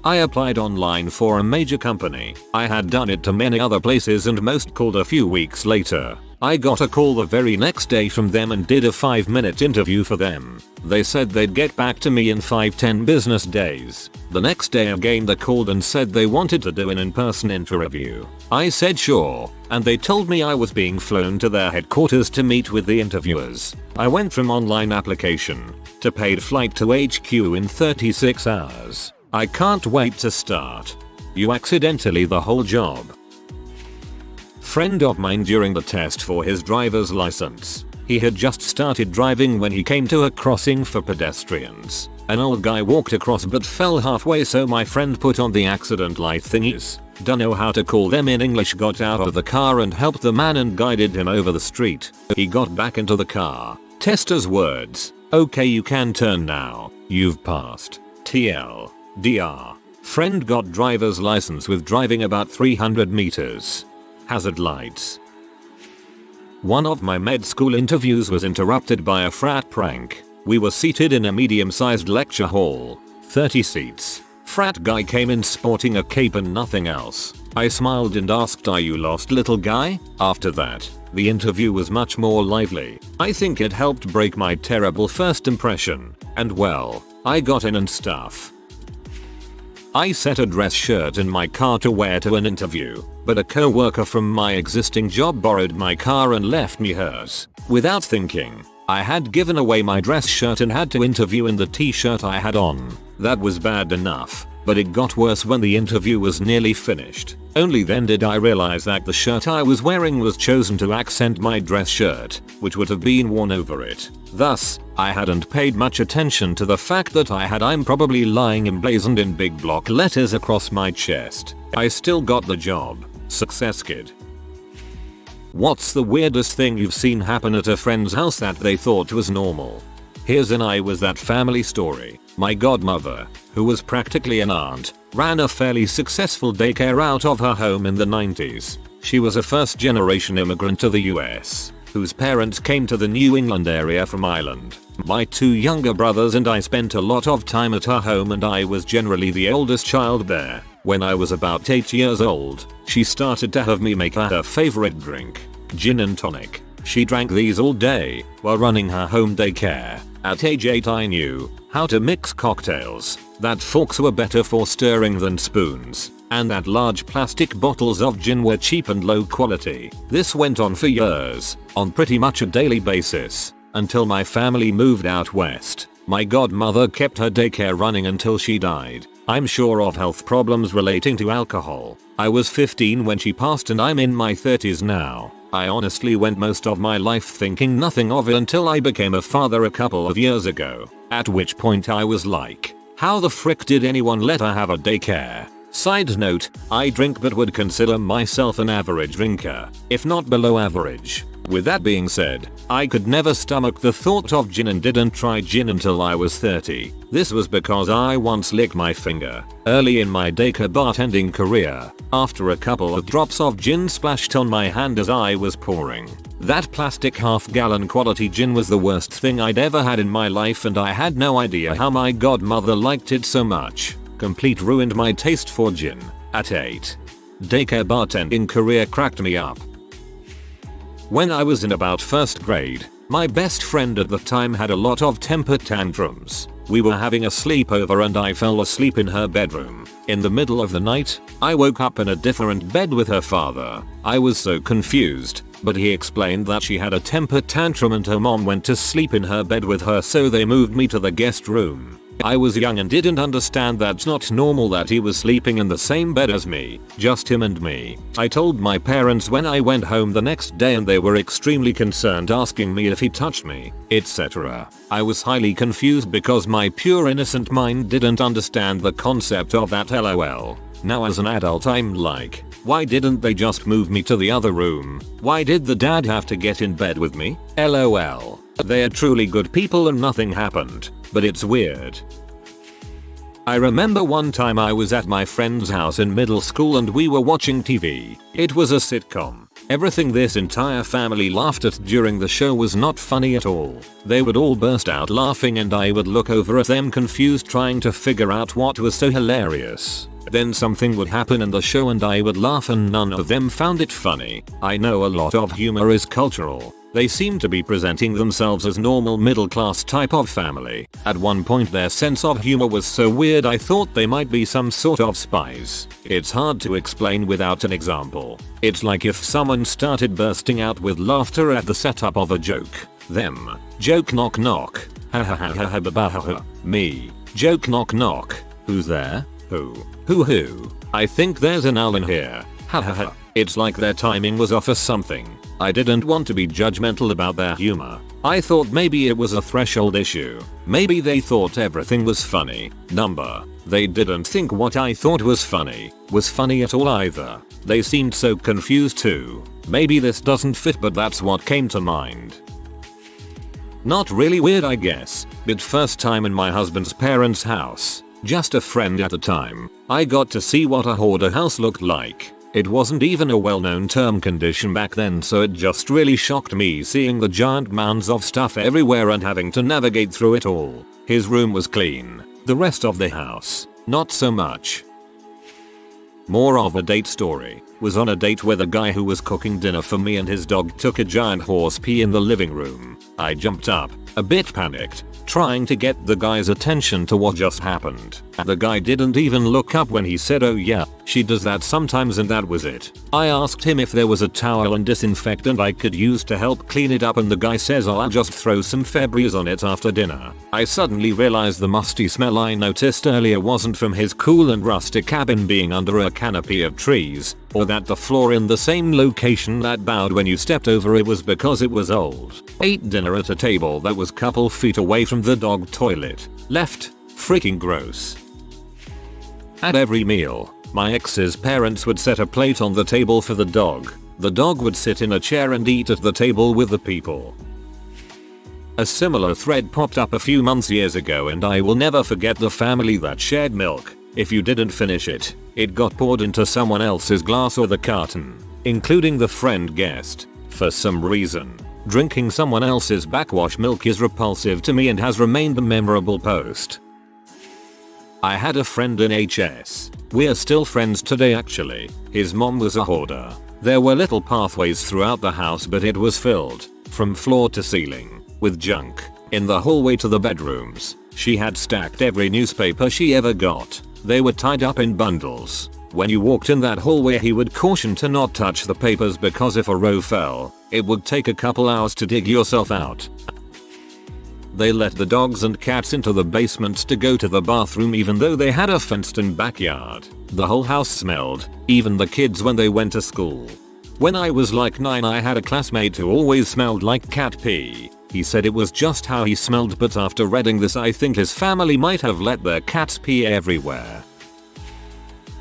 I applied online for a major company. I had done it to many other places and most called a few weeks later. I got a call the very next day from them and did a 5-minute interview for them. They said they'd get back to me in 5-10 business days. The next day again they called and said they wanted to do an in-person interview. I said sure, and they told me I was being flown to their headquarters to meet with the interviewers. I went from online application to paid flight to HQ in 36 hours. I can't wait to start. You accidentally the whole job. Friend of mine during the test for his driver's license. He had just started driving when he came to a crossing for pedestrians. An old guy walked across but fell halfway, so my friend put on the accident light thingies. Don't know how to call them in English, got out of the car and helped the man and guided him over the street. He got back into the car. Tester's words. Okay, you can turn now. You've passed. TL. DR. Friend got driver's license with driving about 300 meters. Hazard lights. One of my med school interviews was interrupted by a frat prank. We were seated in a medium-sized lecture hall. 30 seats. Frat guy came in sporting a cape and nothing else. I smiled and asked, "Are you lost, little guy?" After that, the interview was much more lively. I think it helped break my terrible first impression. And well, I got in and stuff. I set a dress shirt in my car to wear to an interview, but a co-worker from my existing job borrowed my car and left me hers. Without thinking, I had given away my dress shirt and had to interview in the t-shirt I had on. That was bad enough, but it got worse when the interview was nearly finished. Only then did I realize that the shirt I was wearing was chosen to accent my dress shirt, which would have been worn over it. Thus, I hadn't paid much attention to the fact that I'm probably lying emblazoned in big block letters across my chest. I still got the job. Success kid. What's the weirdest thing you've seen happen at a friend's house that they thought was normal? Here's an I was that family story. My godmother, who was practically an aunt, ran a fairly successful daycare out of her home in the 90s. She was a first-generation immigrant to the US, whose parents came to the New England area from Ireland. My 2 younger brothers and I spent a lot of time at her home, and I was generally the oldest child there. When I was about 8 years old, she started to have me make her favorite drink, gin and tonic. She drank these all day while running her home daycare. At age 8 I knew how to mix cocktails, that forks were better for stirring than spoons, and that large plastic bottles of gin were cheap and low quality. This went on for years, on pretty much a daily basis, until my family moved out west. My godmother kept her daycare running until she died. I'm sure of health problems relating to alcohol. I was 15 when she passed and I'm in my 30s now. I honestly went most of my life thinking nothing of it until I became a father a couple of years ago, at which point I was like, how the frick did anyone let her have a daycare? Side note, I drink but would consider myself an average drinker, if not below average. With that being said, I could never stomach the thought of gin and didn't try gin until I was 30. This was because I once licked my finger early in my daycare bartending career after a couple of drops of gin splashed on my hand as I was pouring. That plastic half-gallon quality gin was the worst thing I'd ever had in my life, and I had no idea how my godmother liked it so much. Complete ruined my taste for gin. At 8. Daycare bartending career cracked me up. When I was in about 1st grade, my best friend at the time had a lot of temper tantrums. We were having a sleepover and I fell asleep in her bedroom. In the middle of the night, I woke up in a different bed with her father. I was so confused, but he explained that she had a temper tantrum and her mom went to sleep in her bed with her, so they moved me to the guest room. I was young and didn't understand that's not normal that he was sleeping in the same bed as me, just him and me. I told my parents when I went home the next day and they were extremely concerned, asking me if he touched me, etc. I was highly confused because my pure innocent mind didn't understand the concept of that, lol. Now as an adult I'm like, why didn't they just move me to the other room? Why did the dad have to get in bed with me? LOL. They're truly good people and nothing happened, but it's weird. I remember one time I was at my friend's house in middle school and we were watching TV. It was a sitcom. Everything this entire family laughed at during the show was not funny at all. They would all burst out laughing and I would look over at them confused trying to figure out what was so hilarious. Then something would happen in the show and I would laugh and none of them found it funny. I know a lot of humor is cultural. They seem to be presenting themselves as normal middle class type of family. At one point their sense of humor was so weird I thought they might be some sort of spies. It's hard to explain without an example. It's like if someone started bursting out with laughter at the setup of a joke. Them. Joke knock knock. Ha ha ha ha ha ba ha ha. Me. Joke knock knock. Who's there? Who? Who? I think there's an owl in here. Ha ha ha. It's like their timing was off or something. I didn't want to be judgmental about their humor. I thought maybe it was a threshold issue. Maybe they thought everything was funny. They didn't think what I thought was funny at all either. They seemed so confused too. Maybe this doesn't fit, but that's what came to mind. Not really weird I guess, but first time in my husband's parents' house. Just a friend at the time. I got to see what a hoarder house looked like. It wasn't even a well-known term condition back then, so it just really shocked me seeing the giant mounds of stuff everywhere and having to navigate through it all. His room was clean. The rest of the house, not so much. More of a date story. Was on a date with a guy who was cooking dinner for me and his dog took a giant horse pee in the living room. I jumped up, a bit panicked, trying to get the guy's attention to what just happened. The guy didn't even look up when he said, "Oh yeah, she does that sometimes," and that was it. I asked him if there was a towel and disinfectant I could use to help clean it up and the guy says, "I'll just throw some Febreze on it after dinner." I suddenly realized the musty smell I noticed earlier wasn't from his cool and rustic cabin being under a canopy of trees, or that the floor in the same location that bowed when you stepped over it was because it was old. Ate dinner at a table that was couple feet away from the dog toilet. Left. Freaking gross. At every meal, my ex's parents would set a plate on the table for the dog. The dog would sit in a chair and eat at the table with the people. A similar thread popped up a few years ago and I will never forget the family that shared milk. If you didn't finish it, it got poured into someone else's glass or the carton, including the friend guest. For some reason, drinking someone else's backwash milk is repulsive to me and has remained a memorable post. I had a friend in HS. We're still friends today actually. His mom was a hoarder. There were little pathways throughout the house but it was filled, from floor to ceiling, with junk. In the hallway to the bedrooms, she had stacked every newspaper she ever got. They were tied up in bundles. When you walked in that hallway he would caution to not touch the papers because if a row fell, it would take a couple hours to dig yourself out. They let the dogs and cats into the basement to go to the bathroom even though they had a fenced-in backyard. The whole house smelled, even the kids when they went to school. When I was like 9 I had a classmate who always smelled like cat pee. He said it was just how he smelled, but after reading this I think his family might have let their cats pee everywhere.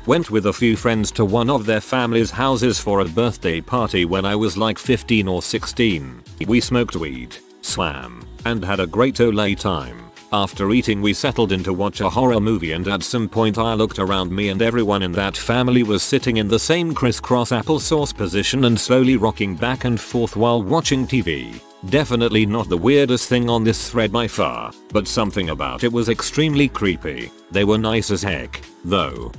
Went with a few friends to one of their family's houses for a birthday party when I was like 15 or 16. We smoked weed, swam, and had a great ole time. After eating we settled in to watch a horror movie and at some point I looked around me and everyone in that family was sitting in the same crisscross applesauce position and slowly rocking back and forth while watching TV. Definitely not the weirdest thing on this thread by far, but something about it was extremely creepy. They were nice as heck, though.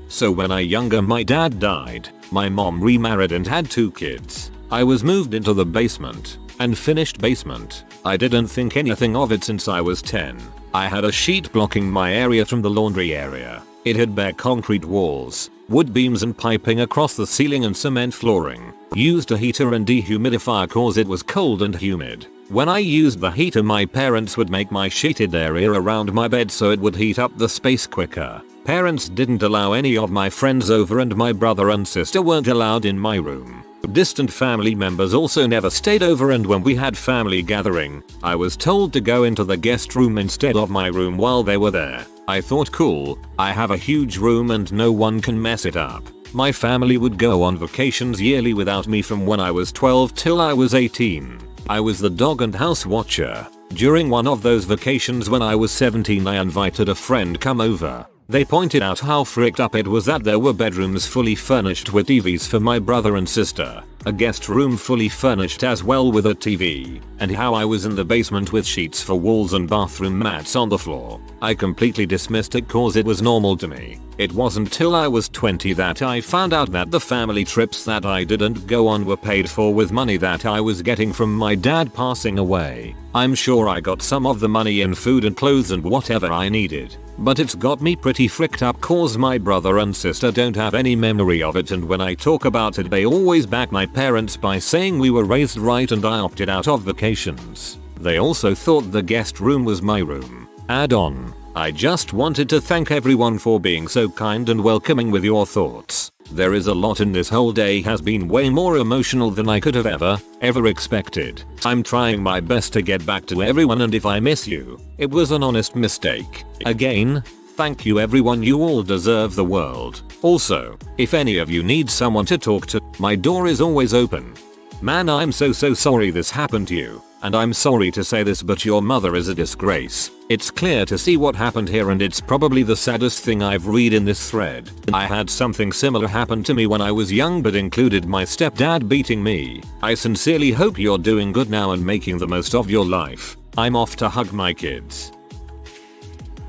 So when my dad died, my mom remarried and had 2 kids. I was moved into the basement, and finished basement. I didn't think anything of it since I was 10. I had a sheet blocking my area from the laundry area. It had bare concrete walls, wood beams and piping across the ceiling and cement flooring. Used a heater and dehumidifier cause it was cold and humid. When I used the heater, my parents would make my sheeted area around my bed so it would heat up the space quicker. Parents didn't allow any of my friends over and my brother and sister weren't allowed in my room. Distant family members also never stayed over, and when we had family gathering, I was told to go into the guest room instead of my room while they were there. I thought, cool, I have a huge room and no one can mess it up. My family would go on vacations yearly without me from when I was 12 till I was 18. I was the dog and house watcher. During one of those vacations when I was 17, I invited a friend come over. They pointed out how fricked up it was that there were bedrooms fully furnished with TVs for my brother and sister, a guest room fully furnished as well with a TV, and how I was in the basement with sheets for walls and bathroom mats on the floor. I completely dismissed it cause it was normal to me. It wasn't till I was 20 that I found out that the family trips that I didn't go on were paid for with money that I was getting from my dad passing away. I'm sure I got some of the money in food and clothes and whatever I needed, but it's got me pretty fricked up cause my brother and sister don't have any memory of it, and when I talk about it they always back my parents by saying we were raised right and I opted out of vacations. They also thought the guest room was my room. Add on, I just wanted to thank everyone for being so kind and welcoming with your thoughts. There is a lot in this whole day has been way more emotional than I could have ever expected. I'm trying my best to get back to everyone, and if I miss you, it was an honest mistake. Again, thank you everyone, you all deserve the world. Also, if any of you need someone to talk to, my door is always open. Man, I'm so sorry this happened to you. And I'm sorry to say this, but your mother is a disgrace. It's clear to see what happened here, and it's probably the saddest thing I've read in this thread. I had something similar happen to me when I was young, but included my stepdad beating me. I sincerely hope you're doing good now and making the most of your life. I'm off to hug my kids.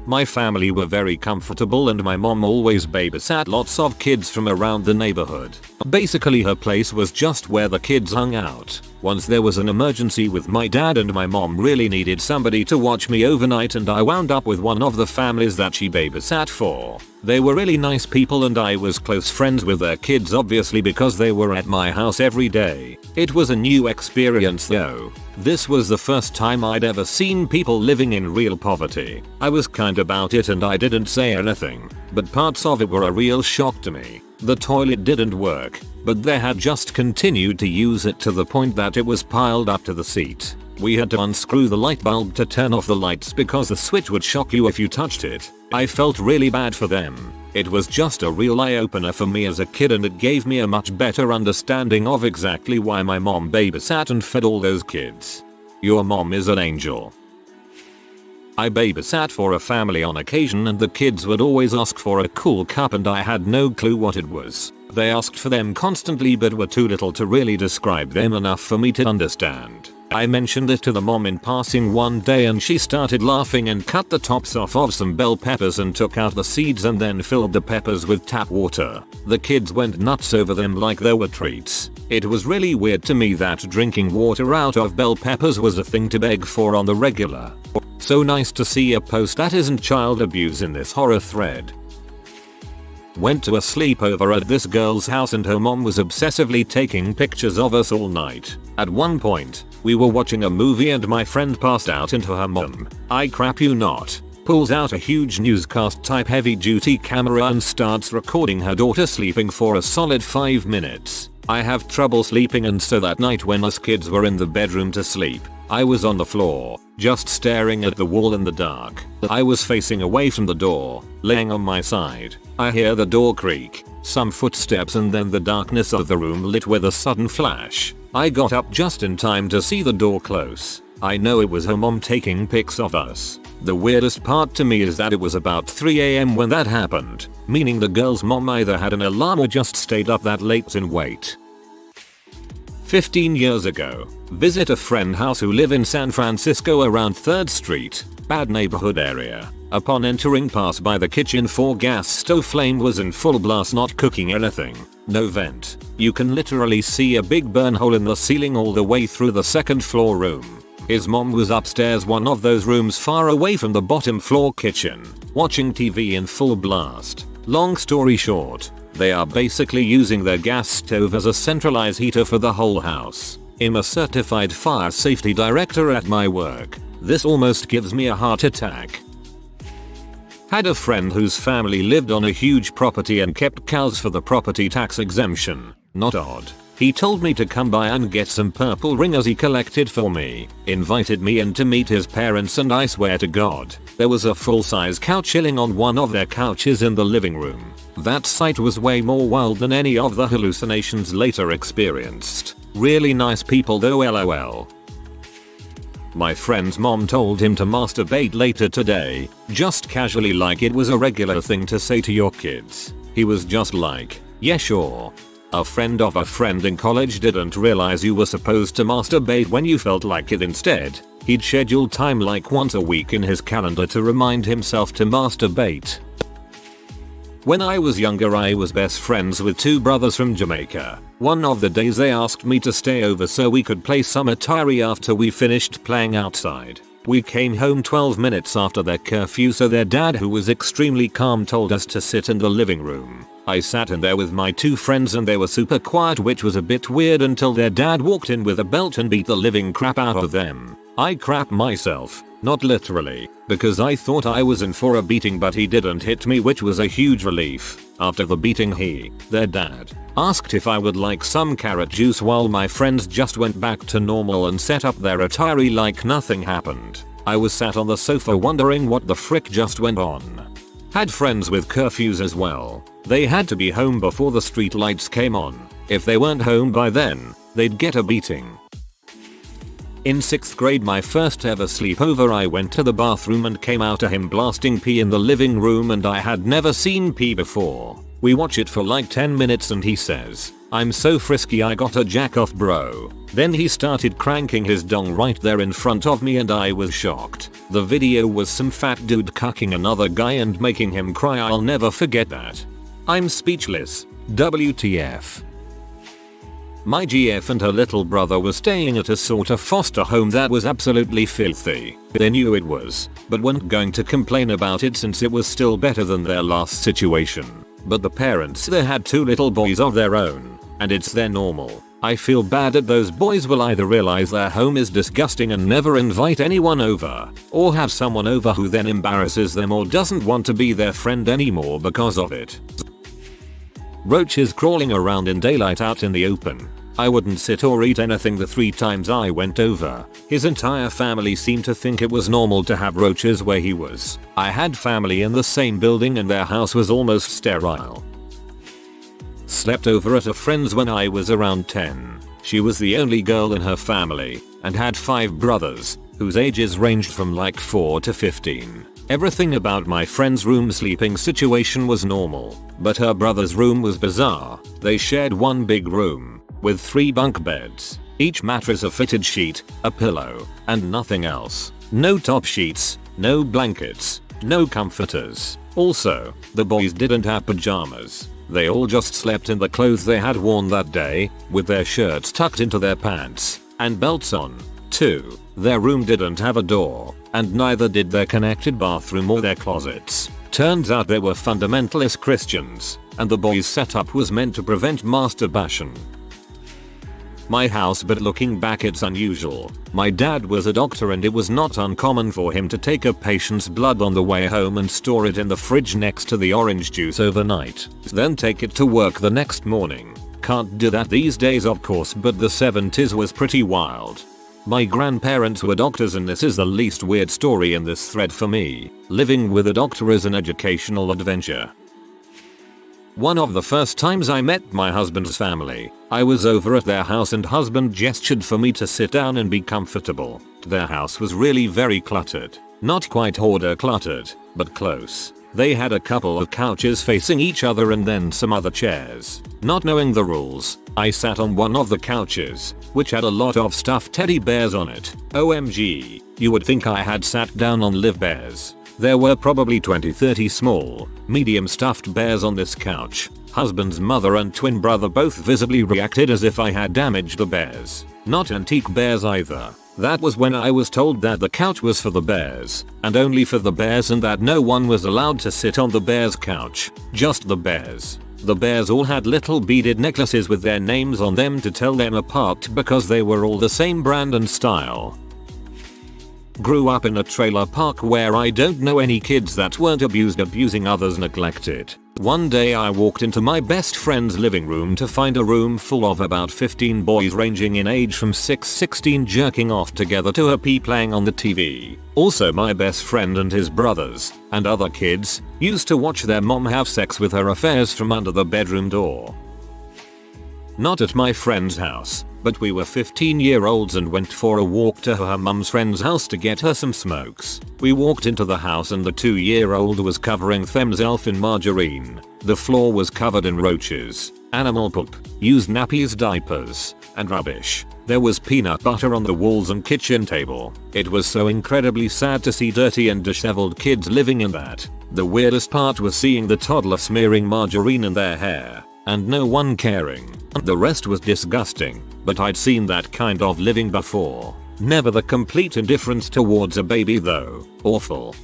My family were very comfortable and my mom always babysat lots of kids from around the neighborhood. Basically her place was just where the kids hung out. Once there was an emergency with my dad and my mom really needed somebody to watch me overnight, and I wound up with one of the families that she babysat for. They were really nice people and I was close friends with their kids, obviously because they were at my house every day. It was a new experience though. This was the first time I'd ever seen people living in real poverty. I was kind about it and I didn't say anything, but parts of it were a real shock to me. The toilet didn't work, but they had just continued to use it to the point that it was piled up to the seat. We had to unscrew the light bulb to turn off the lights because the switch would shock you if you touched it. I felt really bad for them. It was just a real eye-opener for me as a kid, and it gave me a much better understanding of exactly why my mom babysat and fed all those kids. Your mom is an angel. I babysat for a family on occasion and the kids would always ask for a cool cup and I had no clue what it was. They asked for them constantly but were too little to really describe them enough for me to understand. I mentioned it to the mom in passing one day and she started laughing and cut the tops off of some bell peppers and took out the seeds and then filled the peppers with tap water. The kids went nuts over them like they were treats. It was really weird to me that drinking water out of bell peppers was a thing to beg for on the regular. So nice to see a post that isn't child abuse in this horror thread. Went to a sleepover at this girl's house and her mom was obsessively taking pictures of us all night. At one point, we were watching a movie and my friend passed out into her mom, I crap you not, pulls out a huge newscast type heavy duty camera and starts recording her daughter sleeping for a solid 5 minutes. I have trouble sleeping, and so that night when us kids were in the bedroom to sleep, I was on the floor, just staring at the wall in the dark. I was facing away from the door, laying on my side. I hear the door creak, some footsteps, and then the darkness of the room lit with a sudden flash. I got up just in time to see the door close. I know it was her mom taking pics of us. The weirdest part to me is that it was about 3 AM when that happened, meaning the girl's mom either had an alarm or just stayed up that late in wait. 15 years ago, visit a friend house who live in San Francisco around 3rd Street, bad neighborhood area. Upon entering, pass by the kitchen, for gas stove flame was in full blast, not cooking anything. No vent. You can literally see a big burn hole in the ceiling all the way through the 2nd floor room. His mom was upstairs, one of those rooms far away from the bottom floor kitchen, watching TV in full blast. Long story short, they are basically using their gas stove as a centralized heater for the whole house. I'm a certified fire safety director at my work. This almost gives me a heart attack. Had a friend whose family lived on a huge property and kept cows for the property tax exemption. Not odd. He told me to come by and get some purple ringers he collected for me, invited me in to meet his parents, and I swear to God, there was a full-size cow chilling on one of their couches in the living room. That sight was way more wild than any of the hallucinations later experienced. Really nice people though, lol. My friend's mom told him to masturbate later today, just casually, like it was a regular thing to say to your kids. He was just like, yeah sure. A friend of a friend in college didn't realize you were supposed to masturbate when you felt like it. Instead, he'd schedule time like once a week in his calendar to remind himself to masturbate. When I was younger, I was best friends with two brothers from Jamaica. One of the days they asked me to stay over so we could play some Atari after we finished playing outside. We came home 12 minutes after their curfew, so their dad, who was extremely calm, told us to sit in the living room. I sat in there with my two friends and they were super quiet, which was a bit weird until their dad walked in with a belt and beat the living crap out of them. I crapped myself, not literally, because I thought I was in for a beating, but he didn't hit me, which was a huge relief. After the beating, their dad, asked if I would like some carrot juice while my friends just went back to normal and set up their Atari like nothing happened. I was sat on the sofa wondering what the frick just went on. Had friends with curfews as well. They had to be home before the street lights came on. If they weren't home by then, they'd get a beating. In 6th grade, my first ever sleepover, I went to the bathroom and came out to him blasting pee in the living room, and I had never seen pee before. We watch it for like 10 minutes and he says, "I'm so frisky I got a jack off, bro." Then he started cranking his dong right there in front of me and I was shocked. The video was some fat dude cucking another guy and making him cry. I'll never forget that. I'm speechless. WTF. My GF and her little brother were staying at a sort of foster home that was absolutely filthy. They knew it was, but weren't going to complain about it since it was still better than their last situation. But the parents there had two little boys of their own, and it's their normal. I feel bad that those boys will either realize their home is disgusting and never invite anyone over, or have someone over who then embarrasses them or doesn't want to be their friend anymore because of it. Roaches crawling around in daylight out in the open. I wouldn't sit or eat anything the 3 times I went over. His entire family seemed to think it was normal to have roaches where he was. I had family in the same building and their house was almost sterile. Slept over at a friend's when I was around 10. She was the only girl in her family and had 5 brothers, whose ages ranged from like 4 to 15. Everything about my friend's room sleeping situation was normal, but her brother's room was bizarre. They shared one big room, with 3 bunk beds, each mattress a fitted sheet, a pillow, and nothing else. No top sheets, no blankets, no comforters. Also, the boys didn't have pajamas. They all just slept in the clothes they had worn that day, with their shirts tucked into their pants, and belts on. 2. Their room didn't have a door, and neither did their connected bathroom or their closets. Turns out they were fundamentalist Christians, and the boys' setup was meant to prevent masturbation. My house, but looking back it's unusual. My dad was a doctor and it was not uncommon for him to take a patient's blood on the way home and store it in the fridge next to the orange juice overnight, then take it to work the next morning. Can't do that these days of course, but the 70s was pretty wild. My grandparents were doctors and this is the least weird story in this thread for me. Living with a doctor is an educational adventure. One of the first times I met my husband's family, I was over at their house and husband gestured for me to sit down and be comfortable. Their house was really very cluttered. Not quite hoarder cluttered, but close. They had a couple of couches facing each other and then some other chairs. Not knowing the rules, I sat on one of the couches, which had a lot of stuffed teddy bears on it. OMG, you would think I had sat down on live bears. There were probably 20-30 small, medium stuffed bears on this couch. Husband's mother and twin brother both visibly reacted as if I had damaged the bears. Not antique bears either. That was when I was told that the couch was for the bears, and only for the bears, and that no one was allowed to sit on the bears' couch, just the bears. The bears all had little beaded necklaces with their names on them to tell them apart because they were all the same brand and style. Grew up in a trailer park where I don't know any kids that weren't abusing others neglected. One day I walked into my best friend's living room to find a room full of about 15 boys ranging in age from 6-16 jerking off together to a pee playing on the TV. Also my best friend and his brothers, and other kids, used to watch their mom have sex with her affairs from under the bedroom door. Not at my friend's house, but we were 15-year-olds and went for a walk to her mum's friend's house to get her some smokes. We walked into the house and the 2-year-old was covering themself in margarine. The floor was covered in roaches, animal poop, used nappies, diapers, and rubbish. There was peanut butter on the walls and kitchen table. It was so incredibly sad to see dirty and disheveled kids living in that. The weirdest part was seeing the toddler smearing margarine in their hair, and no one caring. The rest was disgusting, but I'd seen that kind of living before. Never the complete indifference towards a baby though. Awful.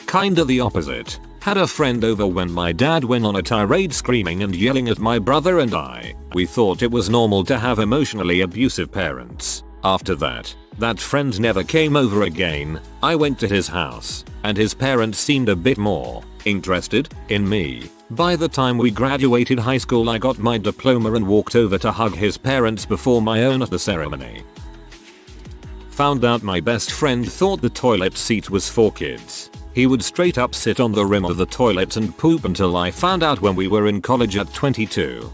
Kinda the opposite. Had a friend over when my dad went on a tirade screaming and yelling at my brother and I. We thought it was normal to have emotionally abusive parents. After that friend never came over again. I went to his house, and his parents seemed a bit more interested in me. By the time we graduated high school I got my diploma and walked over to hug his parents before my own at the ceremony. Found out my best friend thought the toilet seat was for kids. He would straight up sit on the rim of the toilet and poop until I found out when we were in college at 22.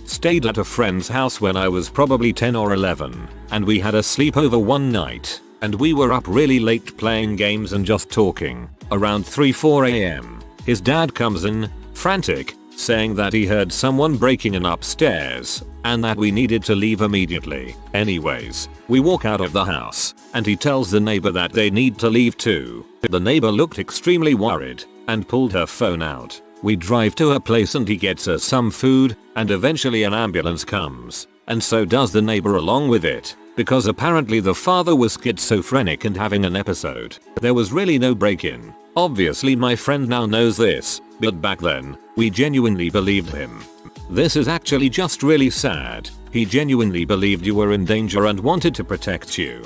Stayed at a friend's house when I was probably 10 or 11, and we had a sleepover one night, and we were up really late playing games and just talking. Around 3-4 am. His dad comes in, frantic, saying that he heard someone breaking in upstairs and that we needed to leave immediately. Anyways, we walk out of the house and he tells the neighbor that they need to leave too. The neighbor looked extremely worried and pulled her phone out. We drive to her place and he gets her some food, and eventually an ambulance comes, and so does the neighbor along with it, because apparently the father was schizophrenic and having an episode. There was really no break-in. Obviously my friend now knows this, but back then, we genuinely believed him. This is actually just really sad. He genuinely believed you were in danger and wanted to protect you.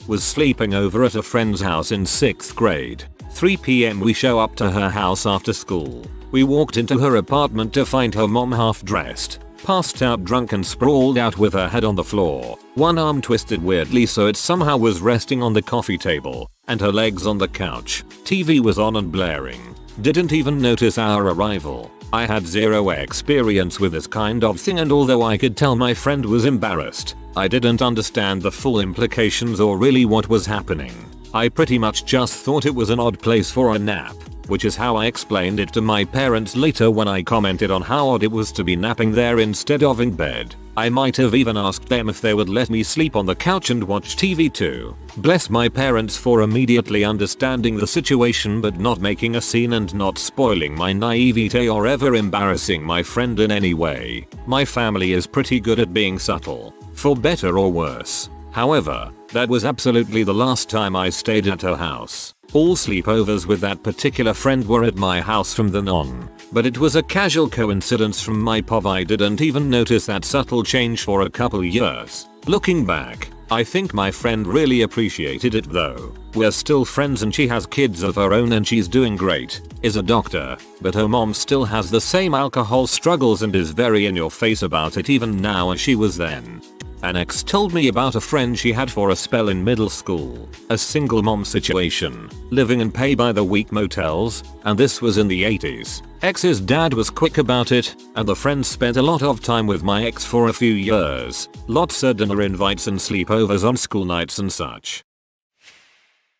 Was sleeping over at a friend's house in 6th grade. 3 PM we show up to her house after school. We walked into her apartment to find her mom half dressed, passed out drunk and sprawled out with her head on the floor, one arm twisted weirdly so it somehow was resting on the coffee table, and her legs on the couch. TV was on and blaring. Didn't even notice our arrival. I had zero experience with this kind of thing, and although I could tell my friend was embarrassed, I didn't understand the full implications or really what was happening. I pretty much just thought it was an odd place for a nap, which is how I explained it to my parents later when I commented on how odd it was to be napping there instead of in bed. I might have even asked them if they would let me sleep on the couch and watch TV too. Bless my parents for immediately understanding the situation but not making a scene and not spoiling my naivete or ever embarrassing my friend in any way. My family is pretty good at being subtle, for better or worse. However, that was absolutely the last time I stayed at her house. All sleepovers with that particular friend were at my house from then on, but it was a casual coincidence from my POV. I didn't even notice that subtle change for a couple years. Looking back, I think my friend really appreciated it though. We're still friends and she has kids of her own and she's doing great, is a doctor, but her mom still has the same alcohol struggles and is very in your face about it even now as she was then. An ex told me about a friend she had for a spell in middle school. A single mom situation, living in pay by the week motels, and this was in the 80s. Ex's dad was quick about it, and the friend spent a lot of time with my ex for a few years. Lots of dinner invites and sleepovers on school nights and such.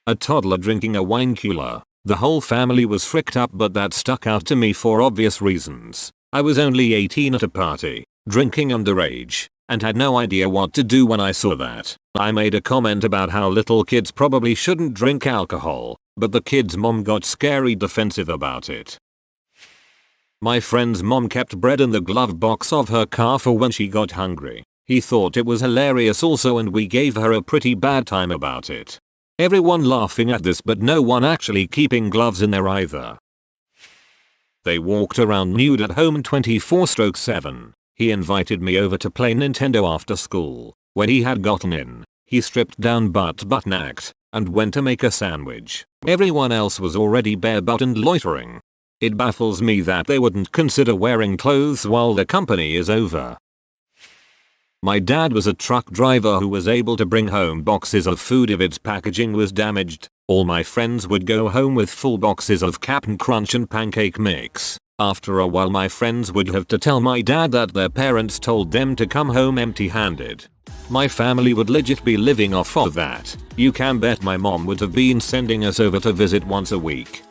A toddler drinking a wine cooler. The whole family was freaked up, but that stuck out to me for obvious reasons. I was only 18 at a party, drinking underage, and had no idea what to do when I saw that. I made a comment about how little kids probably shouldn't drink alcohol, but the kid's mom got scary defensive about it. My friend's mom kept bread in the glove box of her car for when she got hungry. He thought it was hilarious also, and we gave her a pretty bad time about it. Everyone laughing at this but no one actually keeping gloves in there either. They walked around nude at home 24/7. He invited me over to play Nintendo after school. When he had gotten in, he stripped down butt-naked and went to make a sandwich. Everyone else was already bare-buttoned loitering. It baffles me that they wouldn't consider wearing clothes while the company is over. My dad was a truck driver who was able to bring home boxes of food if its packaging was damaged. All my friends would go home with full boxes of Cap'n Crunch and pancake mix. After a while my friends would have to tell my dad that their parents told them to come home empty-handed. My family would legit be living off of that. You can bet my mom would have been sending us over to visit once a week.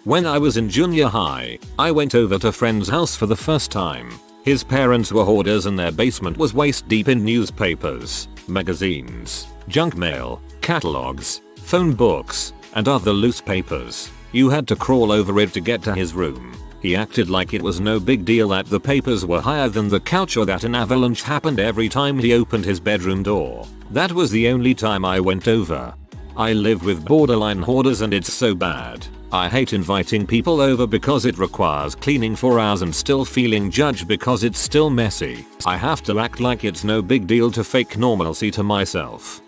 When I was in junior high, I went over to a friend's house for the first time. His parents were hoarders and their basement was waist deep in newspapers, magazines, junk mail, catalogs, phone books, and other loose papers. You had to crawl over it to get to his room. He acted like it was no big deal that the papers were higher than the couch or that an avalanche happened every time he opened his bedroom door. That was the only time I went over. I live with borderline hoarders and it's so bad. I hate inviting people over because it requires cleaning for hours and still feeling judged because it's still messy. I have to act like it's no big deal to fake normalcy to myself.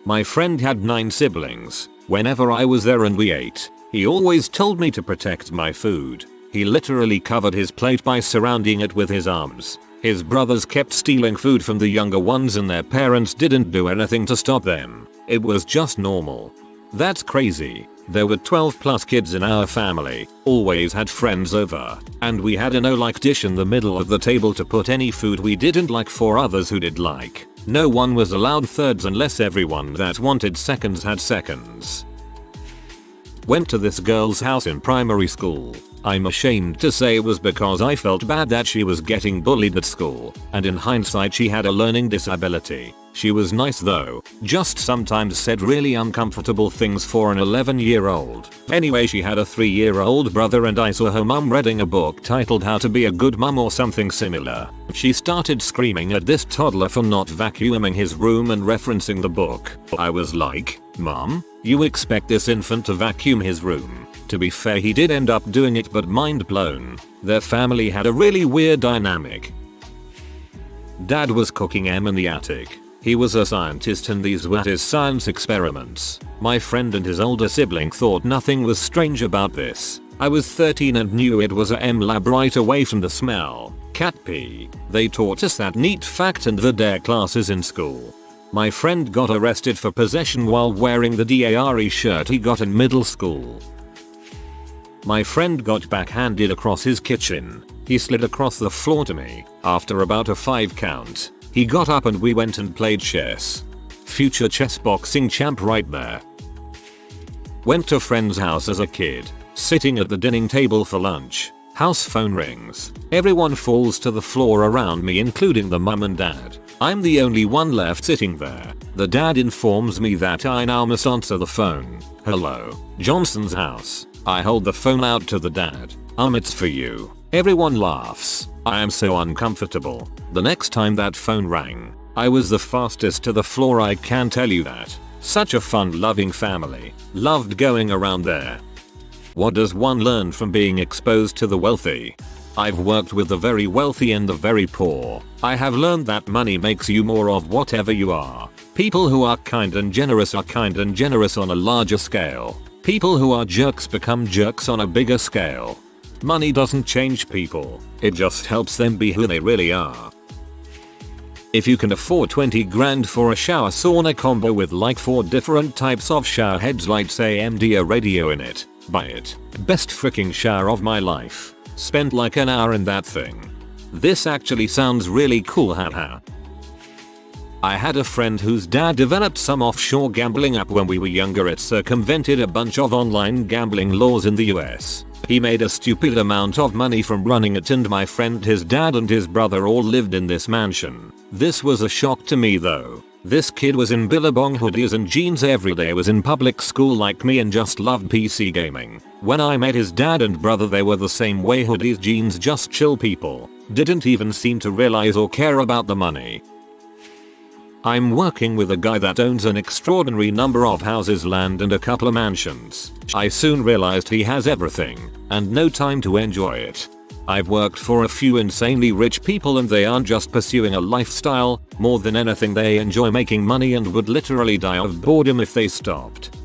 My friend had 9 siblings. Whenever I was there and we ate, he always told me to protect my food. He literally covered his plate by surrounding it with his arms. His brothers kept stealing food from the younger ones and their parents didn't do anything to stop them. It was just normal. That's crazy. There were 12 plus kids in our family, always had friends over, and we had an O-like dish in the middle of the table to put any food we didn't like for others who did like. No one was allowed thirds unless everyone that wanted seconds had seconds. Went to this girl's house in primary school. I'm ashamed to say it was because I felt bad that she was getting bullied at school, and in hindsight she had a learning disability. She was nice though, just sometimes said really uncomfortable things for an 11-year-old. Anyway, she had a 3-year-old brother and I saw her mum reading a book titled How to Be a Good Mum or something similar. She started screaming at this toddler for not vacuuming his room and referencing the book. I was like, Mum, you expect this infant to vacuum his room? To be fair, he did end up doing it, but mind blown. Their family had a really weird dynamic. Dad was cooking in the attic. He was a scientist and these were his science experiments. My friend and his older sibling thought nothing was strange about this. I was 13 and knew it was a lab right away from the smell. Cat pee. They taught us that neat fact in the DARE classes in school. My friend got arrested for possession while wearing the DARE shirt he got in middle school. My friend got backhanded across his kitchen. He slid across the floor to me. After about a 5 count, he got up and we went and played chess. Future chess boxing champ right there. Went to friend's house as a kid. Sitting at the dining table for lunch. House phone rings. Everyone falls to the floor around me, including the mum and dad. I'm the only one left sitting there. The dad informs me that I now must answer the phone. Hello, Johnson's house. I hold the phone out to the dad. It's for you. Everyone laughs. I am so uncomfortable. The next time that phone rang, I was the fastest to the floor, I can tell you that. Such a fun loving family. Loved going around there. What does one learn from being exposed to the wealthy? I've worked with the very wealthy and the very poor. I have learned that money makes you more of whatever you are. People who are kind and generous are kind and generous on a larger scale. People who are jerks become jerks on a bigger scale. Money doesn't change people, it just helps them be who they really are. If you can afford 20 grand for a shower sauna combo with like 4 different types of shower heads like say MD a radio in it, buy it. Best freaking shower of my life. Spent like an hour in that thing. This actually sounds really cool, haha. I had a friend whose dad developed some offshore gambling app when we were younger. It circumvented a bunch of online gambling laws in the US. He made a stupid amount of money from running it, and my friend, his dad and his brother all lived in this mansion. This was a shock to me though. This kid was in Billabong hoodies and jeans every day, was in public school like me and just loved PC gaming. When I met his dad and brother, they were the same way, hoodies, jeans, just chill people. Didn't even seem to realize or care about the money. I'm working with a guy that owns an extraordinary number of houses, land and a couple of mansions. I soon realized he has everything and no time to enjoy it. I've worked for a few insanely rich people and they aren't just pursuing a lifestyle, more than anything they enjoy making money and would literally die of boredom if they stopped.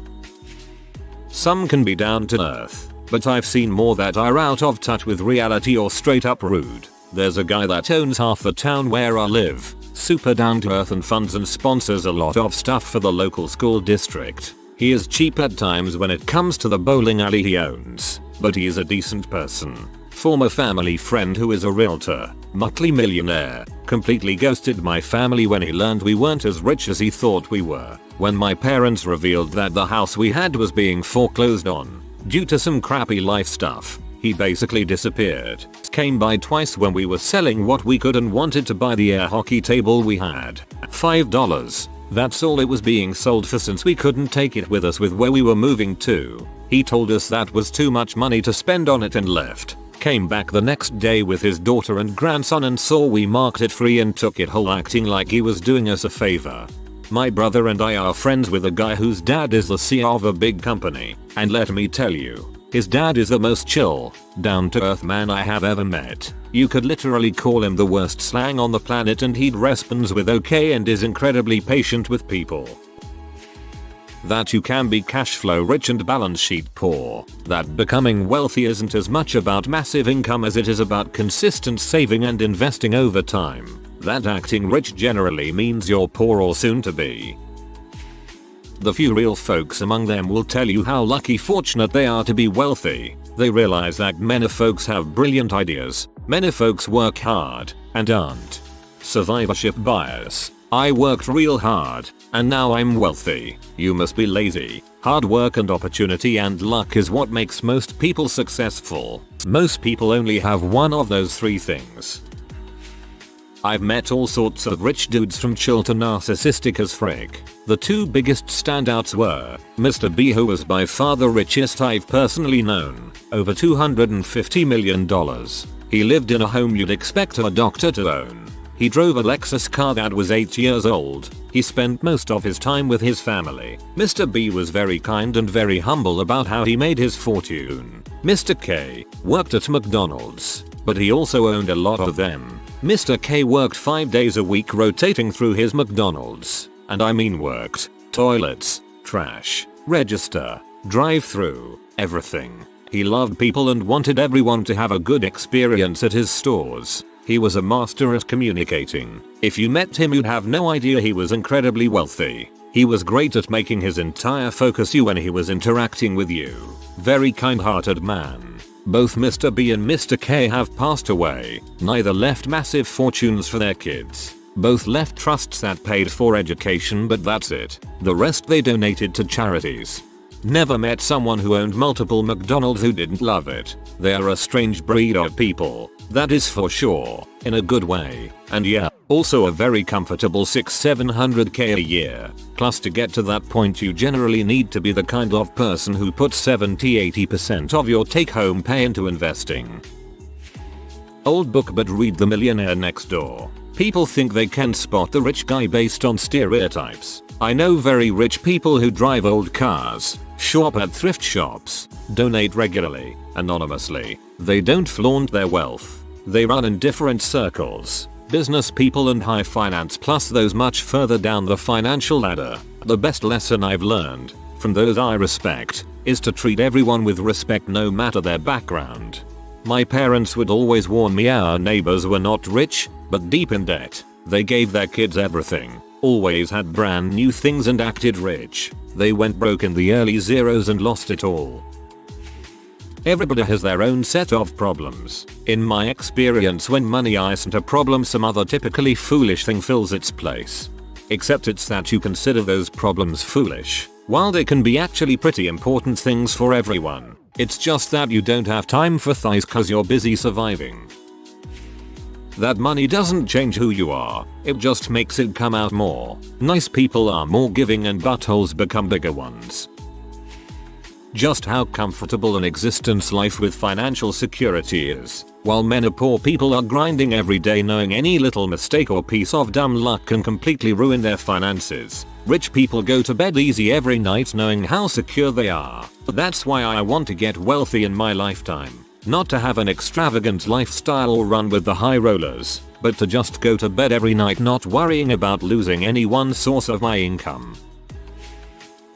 Some can be down to earth, but I've seen more that are out of touch with reality or straight up rude. There's a guy that owns half the town where I live, super down to earth and funds and sponsors a lot of stuff for the local school district. He is cheap at times when it comes to the bowling alley he owns, but he is a decent person. Former family friend who is a realtor, multi-millionaire, completely ghosted my family when he learned we weren't as rich as he thought we were. When my parents revealed that the house we had was being foreclosed on due to some crappy life stuff, he basically disappeared. Came by twice when we were selling what we could and wanted to buy the air hockey table we had. $5. That's all it was being sold for since we couldn't take it with us with where we were moving to. He told us that was too much money to spend on it and left. Came back the next day with his daughter and grandson and saw we marked it free and took it whole, acting like he was doing us a favor. My brother and I are friends with a guy whose dad is the CEO of a big company, and let me tell you, his dad is the most chill, down-to-earth man I have ever met. You could literally call him the worst slang on the planet and he'd responds with okay and is incredibly patient with people. That you can be cash flow rich and balance sheet poor. That becoming wealthy isn't as much about massive income as it is about consistent saving and investing over time. That acting rich generally means you're poor or soon to be. The few real folks among them will tell you how lucky fortunate they are to be wealthy. They realize that many folks have brilliant ideas, many folks work hard, and aren't. Survivorship bias. I worked real hard, and now I'm wealthy. You must be lazy. Hard work and opportunity and luck is what makes most people successful. Most people only have one of those three things. I've met all sorts of rich dudes from chill to narcissistic as frick. The two biggest standouts were Mr. B, who was by far the richest I've personally known, over $250 million. He lived in a home you'd expect a doctor to own. He drove a Lexus car that was 8 years old. He spent most of his time with his family. Mr. B was very kind and very humble about how he made his fortune. Mr. K worked at McDonald's, but he also owned a lot of them. Mr. K worked 5 days a week rotating through his McDonald's. And I mean worked. Toilets, trash, register, drive-through, everything. He loved people and wanted everyone to have a good experience at his stores. He was a master at communicating. If you met him you'd have no idea he was incredibly wealthy. He was great at making his entire focus you when he was interacting with you. Very kind-hearted man. Both Mr. B and Mr. K have passed away. Neither left massive fortunes for their kids. Both left trusts that paid for education, but that's it. The rest they donated to charities. Never met someone who owned multiple McDonald's who didn't love it. They are a strange breed of people. That is for sure. In a good way. And yeah, also a very comfortable $600-700k a year. Plus to get to that point you generally need to be the kind of person who puts 70-80% of your take-home pay into investing. Old book, but read The Millionaire Next Door. People think they can spot the rich guy based on stereotypes. I know very rich people who drive old cars, shop at thrift shops, donate regularly, anonymously. They don't flaunt their wealth. They run in different circles. Business people and high finance, plus those much further down the financial ladder. The best lesson I've learned from those I respect is to treat everyone with respect no matter their background. My parents would always warn me our neighbors were not rich, but deep in debt. They gave their kids everything, always had brand new things and acted rich. They went broke in the early zeros and lost it all. Everybody has their own set of problems. In my experience, when money isn't a problem, some other typically foolish thing fills its place. Except it's that you consider those problems foolish, while they can be actually pretty important things for everyone. It's just that you don't have time for thighs cause you're busy surviving. That money doesn't change who you are, it just makes it come out more. Nice people are more giving and buttholes become bigger ones. just how comfortable an existence life with financial security is. While many poor people are grinding every day knowing any little mistake or piece of dumb luck can completely ruin their finances, rich people go to bed easy every night knowing how secure they are. That's why I want to get wealthy in my lifetime. Not to have an extravagant lifestyle or run with the high rollers, but to just go to bed every night not worrying about losing any one source of my income.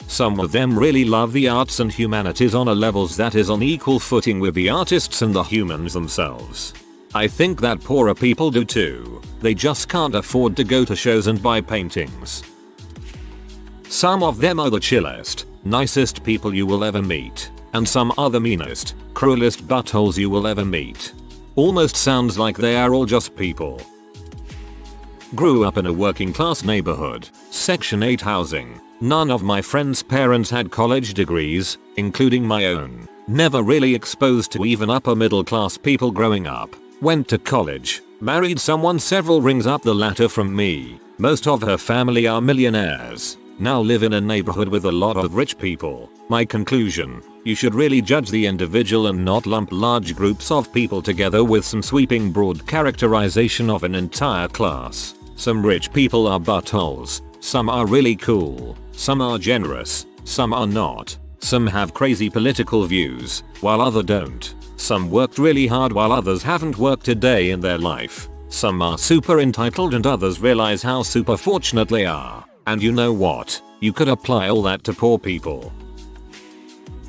Some of them really love the arts and humanities on a levels that is on equal footing with the artists and the humans themselves. I think that poorer people do too. They just can't afford to go to shows and buy paintings. Some of them are the chillest, nicest people you will ever meet, and some are the meanest, cruelest buttholes you will ever meet. Almost sounds like they are all just people. Grew up in a working class neighborhood, Section 8 housing. None of my friends' parents had college degrees, including my own. Never really exposed to even upper middle class people growing up. Went to college, married someone several rings up the ladder from me. Most of her family are millionaires. Now live in a neighborhood with a lot of rich people. My conclusion: you should really judge the individual and not lump large groups of people together with some sweeping broad characterization of an entire class. Some rich people are buttholes. Some are really cool. Some are generous. Some are not. Some have crazy political views, while others don't. Some worked really hard while others haven't worked a day in their life. Some are super entitled and others realize how super fortunate they are. And you know what? You could apply all that to poor people.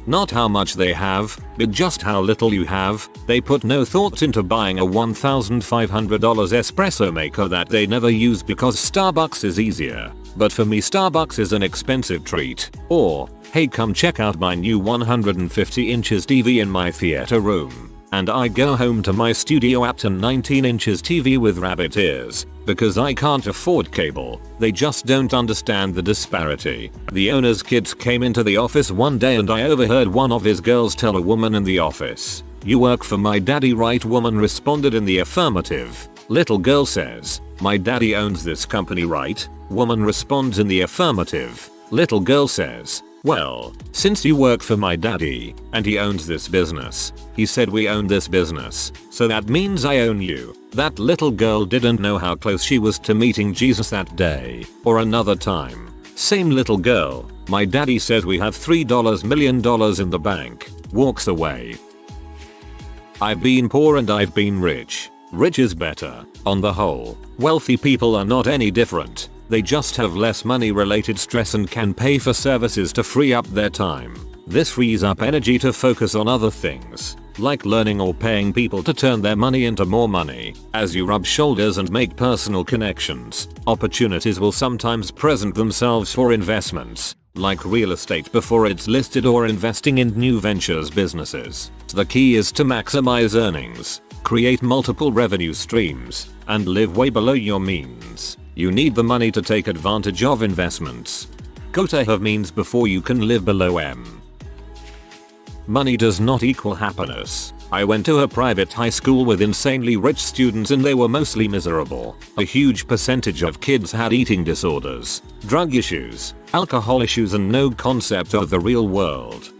Not how much they have, but just how little you have. They put no thought into buying a $1,500 espresso maker that they never use because Starbucks is easier. But for me Starbucks is an expensive treat. Or, hey, come check out my new 150 inches TV in my theater room. And I go home to my studio at a 19 inches TV with rabbit ears, because I can't afford cable. They just don't understand the disparity. The owner's kids came into the office one day and I overheard one of his girls tell a woman in the office, "You work for my daddy, right?" Woman responded in the affirmative. Little girl says, "My daddy owns this company, right?" Woman responds in the affirmative. Little girl says, "Well, since you work for my daddy, and he owns this business, he said we own this business, so that means I own you." That little girl didn't know how close she was to meeting Jesus that day, or another time. Same little girl, "My daddy says we have $3 million in the bank," walks away. I've been poor and I've been rich. Rich is better, on the whole. Wealthy people are not any different. They just have less money related stress and can pay for services to free up their time. This frees up energy to focus on other things, like learning or paying people to turn their money into more money. As you rub shoulders and make personal connections, opportunities will sometimes present themselves for investments, like real estate before it's listed or investing in new ventures businesses. The key is to maximize earnings, create multiple revenue streams, and live way below your means. You need the money to take advantage of investments. Gotta have means before you can live below M. Money does not equal happiness. I went to a private high school with insanely rich students and they were mostly miserable. A huge percentage of kids had eating disorders, drug issues, alcohol issues, and no concept of the real world.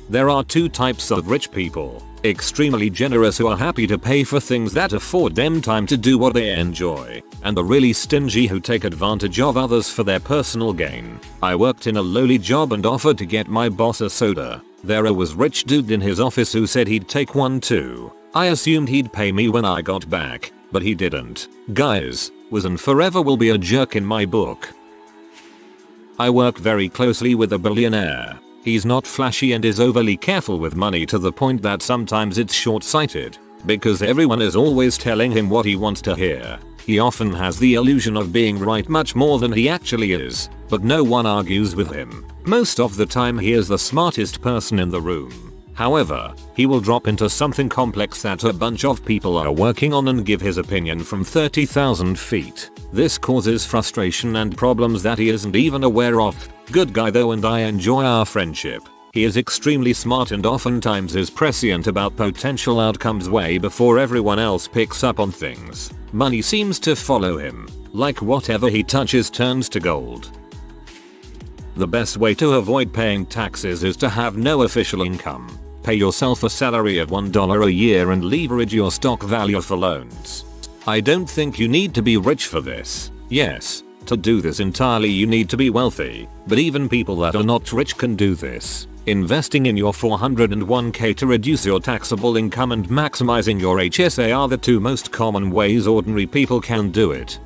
There are two types of rich people: extremely generous who are happy to pay for things that afford them time to do what they enjoy, and the really stingy who take advantage of others for their personal gain. I worked in a lowly job and offered to get my boss a soda. There was rich dude in his office who said he'd take one too. I assumed he'd pay me when I got back, but he didn't. Guys, was and forever will be a jerk in my book. I work very closely with a billionaire. He's not flashy and is overly careful with money to the point that sometimes it's short-sighted, because everyone is always telling him what he wants to hear. He often has the illusion of being right much more than he actually is, but no one argues with him. Most of the time he is the smartest person in the room. However, he will drop into something complex that a bunch of people are working on and give his opinion from 30,000 feet. This causes frustration and problems that he isn't even aware of. Good guy though, and I enjoy our friendship. He is extremely smart and oftentimes is prescient about potential outcomes way before everyone else picks up on things. Money seems to follow him, like whatever he touches turns to gold. The best way to avoid paying taxes is to have no official income. Pay yourself a salary of $1 a year and leverage your stock value for loans. I don't think you need to be rich for this. Yes, to do this entirely you need to be wealthy, but even people that are not rich can do this. Investing in your 401k to reduce your taxable income and maximizing your HSA are the two most common ways ordinary people can do it.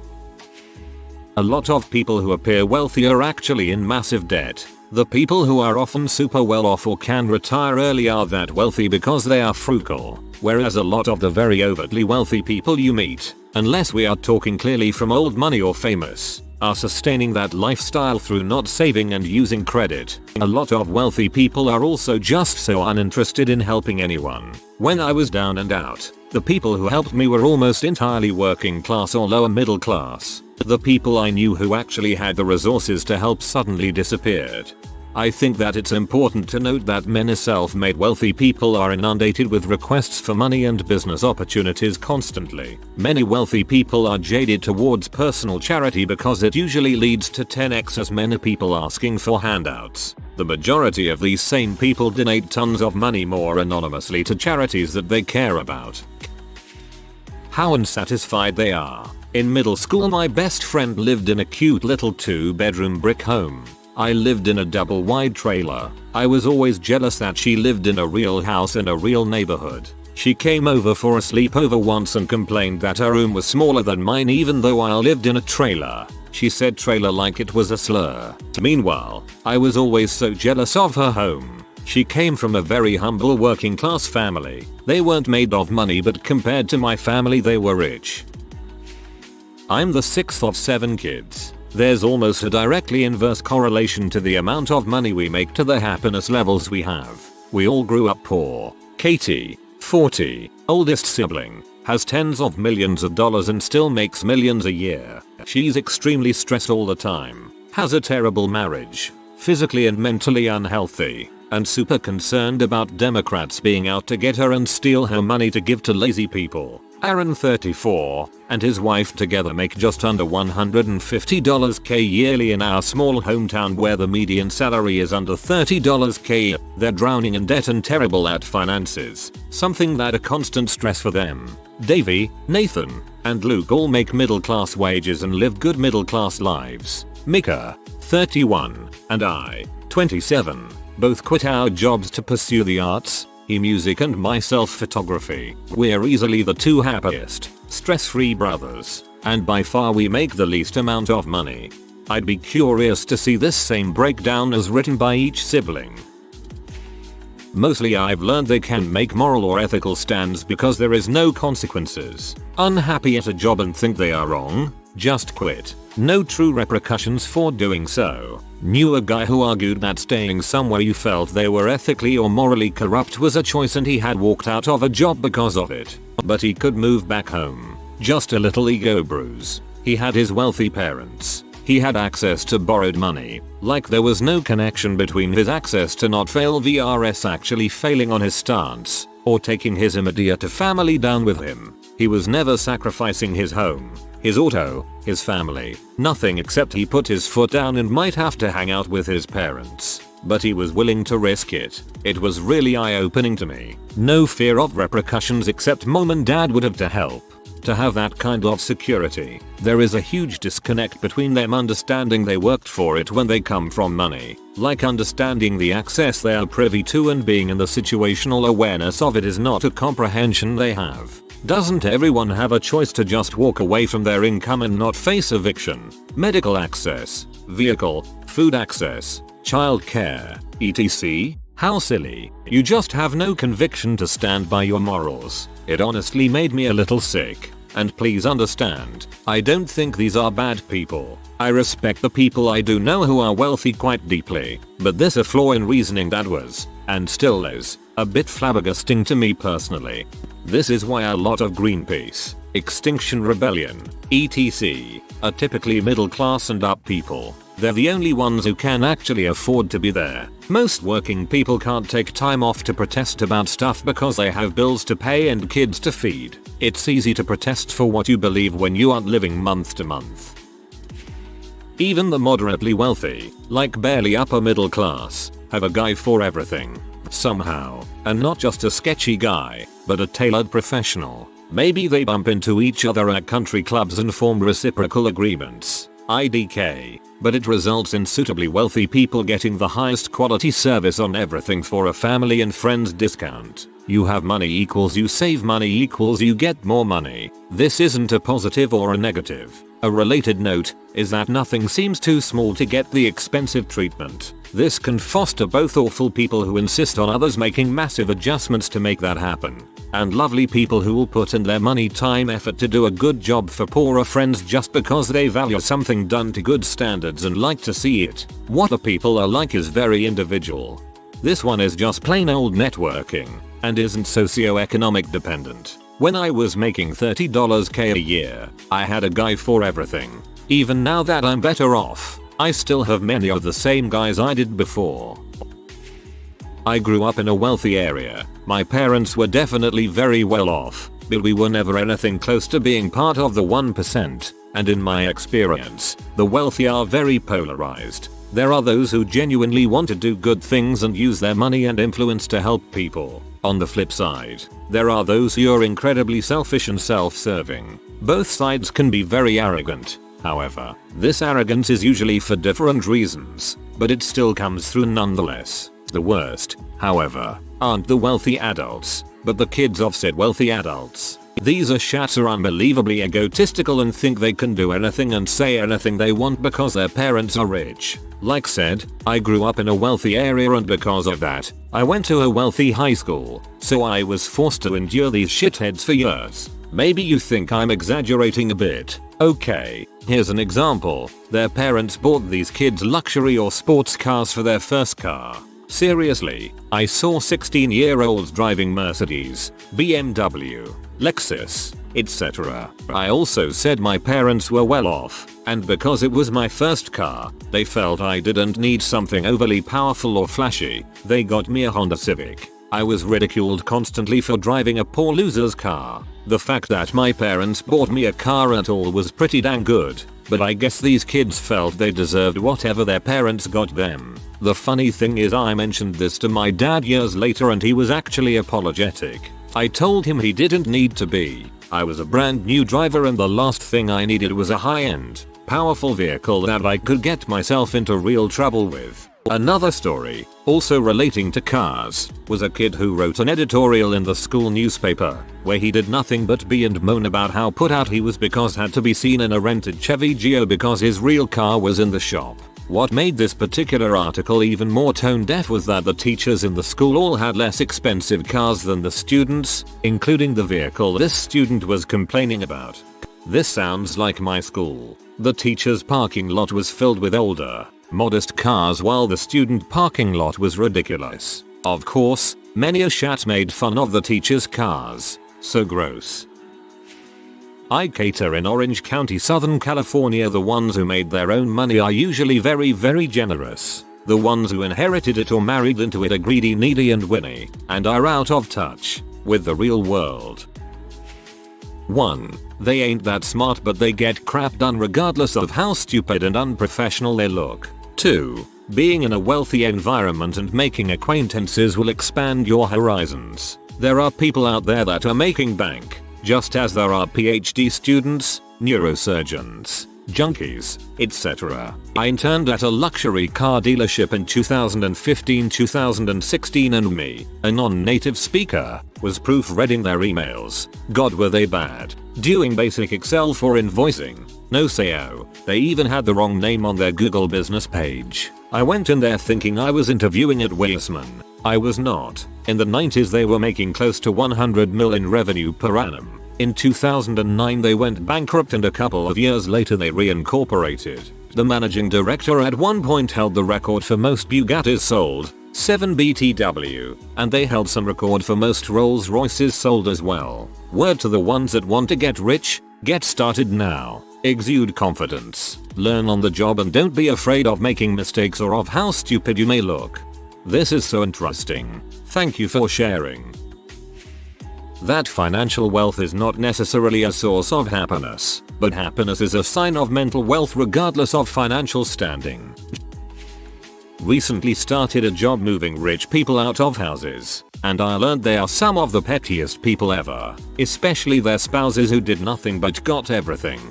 A lot of people who appear wealthy are actually in massive debt. The people who are often super well off or can retire early are that wealthy because they are frugal, whereas a lot of the very overtly wealthy people you meet, unless we are talking clearly from old money or famous, are sustaining that lifestyle through not saving and using credit. A lot of wealthy people are also just so uninterested in helping anyone. When I was down and out, the people who helped me were almost entirely working class or lower middle class. The people I knew who actually had the resources to help suddenly disappeared. I think that it's important to note that many self-made wealthy people are inundated with requests for money and business opportunities constantly. Many wealthy people are jaded towards personal charity because it usually leads to 10x as many people asking for handouts. The majority of these same people donate tons of money more anonymously to charities that they care about. How unsatisfied they are. In middle school my best friend lived in a cute little 2-bedroom brick home. I lived in a double wide trailer. I was always jealous that she lived in a real house in a real neighborhood. She came over for a sleepover once and complained that her room was smaller than mine even though I lived in a trailer. She said trailer like it was a slur. Meanwhile, I was always so jealous of her home. She came from a very humble working class family. They weren't made of money but compared to my family they were rich. I'm the 6th of 7 kids. There's almost a directly inverse correlation to the amount of money we make to the happiness levels we have. We all grew up poor. Katie, 40, oldest sibling, has tens of millions of dollars and still makes millions a year. She's extremely stressed all the time, has a terrible marriage, physically and mentally unhealthy, and super concerned about Democrats being out to get her and steal her money to give to lazy people. Aaron, 34, and his wife together make just under $150k yearly in our small hometown where the median salary is under $30k. They're drowning in debt and terrible at finances, something that a constant stress for them. Davey, Nathan, and Luke all make middle class wages and live good middle class lives. Mika, 31, and I, 27, both quit our jobs to pursue the arts. Music and myself photography. We're easily the two happiest, stress-free brothers, and by far we make the least amount of money. I'd be curious to see this same breakdown as written by each sibling. Mostly I've learned they can make moral or ethical stands because there is no consequences. Unhappy at a job and think they are wrong? Just quit. No true repercussions for doing so. Knew a guy who argued that staying somewhere you felt they were ethically or morally corrupt was a choice and he had walked out of a job because of it. But he could move back home. Just a little ego bruise. He had his wealthy parents. He had access to borrowed money. Like there was no connection between his access to not fail vs actually failing on his stance, or taking his immediate family down with him. He was never sacrificing his home, his auto, his family, nothing except he put his foot down and might have to hang out with his parents. But he was willing to risk it. It was really eye-opening to me. No fear of repercussions except mom and dad would have to help. To have that kind of security, there is a huge disconnect between them understanding they worked for it when they come from money, like understanding the access they are privy to and being in the situational awareness of it is not a comprehension they have. Doesn't everyone have a choice to just walk away from their income and not face eviction? Medical access, vehicle, food access, childcare, etc. How silly. You just have no conviction to stand by your morals. It honestly made me a little sick. And please understand, I don't think these are bad people. I respect the people I do know who are wealthy quite deeply, but there's a flaw in reasoning that was, and still is, a bit flabbergasting to me personally. This is why a lot of Greenpeace, Extinction Rebellion, etc. are typically middle class and up people. They're the only ones who can actually afford to be there. Most working people can't take time off to protest about stuff because they have bills to pay and kids to feed. It's easy to protest for what you believe when you aren't living month to month. Even the moderately wealthy, like barely upper middle class, have a guy for everything. Somehow. And not just a sketchy guy, but a tailored professional. Maybe they bump into each other at country clubs and form reciprocal agreements. IDK. But it results in suitably wealthy people getting the highest quality service on everything for a family and friends discount. You have money equals you save money equals you get more money. This isn't a positive or a negative. A related note is that nothing seems too small to get the expensive treatment. This can foster both awful people who insist on others making massive adjustments to make that happen, and lovely people who will put in their money, time, effort to do a good job for poorer friends just because they value something done to good standards and like to see it. What the people are like is very individual. This one is just plain old networking and isn't socioeconomic dependent. When I was making $30K a year, I had a guy for everything. Even now that I'm better off, I still have many of the same guys I did before. I grew up in a wealthy area. My parents were definitely very well off, but we were never anything close to being part of the 1%, and in my experience, the wealthy are very polarized. There are those who genuinely want to do good things and use their money and influence to help people. On the flip side, there are those who are incredibly selfish and self-serving. Both sides can be very arrogant. However, this arrogance is usually for different reasons, but it still comes through nonetheless. The worst, however, aren't the wealthy adults, but the kids of said wealthy adults. These ashats are unbelievably egotistical and think they can do anything and say anything they want because their parents are rich. Like said, I grew up in a wealthy area and because of that, I went to a wealthy high school, so I was forced to endure these shitheads for years. Maybe you think I'm exaggerating a bit. Okay, here's an example. Their parents bought these kids luxury or sports cars for their first car. Seriously, I saw 16-year-olds driving Mercedes, BMW, Lexus, etc. I also said my parents were well off, and because it was my first car, they felt I didn't need something overly powerful or flashy. They got me a Honda Civic. I was ridiculed constantly for driving a poor loser's car. The fact that my parents bought me a car at all was pretty dang good, but I guess these kids felt they deserved whatever their parents got them. The funny thing is I mentioned this to my dad years later and he was actually apologetic. I told him he didn't need to be. I was a brand new driver and the last thing I needed was a high-end, powerful vehicle that I could get myself into real trouble with. Another story, also relating to cars, was a kid who wrote an editorial in the school newspaper, where he did nothing but be and moan about how put out he was because had to be seen in a rented Chevy Geo because his real car was in the shop. What made this particular article even more tone deaf was that the teachers in the school all had less expensive cars than the students, including the vehicle this student was complaining about. This sounds like my school. The teacher's parking lot was filled with older, modest cars while the student parking lot was ridiculous. Of course, many a shat made fun of the teacher's cars. So gross. I cater in Orange County, Southern California. The ones who made their own money are usually very generous. The ones who inherited it or married into it are greedy, needy and whiny, and are out of touch with the real world. 1. They ain't that smart but they get crap done regardless of how stupid and unprofessional they look. 2. Being in a wealthy environment and making acquaintances will expand your horizons. There are people out there that are making bank, just as there are PhD students, neurosurgeons, junkies, etc. I interned at a luxury car dealership in 2015-2016 and me, a non-native speaker, was proofreading their emails. God, were they bad. Doing basic Excel for invoicing. No SEO. They even had the wrong name on their Google business page. I went in there thinking I was interviewing at Weissman. I was not. In the 90s they were making close to 100 million revenue per annum. In 2009 they went bankrupt and a couple of years later they reincorporated. The managing director at one point held the record for most Bugattis sold, 7 BTW, and they held some record for most Rolls Royces sold as well. Word to the ones that want to get rich, get started now. Exude confidence, learn on the job and don't be afraid of making mistakes or of how stupid you may look. This is so interesting. Thank you for sharing. that financial wealth is not necessarily a source of happiness, but happiness is a sign of mental wealth regardless of financial standing. Recently started a job moving rich people out of houses, and I learned they are some of the pettiest people ever, especially their spouses who did nothing but got everything.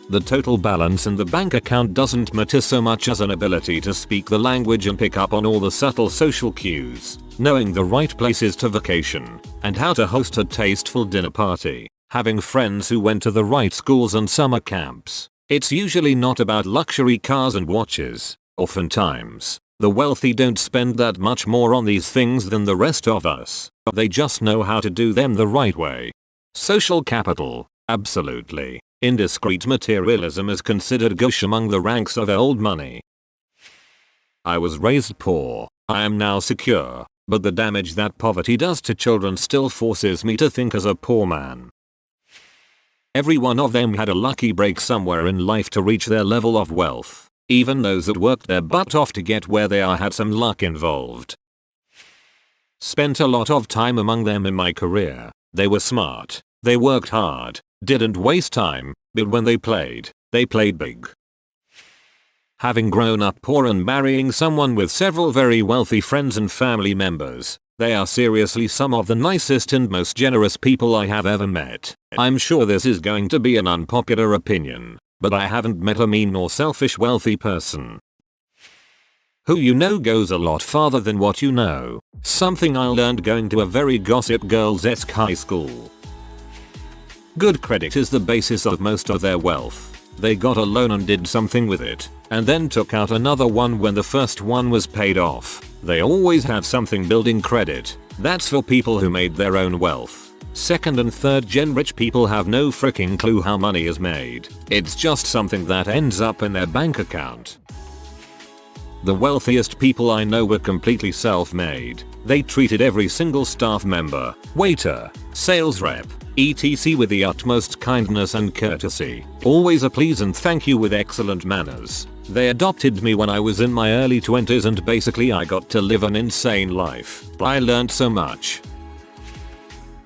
The total balance in the bank account doesn't matter so much as an ability to speak the language and pick up on all the subtle social cues, knowing the right places to vacation, and how to host a tasteful dinner party, having friends who went to the right schools and summer camps. It's usually not about luxury cars and watches. Oftentimes, the wealthy don't spend that much more on these things than the rest of us. They just know how to do them the right way. Social capital, absolutely. Indiscreet materialism is considered gauche among the ranks of old money. I was raised poor. I am now secure, but the damage that poverty does to children still forces me to think as a poor man. Every one of them had a lucky break somewhere in life to reach their level of wealth. Even those that worked their butt off to get where they are had some luck involved. Spent a lot of time among them in my career. They were smart. They worked hard. Didn't waste time, but when they played big. Having grown up poor and marrying someone with several very wealthy friends and family members, they are seriously some of the nicest and most generous people I have ever met. I'm sure this is going to be an unpopular opinion, but I haven't met a mean or selfish wealthy person. Who you know goes a lot farther than what you know. Something I learned going to a very Gossip Girls-esque high school. Good credit is the basis of most of their wealth. They got a loan and did something with it, and then took out another one when the first one was paid off. They always have something building credit. That's for people who made their own wealth. Second and third gen rich people have no freaking clue how money is made. It's just something that ends up in their bank account. The wealthiest people I know were completely self-made. They treated every single staff member, waiter, sales rep, etc. with the utmost kindness and courtesy. Always a please and thank you with excellent manners. They adopted me when I was in my early 20s and basically I got to live an insane life. I learned so much.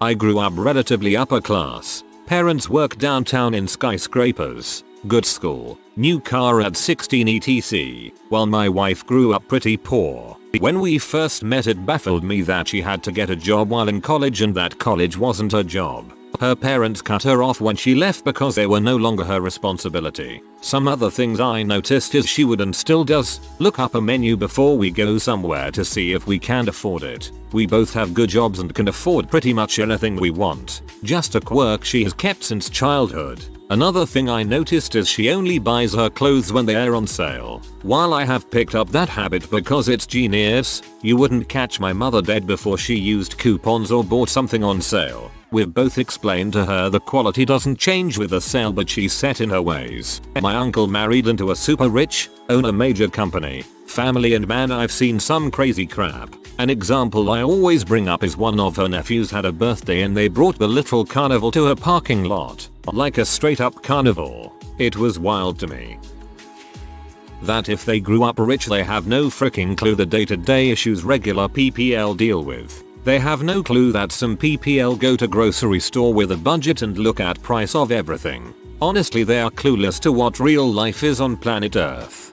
I grew up relatively upper class. Parents work downtown in skyscrapers. Good school, new car at 16 etc. While my wife grew up pretty poor. When we first met it baffled me that she had to get a job while in college and that college wasn't her job. Her parents cut her off when she left because they were no longer her responsibility. Some other things I noticed is she would and still does look up a menu before we go somewhere to see if we can afford it. We both have good jobs and can afford pretty much anything we want. Just a quirk she has kept since childhood. Another thing I noticed is she only buys her clothes when they are on sale. While I have picked up that habit because it's genius, you wouldn't catch my mother dead before she used coupons or bought something on sale. We've both explained to her the quality doesn't change with a sale but she's set in her ways. My uncle married into a super rich, own a major company, family and man I've seen some crazy crap. An example I always bring up is one of her nephews had a birthday and they brought the literal carnival to her parking lot. Like a straight up carnival. It was wild to me. That if they grew up rich they have no freaking clue the day-to-day issues regular PPL deal with. They have no clue that some PPL go to grocery store with a budget and look at price of everything. Honestly they are clueless to what real life is on planet Earth.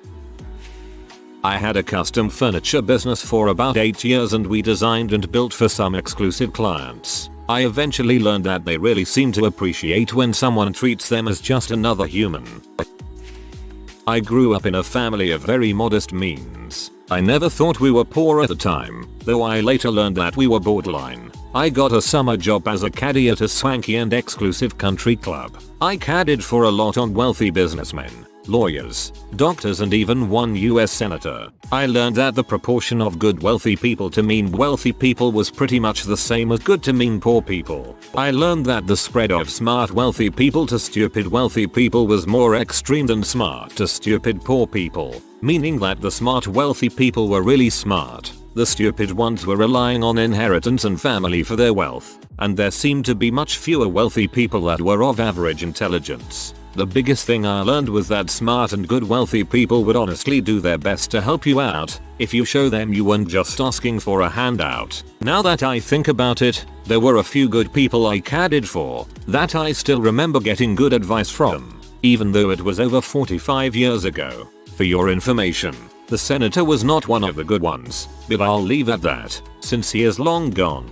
I had a custom furniture business for about 8 years and we designed and built for some exclusive clients. I eventually learned that they really seem to appreciate when someone treats them as just another human. I grew up in a family of very modest means. I never thought we were poor at the time, though I later learned that we were borderline. I got a summer job as a caddy at a swanky and exclusive country club. I caddied for a lot on wealthy businessmen, lawyers, doctors and even one US senator. I learned that the proportion of good wealthy people to mean wealthy people was pretty much the same as good to mean poor people. I learned that the spread of smart wealthy people to stupid wealthy people was more extreme than smart to stupid poor people, meaning that the smart wealthy people were really smart. The stupid ones were relying on inheritance and family for their wealth, and there seemed to be much fewer wealthy people that were of average intelligence. The biggest thing I learned was that smart and good wealthy people would honestly do their best to help you out if you show them you weren't just asking for a handout. Now that I think about it, there were a few good people I cared for that I still remember getting good advice from, even though it was over 45 years ago. For your information, the senator was not one of the good ones, but I'll leave at that, since he is long gone.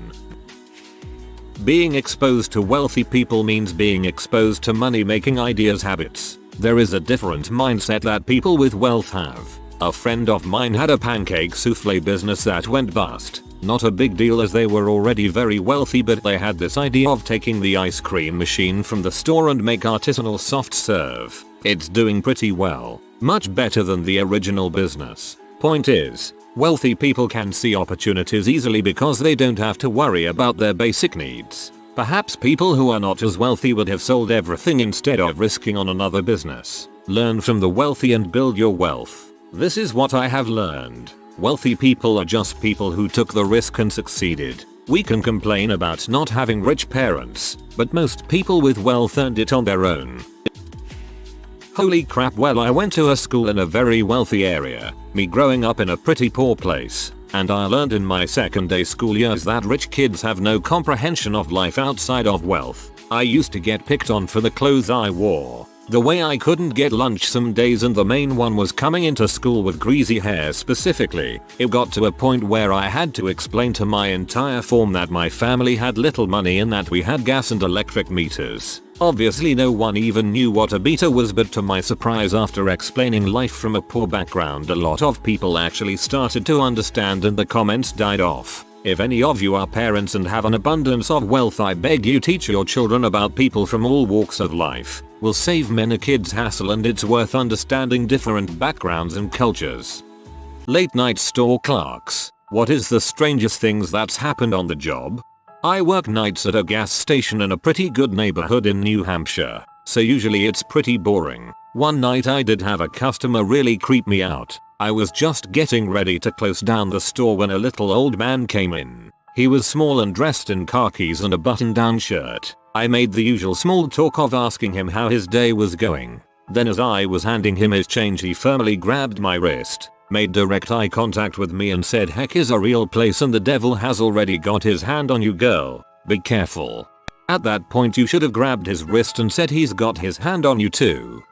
Being exposed to wealthy people means being exposed to money-making ideas habits. There is a different mindset that people with wealth have. A friend of mine had a pancake souffle business that went bust. Not a big deal as they were already very wealthy, but they had this idea of taking the ice cream machine from the store and make artisanal soft serve. It's doing pretty well. Much better than the original business. Point is, wealthy people can see opportunities easily because they don't have to worry about their basic needs. Perhaps people who are not as wealthy would have sold everything instead of risking on another business. Learn from the wealthy and build your wealth. This is what I have learned. Wealthy people are just people who took the risk and succeeded. We can complain about not having rich parents, but most people with wealth earned it on their own. Holy crap, well, I went to a school in a very wealthy area, me growing up in a pretty poor place, and I learned in my second day school years that rich kids have no comprehension of life outside of wealth. I used to get picked on for the clothes I wore, the way I couldn't get lunch some days, and the main one was coming into school with greasy hair specifically. It got to a point where I had to explain to my entire form that my family had little money and that we had gas and electric meters. Obviously no one even knew what a meter was, but to my surprise, after explaining life from a poor background, a lot of people actually started to understand and the comments died off. If any of you are parents and have an abundance of wealth, I beg you teach your children about people from all walks of life. Will save many kids hassle, and it's worth understanding different backgrounds and cultures. Late night store clerks. What is the strangest things that's happened on the job? I work nights at a gas station in a pretty good neighborhood in New Hampshire, so usually it's pretty boring. One night I did have a customer really creep me out. I was just getting ready to close down the store when a little old man came in. He was small and dressed in khakis and a button-down shirt. I made the usual small talk of asking him how his day was going. Then as I was handing him his change, he firmly grabbed my wrist, made direct eye contact with me and said, "Heck is a real place and the devil has already got his hand on you, girl. Be careful." At that point you should have grabbed his wrist and said, "He's got his hand on you too."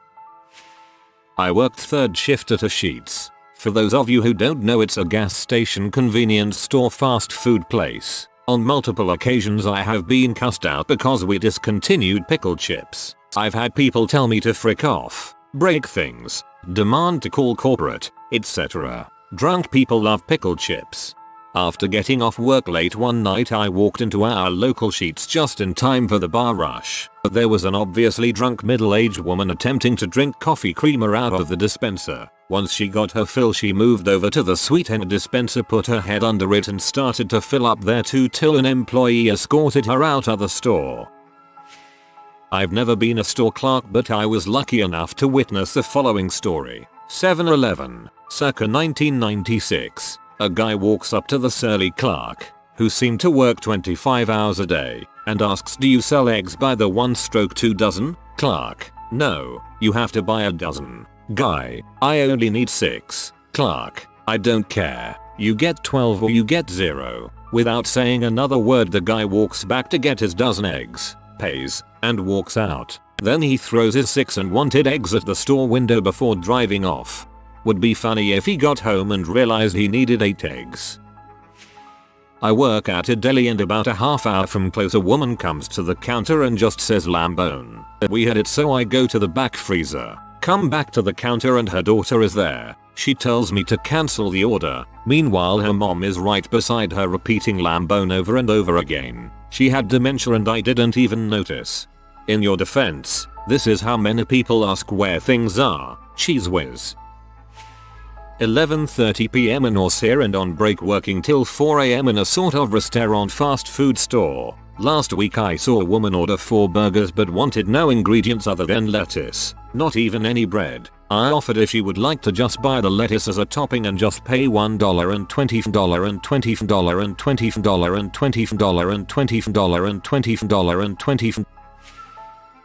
I worked third shift at a Sheetz. For those of you who don't know, it's a gas station, convenience store, fast food place. On multiple occasions I have been cussed out because we discontinued pickle chips. I've had people tell me to frick off, break things, demand to call corporate, etc. Drunk people love pickle chips. After getting off work late one night, I walked into our local Sheetz just in time for the bar rush. But there was an obviously drunk middle-aged woman attempting to drink coffee creamer out of the dispenser. Once she got her fill, she moved over to the sweet end dispenser, put her head under it and started to fill up there too, till an employee escorted her out of the store. I've never been a store clerk, but I was lucky enough to witness the following story. 7-Eleven, circa 1996. A guy walks up to the surly clerk, who seemed to work 25 hours a day, and asks, "Do you sell eggs by the 1/2 dozen?" Clerk: "No, you have to buy a dozen." Guy: "I only need 6. Clerk: "I don't care. You get 12 or you get 0. Without saying another word, the guy walks back to get his dozen eggs, pays, and walks out. Then he throws his 6 unwanted eggs at the store window before driving off. Would be funny if he got home and realized he needed 8 eggs. I work at a deli, and about a half hour from close a woman comes to the counter and just says "Lambone." We had it, so I go to the back freezer, come back to the counter, and her daughter is there. She tells me to cancel the order. Meanwhile her mom is right beside her repeating "Lambone" over and over again. She had dementia and I didn't even notice. In your defense, this is how many people ask where things are. Cheese whiz. 11:30 PM in Auxerre, and on break working till 4 AM in a sort of restaurant fast food store. Last week I saw a woman order 4 burgers but wanted no ingredients other than lettuce, not even any bread. I offered if she would like to just buy the lettuce as a topping and just pay $1 and $20 and $20 and $20 and $20 and $20 and $20 and $20.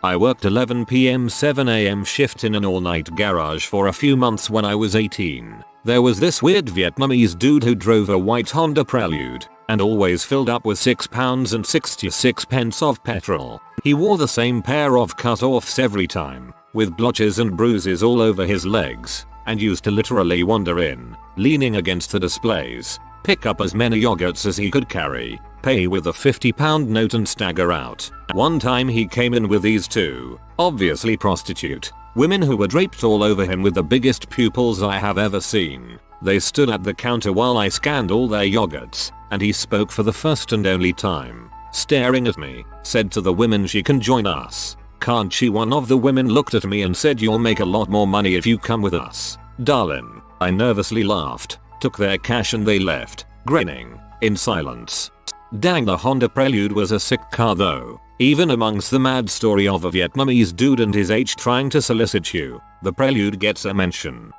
I worked 11 p.m. 7 a.m. shift in an all-night garage for a few months when I was 18. There was this weird Vietnamese dude who drove a white Honda Prelude and always filled up with £6 and 66 pence of petrol. He wore the same pair of cut-offs every time, with blotches and bruises all over his legs, and used to literally wander in, leaning against the displays, pick up as many yogurts as he could carry, pay with a £50 note and stagger out. One time he came in with these two, obviously prostitute, women who were draped all over him with the biggest pupils I have ever seen. They stood at the counter while I scanned all their yogurts, and he spoke for the first and only time. Staring at me, said to the women she can join us. Can't she? One of the women looked at me and said you'll make a lot more money if you come with us, darling. I nervously laughed, took their cash and they left, grinning, in silence. Dang, the Honda Prelude was a sick car though. Even amongst the mad story of a Vietnamese dude and his age trying to solicit you, the Prelude gets a mention.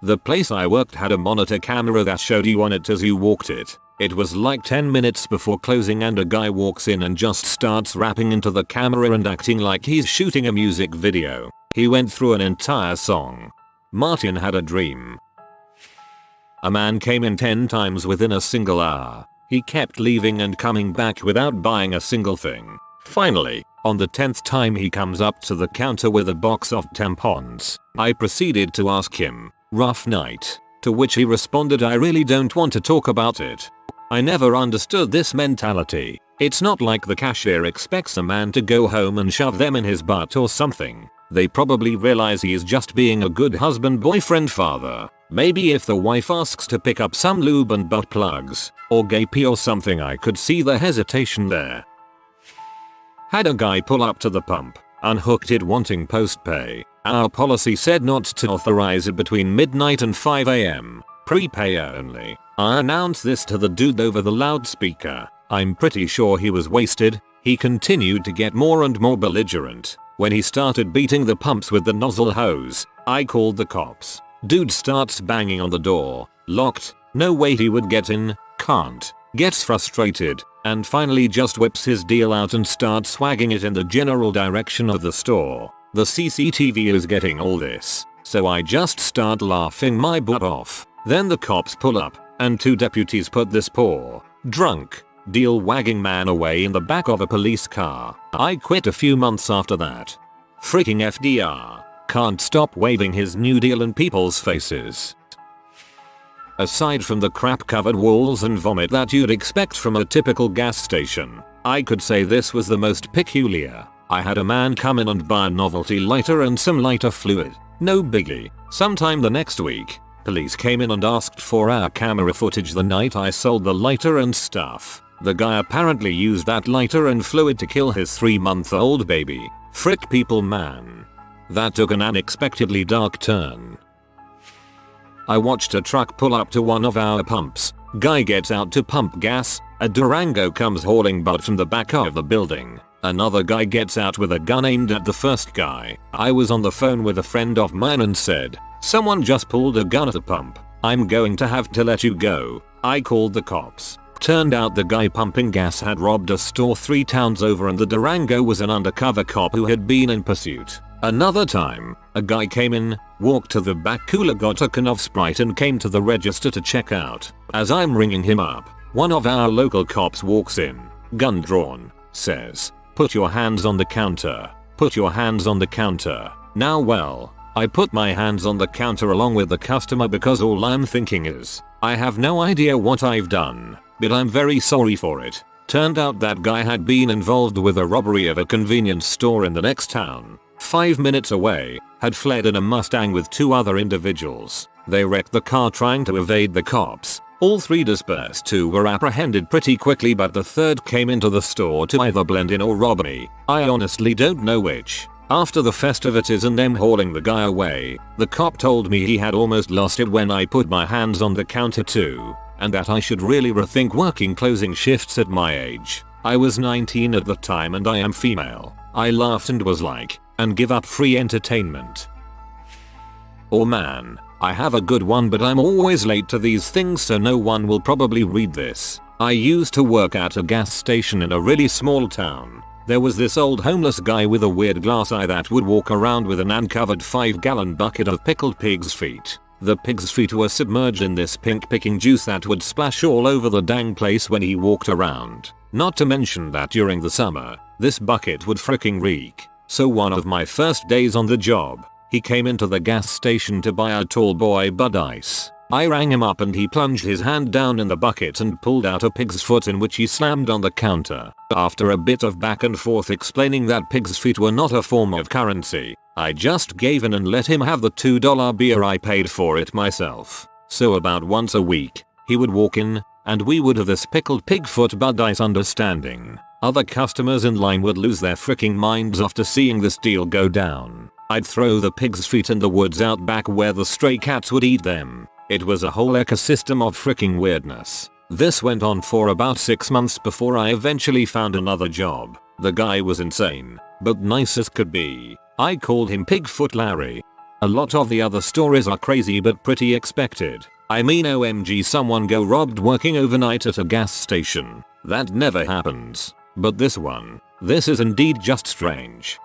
The place I worked had a monitor camera that showed you on it as you walked it. It was like 10 minutes before closing and a guy walks in and just starts rapping into the camera and acting like he's shooting a music video. He went through an entire song. Martin had a dream. A man came in 10 times within a single hour. He kept leaving and coming back without buying a single thing. Finally, on the 10th time he comes up to the counter with a box of tampons. I proceeded to ask him, "Rough night?" To which he responded, "I really don't want to talk about it." I never understood this mentality. It's not like the cashier expects a man to go home and shove them in his butt or something. They probably realize he is just being a good husband, boyfriend, father. Maybe if the wife asks to pick up some lube and butt plugs, or gay pee or something, I could see the hesitation there. Had a guy pull up to the pump, unhooked it wanting post-pay. Our policy said not to authorize it between midnight and 5 a.m. Prepay only. I announced this to the dude over the loudspeaker. I'm pretty sure he was wasted. He continued to get more and more belligerent. When he started beating the pumps with the nozzle hose, I called the cops. Dude starts banging on the door. Locked. No way he would get in. Can't. Gets frustrated, and finally just whips his deal out and starts swagging it in the general direction of the store. The CCTV is getting all this, so I just start laughing my butt off. Then the cops pull up, and 2 deputies put this poor, drunk, deal-wagging man away in the back of a police car. I quit a few months after that. Freaking FDR. Can't stop waving his new deal in people's faces. Aside from the crap-covered walls and vomit that you'd expect from a typical gas station, I could say this was the most peculiar. I had a man come in and buy a novelty lighter and some lighter fluid. No biggie. Sometime the next week, police came in and asked for our camera footage the night I sold the lighter and stuff. The guy apparently used that lighter and fluid to kill his 3-month-old baby. Frick people, man. That took an unexpectedly dark turn. I watched a truck pull up to one of our pumps. Guy gets out to pump gas. A Durango comes hauling butt from the back of the building. Another guy gets out with a gun aimed at the first guy. I was on the phone with a friend of mine and said, "Someone just pulled a gun at the pump. I'm going to have to let you go." I called the cops. Turned out the guy pumping gas had robbed a store 3 towns over and the Durango was an undercover cop who had been in pursuit. Another time, a guy came in, walked to the back cooler, got a can of Sprite and came to the register to check out. As I'm ringing him up, one of our local cops walks in, gun drawn, says, "Put your hands on the counter. Put your hands on the counter." Now well, I put my hands on the counter along with the customer because all I'm thinking is, I have no idea what I've done, but I'm very sorry for it. Turned out that guy had been involved with a robbery of a convenience store in the next town. 5 minutes away, had fled in a Mustang with 2 other individuals. They wrecked the car trying to evade the cops. All 3 dispersed. 2 were apprehended pretty quickly, but the 3rd came into the store to either blend in or rob me. I honestly don't know which. After the festivities and them hauling the guy away, the cop told me he had almost lost it when I put my hands on the counter too, and that I should really rethink working closing shifts at my age. I was 19 at the time and I am female. I laughed and was like, "And give up free entertainment." Oh man, I have a good one, but I'm always late to these things so no one will probably read this. I used to work at a gas station in a really small town. There was this old homeless guy with a weird glass eye that would walk around with an uncovered 5-gallon bucket of pickled pig's feet. The pig's feet were submerged in this pink picking juice that would splash all over the dang place when he walked around. Not to mention that during the summer, this bucket would fricking reek. So one of my first days on the job, he came into the gas station to buy a tall boy Bud Ice. I rang him up and he plunged his hand down in the bucket and pulled out a pig's foot in which he slammed on the counter. After a bit of back and forth explaining that pig's feet were not a form of currency, I just gave in and let him have the $2 beer. I paid for it myself. So about once a week, he would walk in, and we would have this pickled pig foot Bud Ice understanding. Other customers in line would lose their freaking minds after seeing this deal go down. I'd throw the pig's feet in the woods out back where the stray cats would eat them. It was a whole ecosystem of freaking weirdness. This went on for about 6 months before I eventually found another job. The guy was insane, but nice as could be. I called him Pigfoot Larry. A lot of the other stories are crazy but pretty expected. I mean OMG, someone go robbed working overnight at a gas station. That never happens. But this is indeed just strange.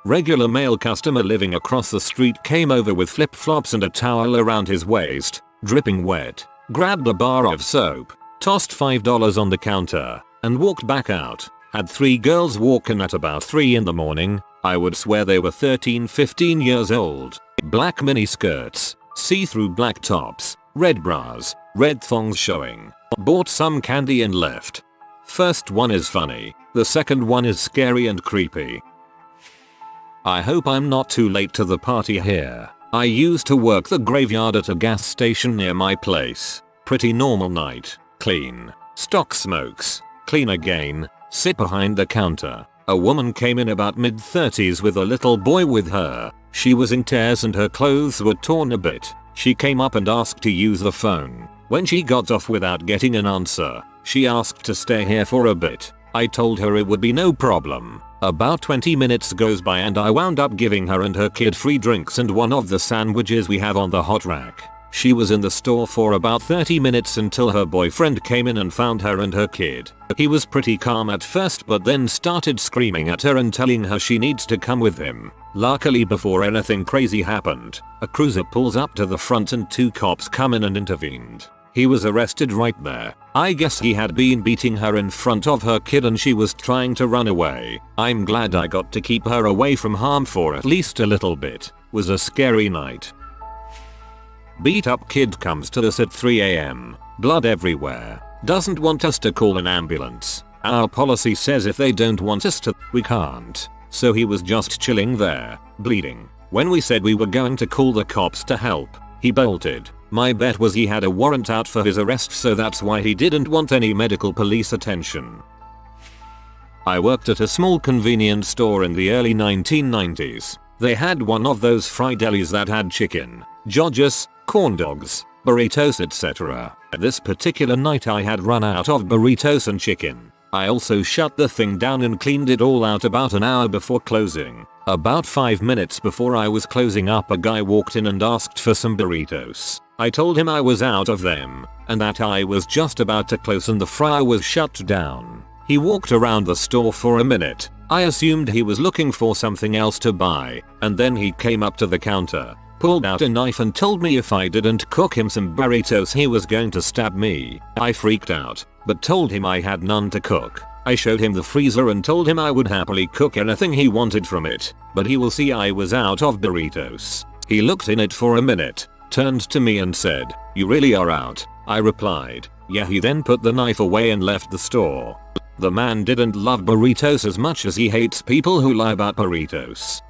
Regular male customer living across the street came over with flip-flops and a towel around his waist, dripping wet, grabbed a bar of soap, tossed $5 on the counter, and walked back out. Had 3 girls walk in at about 3 in the morning. I would swear they were 13-15 years old. Black mini skirts, see-through black tops, red bras, red thongs showing. Bought some candy and left. First one is funny, the second one is scary and creepy. I hope I'm not too late to the party here. I used to work the graveyard at a gas station near my place. Pretty normal night. Clean. Stock smokes. Clean again. Sit behind the counter. A woman came in about mid-30s with a little boy with her. She was in tears and her clothes were torn a bit. She came up and asked to use the phone. When she got off without getting an answer, she asked to stay here for a bit. I told her it would be no problem. About 20 minutes goes by and I wound up giving her and her kid free drinks and one of the sandwiches we have on the hot rack. She was in the store for about 30 minutes until her boyfriend came in and found her and her kid. He was pretty calm at first but then started screaming at her and telling her she needs to come with him. Luckily, before anything crazy happened, a cruiser pulls up to the front and 2 cops come in and intervened. He was arrested right there. I guess he had been beating her in front of her kid and she was trying to run away. I'm glad I got to keep her away from harm for at least a little bit. Was a scary night. Beat up kid comes to us at 3 AM. Blood everywhere. Doesn't want us to call an ambulance. Our policy says if they don't want us to, we can't. So he was just chilling there, bleeding. When we said we were going to call the cops to help, he bolted. My bet was he had a warrant out for his arrest, so that's why he didn't want any medical police attention. I worked at a small convenience store in the early 1990s. They had one of those fry delis that had chicken, jodgers, corn dogs, burritos, etc. This particular night I had run out of burritos and chicken. I also shut the thing down and cleaned it all out about an hour before closing. About 5 minutes before I was closing up, a guy walked in and asked for some burritos. I told him I was out of them, and that I was just about to close and the fryer was shut down. He walked around the store for a minute. I assumed he was looking for something else to buy, and then he came up to the counter, pulled out a knife and told me if I didn't cook him some burritos he was going to stab me. I freaked out, but told him I had none to cook. I showed him the freezer and told him I would happily cook anything he wanted from it, but he will see I was out of burritos. He looked in it for a minute, turned to me and said, "You really are out?" I replied, "Yeah." He then put the knife away and left the store. The man didn't love burritos as much as he hates people who lie about burritos.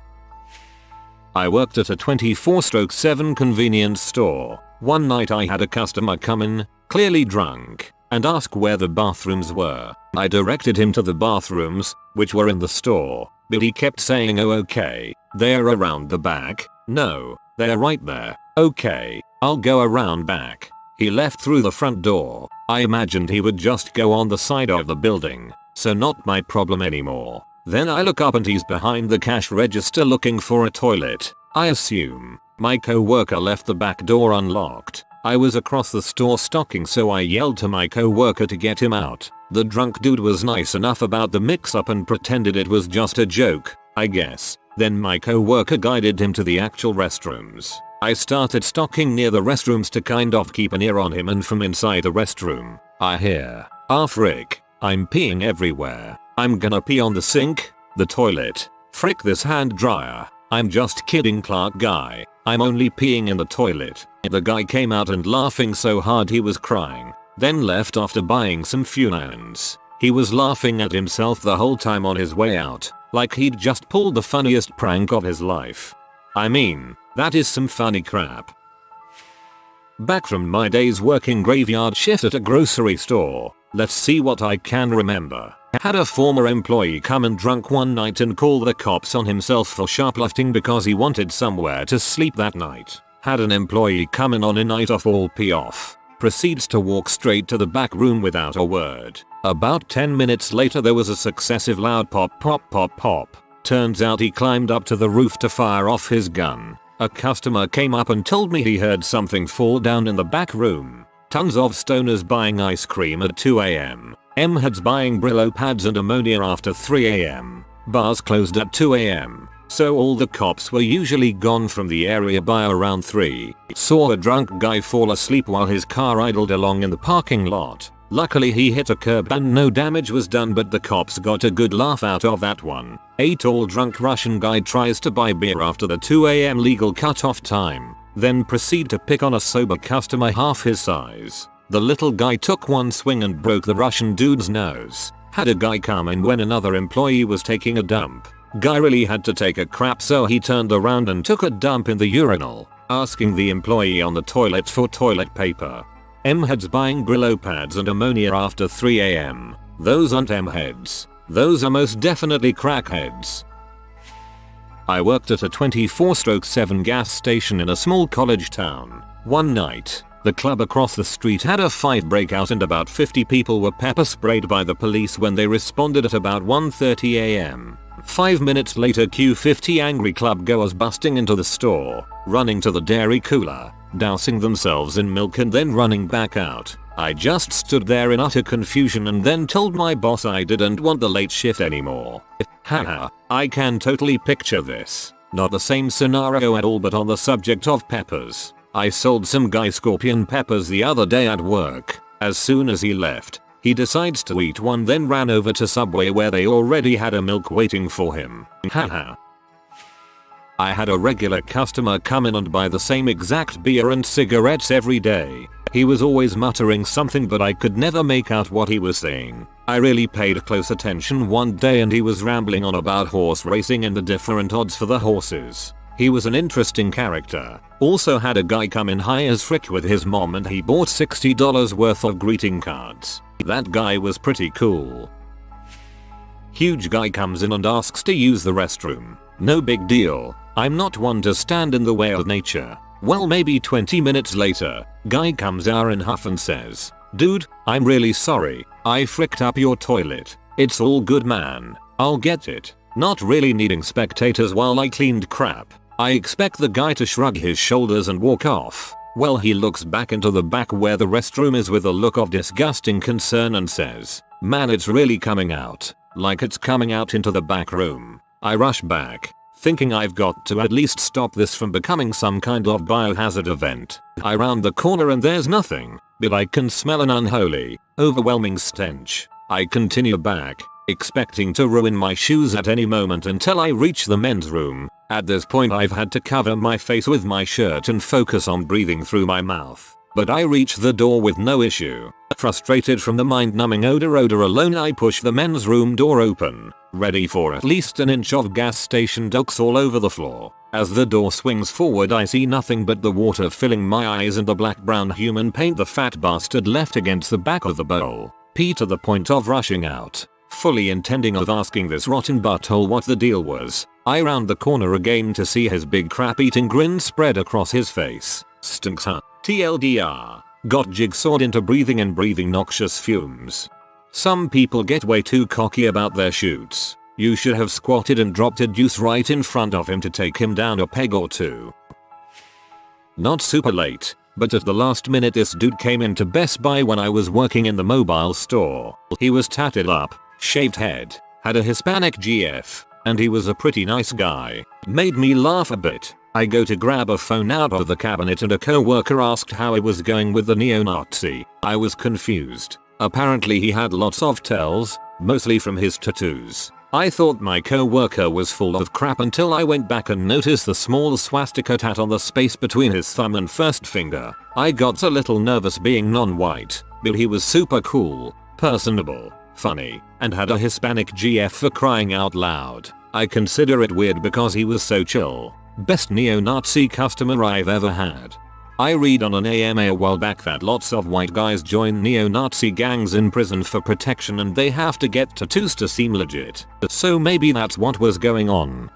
I worked at a 24/7 convenience store. One night I had a customer come in, clearly drunk, and ask where the bathrooms were. I directed him to the bathrooms, which were in the store, but he kept saying, "Oh okay, they're around the back." "No, they're right there." "Okay, I'll go around back." He left through the front door. I imagined he would just go on the side of the building, so not my problem anymore. Then I look up and he's behind the cash register looking for a toilet. I assume my co-worker left the back door unlocked. I was across the store stocking, so I yelled to my co-worker to get him out. The drunk dude was nice enough about the mix-up and pretended it was just a joke, I guess. Then my co-worker guided him to the actual restrooms. I started stalking near the restrooms to kind of keep an ear on him, and from inside the restroom, I hear, "Ah frick, I'm peeing everywhere. I'm gonna pee on the sink, the toilet. Frick this hand dryer. I'm just kidding Clark guy. I'm only peeing in the toilet." The guy came out and laughing so hard he was crying, then left after buying some Funans. He was laughing at himself the whole time on his way out, like he'd just pulled the funniest prank of his life. I mean, that is some funny crap. Back from my days working graveyard shift at a grocery store, let's see what I can remember. Had a former employee come in drunk one night and call the cops on himself for shoplifting because he wanted somewhere to sleep that night. Had an employee come in on a night off all pee off. Proceeds to walk straight to the back room without a word. About 10 minutes later there was a successive loud pop pop pop pop. Turns out he climbed up to the roof to fire off his gun. A customer came up and told me he heard something fall down in the back room. Tons of stoners buying ice cream at 2 AM. M-heads buying Brillo pads and ammonia after 3 AM. Bars closed at 2 AM. So all the cops were usually gone from the area by around 3. Saw a drunk guy fall asleep while his car idled along in the parking lot. Luckily he hit a curb and no damage was done, but the cops got a good laugh out of that one. A tall drunk Russian guy tries to buy beer after the 2 AM legal cutoff time, then proceed to pick on a sober customer half his size. The little guy took one swing and broke the Russian dude's nose. Had a guy come in when another employee was taking a dump. Guy really had to take a crap, so he turned around and took a dump in the urinal, asking the employee on the toilet for toilet paper. M-heads buying Brillo pads and ammonia after 3 AM. Those aren't M-heads. Those are most definitely crackheads. I worked at a 24/7 gas station in a small college town. One night, the club across the street had a fight break out and about 50 people were pepper sprayed by the police when they responded at about 1:30 AM. 5 minutes later, Q50 angry club goers busting into the store, running to the dairy cooler, dousing themselves in milk and then running back out. I just stood there in utter confusion and then told my boss I didn't want the late shift anymore. Haha, I can totally picture this. Not the same scenario at all, but on the subject of peppers. I sold some guy scorpion peppers the other day at work. As soon as he left, he decides to eat one, then ran over to Subway where they already had a milk waiting for him. Haha. I had a regular customer come in and buy the same exact beer and cigarettes every day. He was always muttering something, but I could never make out what he was saying. I really paid close attention one day and he was rambling on about horse racing and the different odds for the horses. He was an interesting character. Also had a guy come in high as frick with his mom and he bought $60 worth of greeting cards. That guy was pretty cool. Huge guy comes in and asks to use the restroom. No big deal. I'm not one to stand in the way of nature. Well, maybe 20 minutes later, guy comes out in huff and says, "Dude, I'm really sorry. I fricked up your toilet. It's all good, man. I'll get it." Not really needing spectators while I cleaned crap, I expect the guy to shrug his shoulders and walk off. Well, he looks back into the back where the restroom is with a look of disgusting concern and says, "Man, it's really coming out. Like it's coming out into the back room." I rush back, thinking I've got to at least stop this from becoming some kind of biohazard event. I round the corner and there's nothing, but I can smell an unholy, overwhelming stench. I continue back, expecting to ruin my shoes at any moment until I reach the men's room. At this point I've had to cover my face with my shirt and focus on breathing through my mouth. But I reach the door with no issue. Frustrated from the mind-numbing odor alone, I push the men's room door open, ready for at least an inch of gas station ducts all over the floor. As the door swings forward, I see nothing but the water filling my eyes and the black-brown human paint the fat bastard left against the back of the bowl. Pee to the point of rushing out, fully intending of asking this rotten butthole what the deal was. I round the corner again to see his big crap-eating grin spread across his face. Stinks, huh? TLDR. Got jigsawed into breathing noxious fumes. Some people get way too cocky about their shoots. You should have squatted and dropped a deuce right in front of him to take him down a peg or two. Not super late, But at the last minute this dude came into Best Buy when I was working in the mobile store. He was tatted up, shaved head, had a Hispanic GF, and he was a pretty nice guy. Made me laugh a bit. I go to grab a phone out of the cabinet and a coworker asked how it was going with the neo-Nazi. I was confused. Apparently he had lots of tells, mostly from his tattoos. I thought my coworker was full of crap until I went back and noticed the small swastika tat on the space between his thumb and first finger. I got a little nervous being non-white, but he was super cool, personable, funny, and had a Hispanic GF for crying out loud. I consider it weird because he was so chill. Best neo-Nazi customer I've ever had. I read on an AMA a while back that lots of white guys join neo-Nazi gangs in prison for protection and they have to get tattoos to seem legit. So maybe that's what was going on.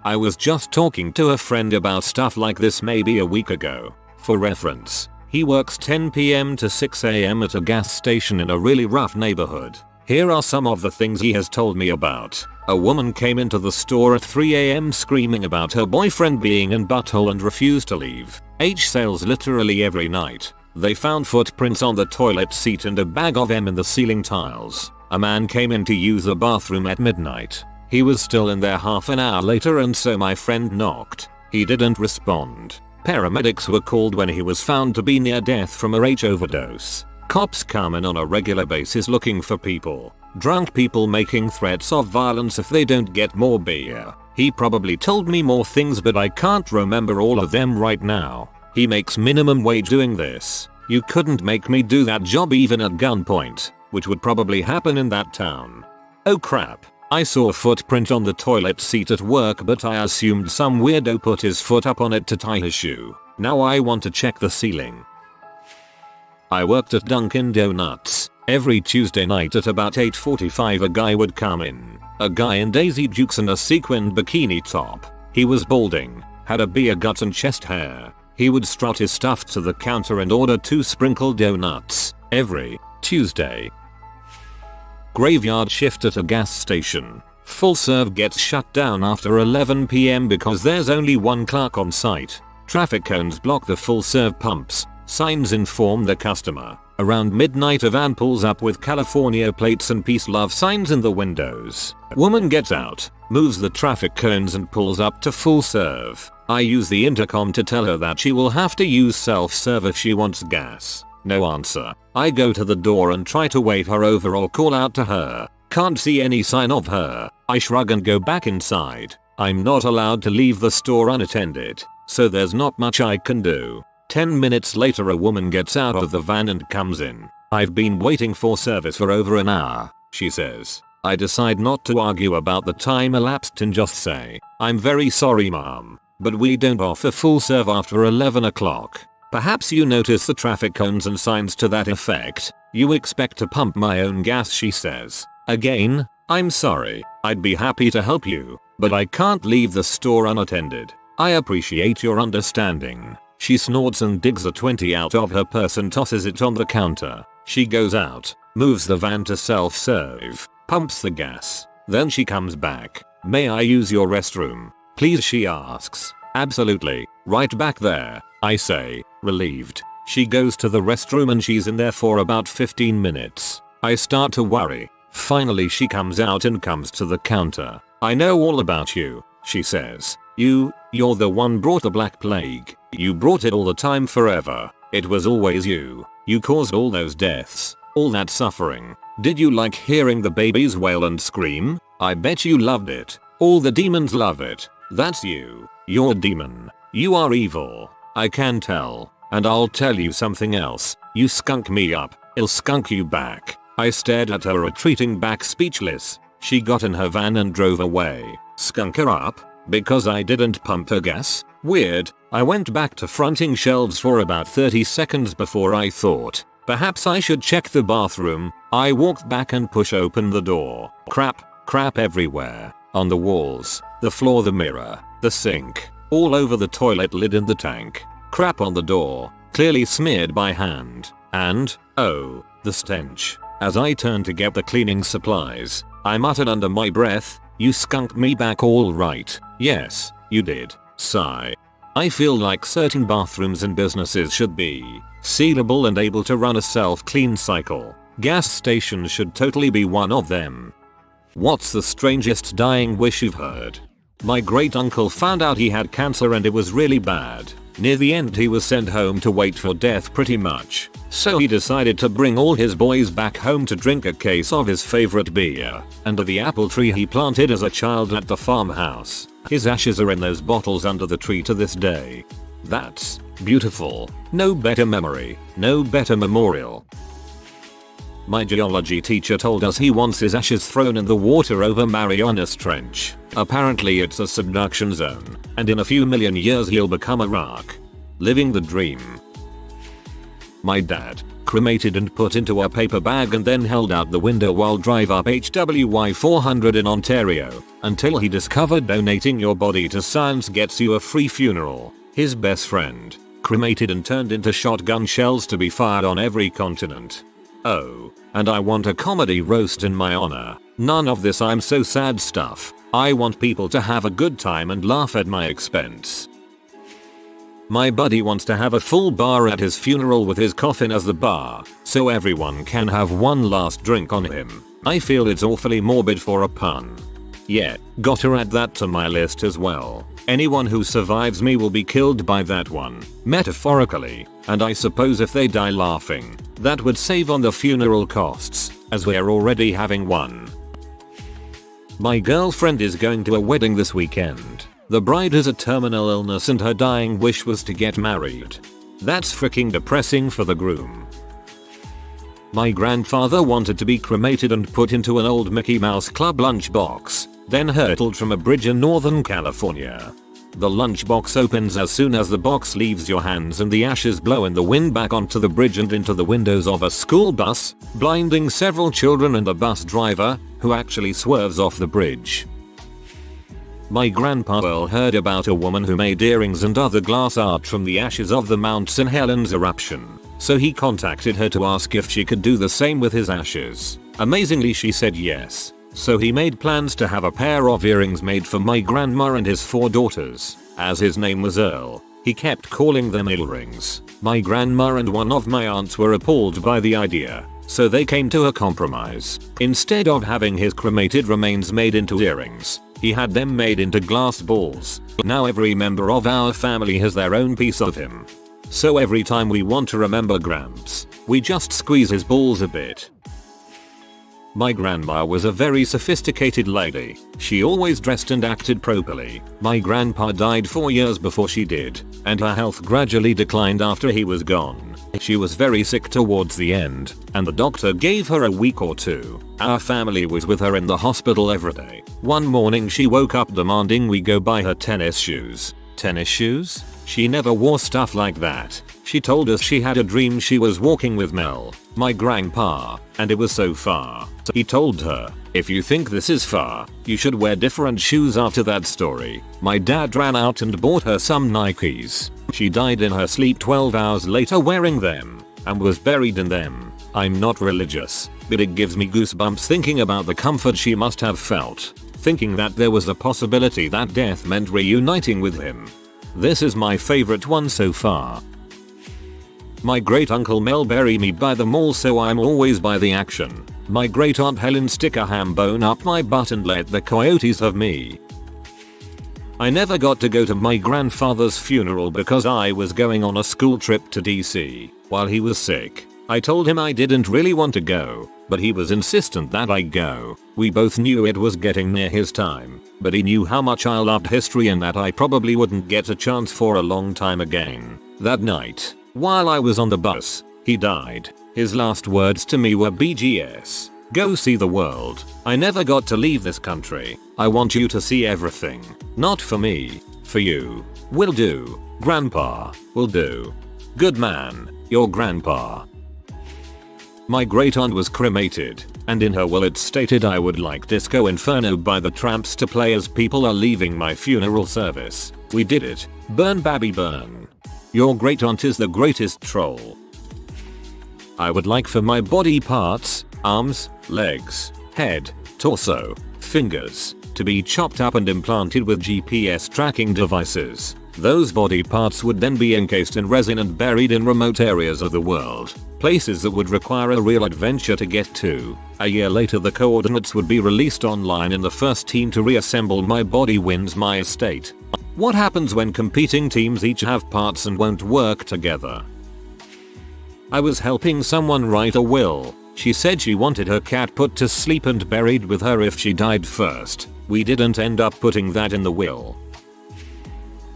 I was just talking to a friend about stuff like this maybe a week ago. For reference, he works 10 PM to 6 AM at a gas station in a really rough neighborhood. Here are some of the things he has told me about. A woman came into the store at 3 AM screaming about her boyfriend being in butthole and refused to leave. Sales literally every night. They found footprints on the toilet seat and a bag of M in the ceiling tiles. A man came in to use the bathroom at midnight. He was still in there half an hour later and so my friend knocked. He didn't respond. Paramedics were called when he was found to be near death from a H overdose. Cops come in on a regular basis looking for people. Drunk people making threats of violence if they don't get more beer. He probably told me more things but I can't remember all of them right now. He makes minimum wage doing this. You couldn't make me do that job even at gunpoint, which would probably happen in that town. Oh crap. I saw a footprint on the toilet seat at work but I assumed some weirdo put his foot up on it to tie his shoe. Now I want to check the ceiling. I worked at Dunkin' Donuts. Every Tuesday night at about 8:45 a guy would come in. A guy in Daisy Dukes and a sequined bikini top. He was balding, had a beer gut and chest hair. He would strut his stuff to the counter and order 2 sprinkled donuts every Tuesday. Graveyard shift at a gas station. Full serve gets shut down after 11 PM because there's only one clerk on site. Traffic cones block the full serve pumps. Signs inform the customer. Around midnight a van pulls up with California plates and peace love signs in the windows. Woman gets out, moves the traffic cones and pulls up to full serve. I use the intercom to tell her that she will have to use self-serve if she wants gas. No answer. I go to the door and try to wave her over or call out to her. Can't see any sign of her. I shrug and go back inside. I'm not allowed to leave the store unattended, so there's not much I can do. 10 minutes later a woman gets out of the van and comes in. I've been waiting for service for over an hour, she says. I decide not to argue about the time elapsed and just say, I'm very sorry ma'am, but we don't offer full serve after 11 o'clock. Perhaps you notice the traffic cones and signs to that effect. You expect to pump my own gas, she says. Again, I'm sorry. I'd be happy to help you, but I can't leave the store unattended. I appreciate your understanding. She snorts and digs a 20 out of her purse and tosses it on the counter. She goes out, moves the van to self-serve, pumps the gas. Then she comes back. May I use your restroom, please, she asks. Absolutely, right back there, I say, relieved. She goes to the restroom and she's in there for about 15 minutes. I start to worry. Finally she comes out and comes to the counter. I know all about you, she says. You're the one brought the Black Plague. You brought it all the time forever. It was always you. You caused all those deaths, all that suffering. Did you like hearing the babies wail and scream? I bet you loved it. All the demons love it. That's you. You're a demon. You are evil. I can tell. And I'll tell you something else. You skunk me up, I'll skunk you back. I stared at her retreating back speechless. She got in her van and drove away. Skunk her up? Because I didn't pump her gas? Weird. I went back to fronting shelves for about 30 seconds before I thought, perhaps I should check the bathroom. I walked back and push open the door. Crap everywhere. On the walls, the floor, the mirror, the sink, all over the toilet lid and the tank. Crap on the door, clearly smeared by hand. And, oh, the stench. As I turned to get the cleaning supplies, I muttered under my breath, you skunked me back all right. Yes, you did. Sigh. I feel like certain bathrooms in businesses should be sealable and able to run a self-clean cycle. Gas stations should totally be one of them. What's the strangest dying wish you've heard? My great uncle found out he had cancer and it was really bad. Near the end he was sent home to wait for death pretty much. So he decided to bring all his boys back home to drink a case of his favorite beer under the apple tree he planted as a child at the farmhouse. His ashes are in those bottles under the tree to this day. That's beautiful. No better memory, no better memorial. My geology teacher told us he wants his ashes thrown in the water over Marianas Trench. Apparently it's a subduction zone, and in a few million years he'll become a rock. Living the dream. My dad, cremated and put into a paper bag and then held out the window while drive up HWY 400 in Ontario, until he discovered donating your body to science gets you a free funeral. His best friend, cremated and turned into shotgun shells to be fired on every continent. Oh, and I want a comedy roast in my honor. None of this I'm so sad stuff. I want people to have a good time and laugh at my expense. My buddy wants to have a full bar at his funeral with his coffin as the bar, so everyone can have one last drink on him. I feel it's awfully morbid for a pun. Yeah, gotta add that to my list as well. Anyone who survives me will be killed by that one, metaphorically, and I suppose if they die laughing, that would save on the funeral costs, as we're already having one. My girlfriend is going to a wedding this weekend. The bride has a terminal illness and her dying wish was to get married. That's freaking depressing for the groom. My grandfather wanted to be cremated and put into an old Mickey Mouse Club lunchbox, then hurtled from a bridge in Northern California. The lunchbox opens as soon as the box leaves your hands and the ashes blow in the wind back onto the bridge and into the windows of a school bus, blinding several children and the bus driver, who actually swerves off the bridge. My grandpa heard about a woman who made earrings and other glass art from the ashes of the Mount St. Helens eruption, so he contacted her to ask if she could do the same with his ashes. Amazingly she said yes. So he made plans to have a pair of earrings made for my grandma and his 4 daughters. As his name was Earl, he kept calling them earrings. My grandma and one of my aunts were appalled by the idea, so they came to a compromise. Instead of having his cremated remains made into earrings, he had them made into glass balls. Now every member of our family has their own piece of him. So every time we want to remember Gramps, we just squeeze his balls a bit. My grandma was a very sophisticated lady. She always dressed and acted properly. My grandpa died 4 years before she did, and her health gradually declined after he was gone. She was very sick towards the end, and the doctor gave her a week or 2. Our family was with her in the hospital every day. One morning she woke up demanding we go buy her tennis shoes. Tennis shoes? She never wore stuff like that. She told us she had a dream she was walking with Mel, my grandpa, and it was so far. He told her, if you think this is far, you should wear different shoes after that story. My dad ran out and bought her some Nikes. She died in her sleep 12 hours later wearing them, and was buried in them. I'm not religious, but it gives me goosebumps thinking about the comfort she must have felt, thinking that there was a possibility that death meant reuniting with him. This is my favorite one so far. My great uncle Mel buried me by the mall, so I'm always by the action. My great aunt Helen stick a ham bone up my butt and let the coyotes have me. I never got to go to my grandfather's funeral because I was going on a school trip to DC while he was sick. I told him I didn't really want to go, but he was insistent that I go. We both knew it was getting near his time, but he knew how much I loved history and that I probably wouldn't get a chance for a long time again. That night, while I was on the bus, he died. His last words to me were BGS. Go see the world. I never got to leave this country. I want you to see everything. Not for me, for you. Will do. Grandpa, will do. Good man, your grandpa. My great aunt was cremated, and in her will it stated I would like Disco Inferno by the Tramps to play as people are leaving my funeral service. We did it. Burn baby burn. Your great aunt is the greatest troll. I would like for my body parts, arms, legs, head, torso, fingers, to be chopped up and implanted with GPS tracking devices. Those body parts would then be encased in resin and buried in remote areas of the world, places that would require a real adventure to get to. A year later the coordinates would be released online and the first team to reassemble my body wins my estate. What happens when competing teams each have parts and won't work together? I was helping someone write a will. She said she wanted her cat put to sleep and buried with her if she died first. We didn't end up putting that in the will.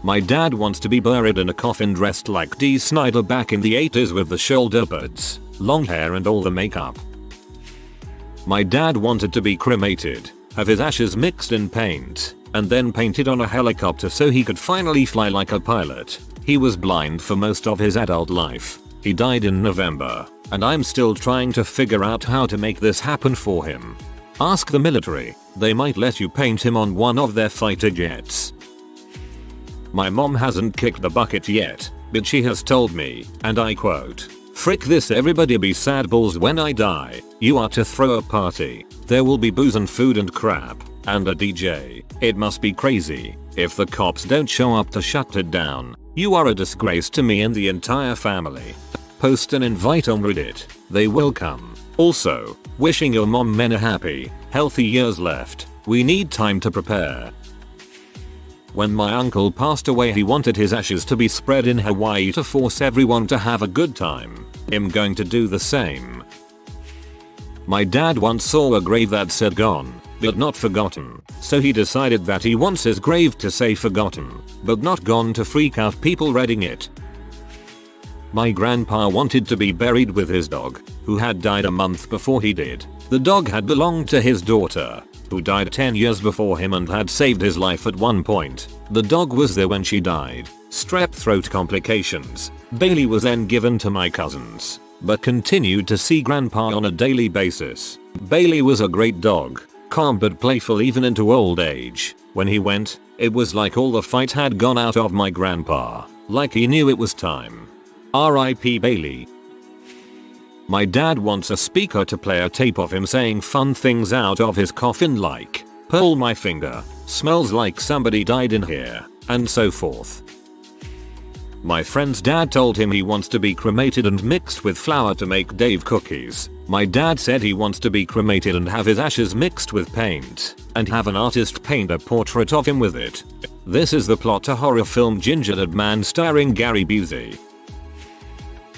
My dad wants to be buried in a coffin dressed like Dee Snider back in the 80s with the shoulder pads, long hair and all the makeup. My dad wanted to be cremated, have his ashes mixed in paint, and then painted on a helicopter so he could finally fly like a pilot. He was blind for most of his adult life. He died in November, and I'm still trying to figure out how to make this happen for him. Ask the military, they might let you paint him on one of their fighter jets. My mom hasn't kicked the bucket yet, but she has told me, and I quote, "Frick this, everybody be sad balls when I die. You are to throw a party. There will be booze and food and crap, and a DJ. It must be crazy. If the cops don't show up to shut it down, you are a disgrace to me and the entire family. Post an invite on Reddit. They will come. Also, wishing your mom many happy, healthy years left. We need time to prepare." When my uncle passed away he wanted his ashes to be spread in Hawaii to force everyone to have a good time. I'm going to do the same. My dad once saw a grave that said gone, but not forgotten, so he decided that he wants his grave to say forgotten, but not gone to freak out people reading it. My grandpa wanted to be buried with his dog, who had died a month before he did. The dog had belonged to his daughter, who died 10 years before him and had saved his life at one point. The dog was there when she died. Strep throat complications. Bailey was then given to my cousins, but continued to see grandpa on a daily basis. Bailey was a great dog, calm but playful even into old age. When he went, it was like all the fight had gone out of my grandpa, like he knew it was time. R.I.P. Bailey. My dad wants a speaker to play a tape of him saying fun things out of his coffin like, "Pull my finger, smells like somebody died in here," and so forth. My friend's dad told him he wants to be cremated and mixed with flour to make Dave cookies. My dad said he wants to be cremated and have his ashes mixed with paint, and have an artist paint a portrait of him with it. This is the plot to horror film Gingerbread Man starring Gary Busey.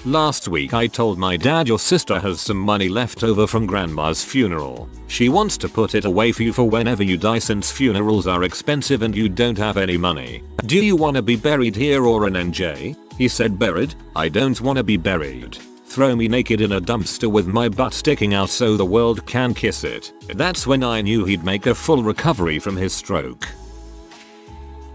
Last week I told my dad your sister has some money left over from grandma's funeral. She wants to put it away for you for whenever you die since funerals are expensive and you don't have any money. Do you want to be buried here or in NJ? He said buried. I don't want to be buried. Throw me naked in a dumpster with my butt sticking out so the world can kiss it. That's when I knew he'd make a full recovery from his stroke.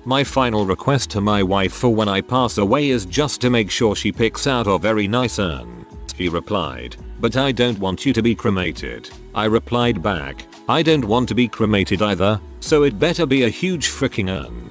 My final request to my wife for when I pass away is just to make sure she picks out a very nice urn. She replied, "But I don't want you to be cremated." I replied back, "I don't want to be cremated either, so it better be a huge freaking urn."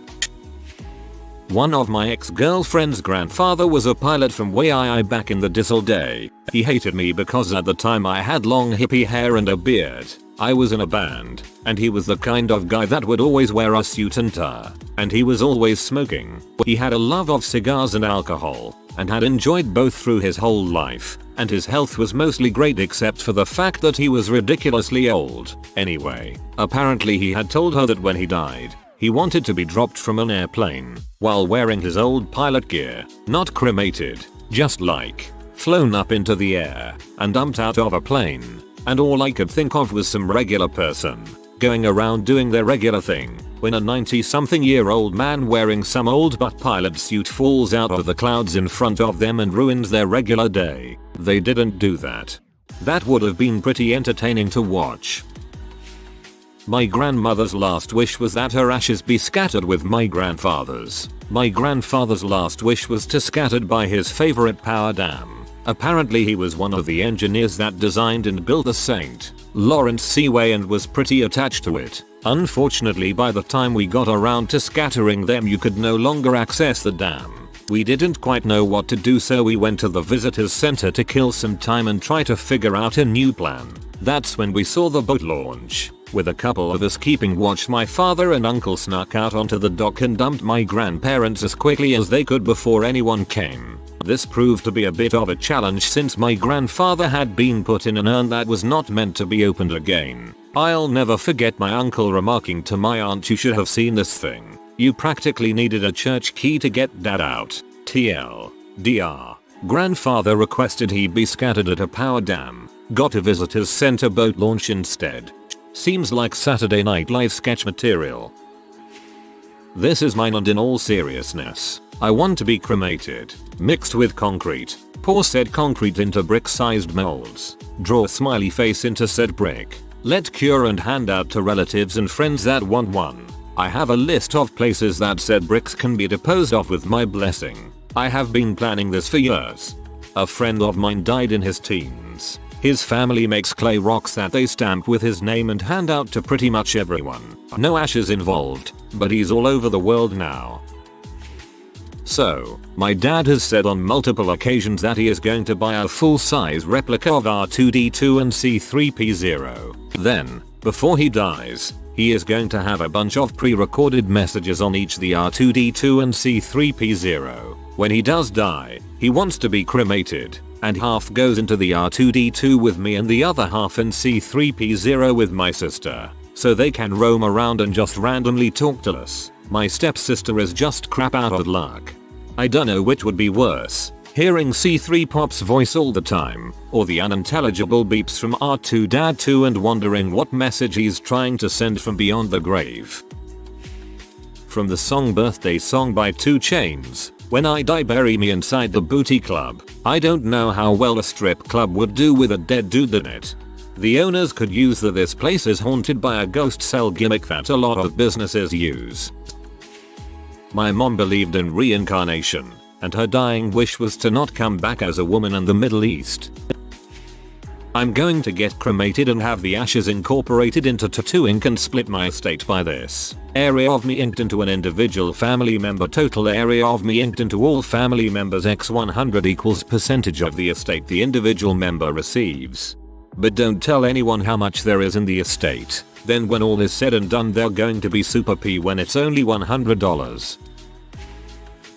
One of my ex-girlfriend's grandfather was a pilot from way back in the diesel day. He hated me because at the time I had long hippie hair and a beard. I was in a band, and he was the kind of guy that would always wear a suit and tie, and he was always smoking. He had a love of cigars and alcohol, and had enjoyed both through his whole life, and his health was mostly great except for the fact that he was ridiculously old. Anyway, apparently he had told her that when he died, he wanted to be dropped from an airplane, while wearing his old pilot gear, not cremated, just like, flown up into the air, and dumped out of a plane. And all I could think of was some regular person, going around doing their regular thing, when a 90-something-year-old man wearing some old butt pilot suit falls out of the clouds in front of them and ruins their regular day. They didn't do that. That would have been pretty entertaining to watch. My grandmother's last wish was that her ashes be scattered with my grandfather's. My grandfather's last wish was to scattered by his favorite power dam. Apparently he was one of the engineers that designed and built the St. Lawrence Seaway and was pretty attached to it. Unfortunately by the time we got around to scattering them you could no longer access the dam. We didn't quite know what to do so we went to the visitors center to kill some time and try to figure out a new plan. That's when we saw the boat launch. With a couple of us keeping watch, my father and uncle snuck out onto the dock and dumped my grandparents as quickly as they could before anyone came. This proved to be a bit of a challenge since my grandfather had been put in an urn that was not meant to be opened again. I'll never forget my uncle remarking to my aunt, "You should have seen this thing. You practically needed a church key to get that out." TLDR. Grandfather requested he be scattered at a power dam. Got a visitors center boat launch instead. Seems like Saturday Night Live sketch material. This is mine, and in all seriousness, I want to be cremated, mixed with concrete. Pour said concrete into brick-sized molds. Draw a smiley face into said brick. Let cure and hand out to relatives and friends that want one. I have a list of places that said bricks can be disposed of with my blessing. I have been planning this for years. A friend of mine died in his teens. His family makes clay rocks that they stamp with his name and hand out to pretty much everyone. No ashes involved, but he's all over the world now. So, my dad has said on multiple occasions that he is going to buy a full-size replica of R2-D2 and C3PO. Then, before he dies, he is going to have a bunch of pre-recorded messages on each the R2-D2 and C3PO. When he does die, he wants to be cremated, and half goes into the R2-D2 with me and the other half in C3PO with my sister, so they can roam around and just randomly talk to us. My stepsister is just crap out of luck. I don't know which would be worse, hearing C3PO's voice all the time, or the unintelligible beeps from R2-D2 and wondering what message he's trying to send from beyond the grave. From the song Birthday Song by 2 Chainz, "When I die bury me inside the booty club." I don't know how well a strip club would do with a dead dude in it. The owners could use the "this place is haunted by a ghost" cell gimmick that a lot of businesses use. My mom believed in reincarnation, and her dying wish was to not come back as a woman in the Middle East. I'm going to get cremated and have the ashes incorporated into tattoo ink and split my estate by this. Area of me inked into an individual family member. Total area of me inked into all family members x 100 equals percentage of the estate the individual member receives. But don't tell anyone how much there is in the estate. Then when all is said and done, they're going to be super P when it's only $100.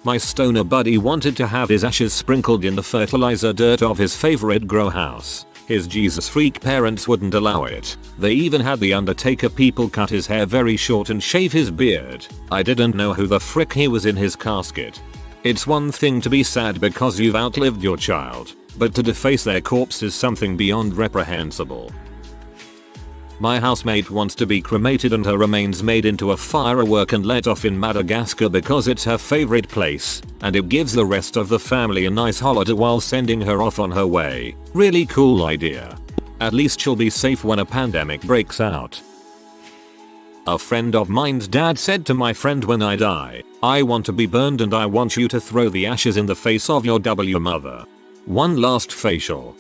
My stoner buddy wanted to have his ashes sprinkled in the fertilizer dirt of his favorite grow house. His Jesus freak parents wouldn't allow it. They even had the Undertaker people cut his hair very short and shave his beard. I didn't know who the frick he was in his casket. It's one thing to be sad because you've outlived your child, but to deface their corpse is something beyond reprehensible. My housemate wants to be cremated and her remains made into a firework and let off in Madagascar because it's her favorite place, and it gives the rest of the family a nice holiday while sending her off on her way. Really cool idea. At least she'll be safe when a pandemic breaks out. A friend of mine's dad said to my friend, "When I die, I want to be burned and I want you to throw the ashes in the face of your W mother. One last facial.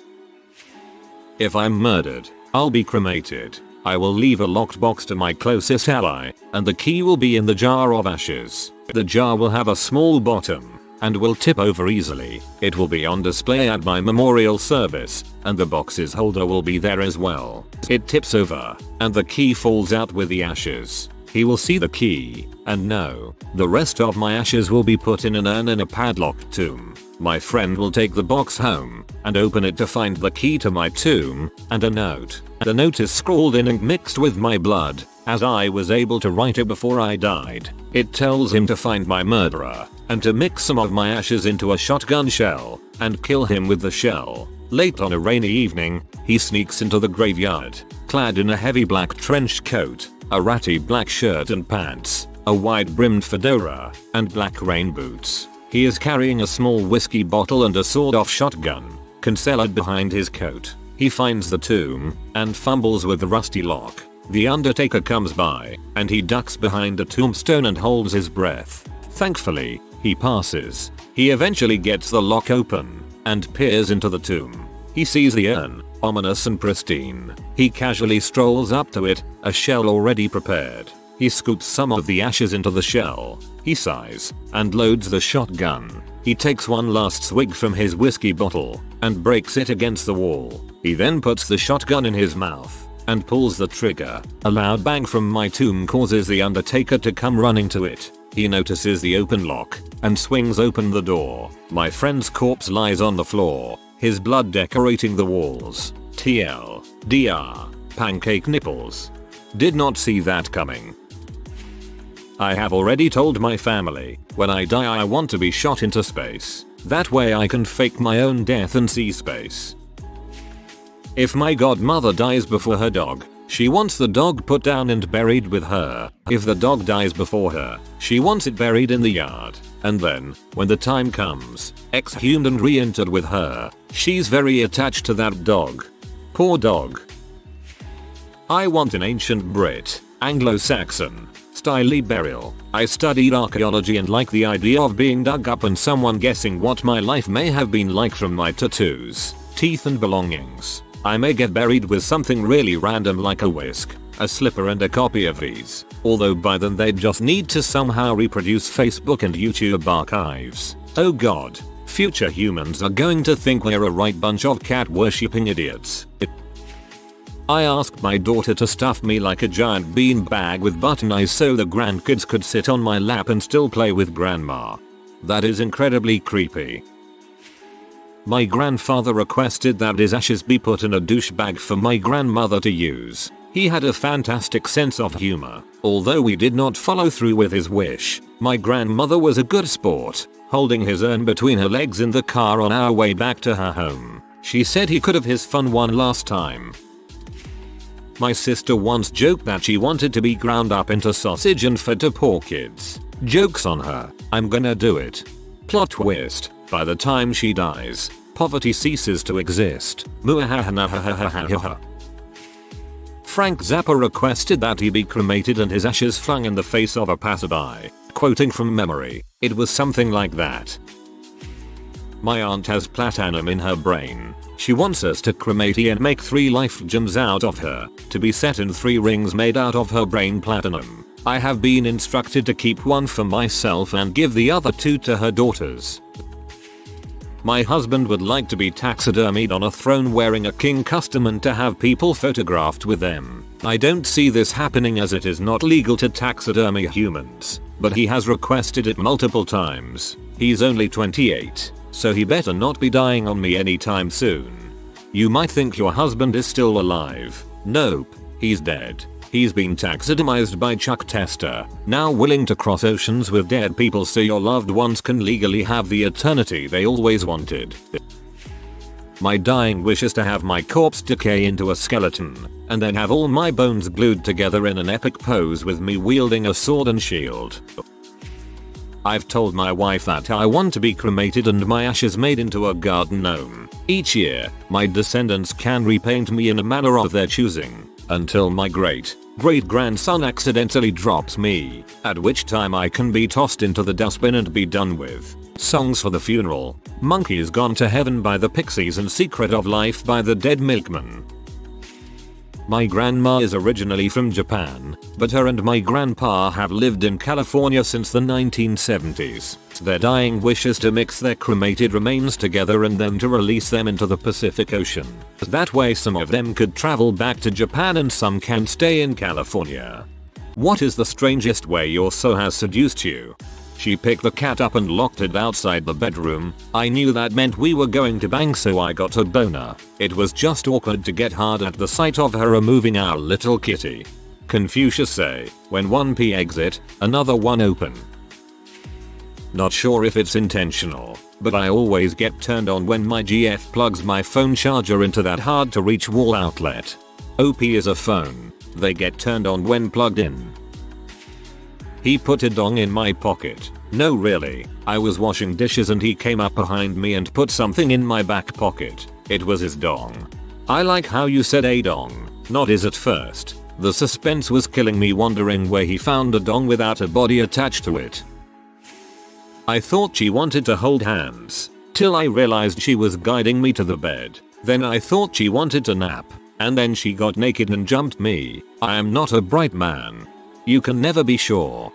If I'm murdered, I'll be cremated. I will leave a locked box to my closest ally, and the key will be in the jar of ashes. The jar will have a small bottom, and will tip over easily. It will be on display at my memorial service, and the box's holder will be there as well. It tips over, and the key falls out with the ashes. He will see the key, and know. The rest of my ashes will be put in an urn in a padlocked tomb. My friend will take the box home, and open it to find the key to my tomb, and a note. The note is scrawled in ink mixed with my blood, as I was able to write it before I died. It tells him to find my murderer, and to mix some of my ashes into a shotgun shell, and kill him with the shell. Late on a rainy evening, he sneaks into the graveyard, clad in a heavy black trench coat, a ratty black shirt and pants, a wide-brimmed fedora, and black rain boots. He is carrying a small whiskey bottle and a sawed-off shotgun, concealed behind his coat. He finds the tomb, and fumbles with the rusty lock. The Undertaker comes by, and he ducks behind a tombstone and holds his breath. Thankfully, he passes. He eventually gets the lock open, and peers into the tomb. He sees the urn, ominous and pristine. He casually strolls up to it, a shell already prepared. He scoops some of the ashes into the shell. He sighs, and loads the shotgun. He takes one last swig from his whiskey bottle, and breaks it against the wall. He then puts the shotgun in his mouth, and pulls the trigger. A loud bang from my tomb causes the undertaker to come running to it. He notices the open lock and swings open the door. My friend's corpse lies on the floor, his blood decorating the walls. TLDR. Pancake nipples. Did not see that coming. I have already told my family, when I die I want to be shot into space. That way I can fake my own death and see space. If my godmother dies before her dog, she wants the dog put down and buried with her. If the dog dies before her, she wants it buried in the yard. And then, when the time comes, exhumed and re-entered with her. She's very attached to that dog. Poor dog. I want an ancient Brit, Anglo-Saxon style burial. I studied archaeology and like the idea of being dug up and someone guessing what my life may have been like from my tattoos, teeth and belongings. I may get buried with something really random like a whisk, a slipper and a copy of these, although by then they'd just need to somehow reproduce Facebook and YouTube archives. Oh god, future humans are going to think we're a right bunch of cat worshipping idiots. I asked my daughter to stuff me like a giant bean bag with button eyes so the grandkids could sit on my lap and still play with grandma. That is incredibly creepy. My grandfather requested that his ashes be put in a douche bag for my grandmother to use. He had a fantastic sense of humor. Although we did not follow through with his wish, my grandmother was a good sport, holding his urn between her legs in the car on our way back to her home. She said he could have his fun one last time. My sister once joked that she wanted to be ground up into sausage and fed to poor kids. Joke's on her. I'm gonna do it. Plot twist. By the time she dies, poverty ceases to exist. Frank Zappa requested that he be cremated and his ashes flung in the face of a passerby. Quoting from memory, it was something like that. My aunt has platinum in her brain. She wants us to cremate her and make 3 life gems out of her, to be set in 3 rings made out of her brain platinum. I have been instructed to keep one for myself and give the other 2 to her daughters. My husband would like to be taxidermied on a throne wearing a king custom and to have people photographed with them. I don't see this happening as it is not legal to taxidermy humans, but he has requested it multiple times. He's only 28. So he better not be dying on me anytime soon. You might think your husband is still alive. Nope, he's dead. He's been taxidermized by Chuck Tester, now willing to cross oceans with dead people so your loved ones can legally have the eternity they always wanted. My dying wish is to have my corpse decay into a skeleton, and then have all my bones glued together in an epic pose with me wielding a sword and shield. I've told my wife that I want to be cremated and my ashes made into a garden gnome. Each year, my descendants can repaint me in a manner of their choosing, until my great-great-grandson accidentally drops me, at which time I can be tossed into the dustbin and be done with. Songs for the funeral, Monkeys Gone to Heaven by the Pixies and Secret of Life by the Dead Milkmen. My grandma is originally from Japan, but her and my grandpa have lived in California since the 1970s. Their dying wish is to mix their cremated remains together and then to release them into the Pacific Ocean. That way some of them could travel back to Japan and some can stay in California. What is the strangest way your soul has seduced you? She picked the cat up and locked it outside the bedroom. I knew that meant we were going to bang, so I got a boner. It was just awkward to get hard at the sight of her removing our little kitty. Confucius say, when one pee exit, another one open. Not sure if it's intentional, but I always get turned on when my GF plugs my phone charger into that hard to reach wall outlet. OP is a phone. They get turned on when plugged in. He put a dong in my pocket. No really, I was washing dishes and he came up behind me and put something in my back pocket. It was his dong. I like how you said a dong, not his at first. The suspense was killing me, wondering where he found a dong without a body attached to it. I thought she wanted to hold hands, till I realized she was guiding me to the bed. Then I thought she wanted to nap, and then she got naked and jumped me. I am not a bright man. You can never be sure.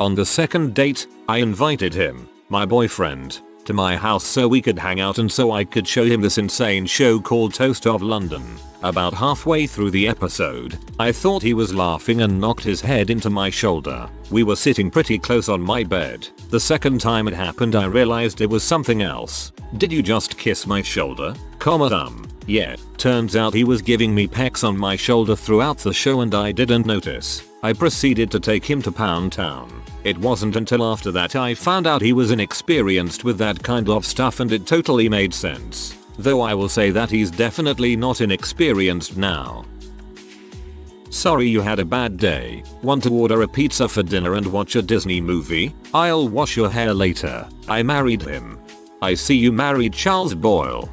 On the second date, I invited him, my boyfriend, to my house so we could hang out and so I could show him this insane show called Toast of London. About halfway through the episode, I thought he was laughing and knocked his head into my shoulder. We were sitting pretty close on my bed. The second time it happened I realized it was something else. Did you just kiss my shoulder? Yeah. Turns out he was giving me pecks on my shoulder throughout the show and I didn't notice. I proceeded to take him to Pound Town. It wasn't until after that I found out he was inexperienced with that kind of stuff and it totally made sense. Though I will say that he's definitely not inexperienced now. Sorry you had a bad day. Want to order a pizza for dinner and watch a Disney movie? I'll wash your hair later. I married him. I see you married Charles Boyle.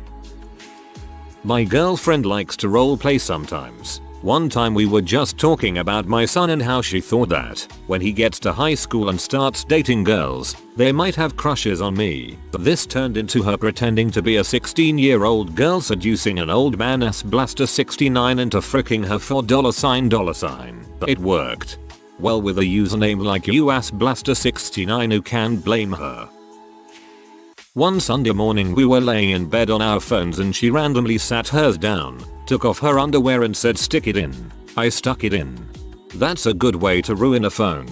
My girlfriend likes to roleplay sometimes. One time we were just talking about my son and how she thought that when he gets to high school and starts dating girls, they might have crushes on me. This turned into her pretending to be a 16-year-old girl seducing an old man @Blaster69 into fricking her for $. It worked. Well, with a username like @Blaster69, who can blame her? One Sunday morning we were laying in bed on our phones and she randomly sat hers down, took off her underwear and said stick it in. I stuck it in. That's a good way to ruin a phone.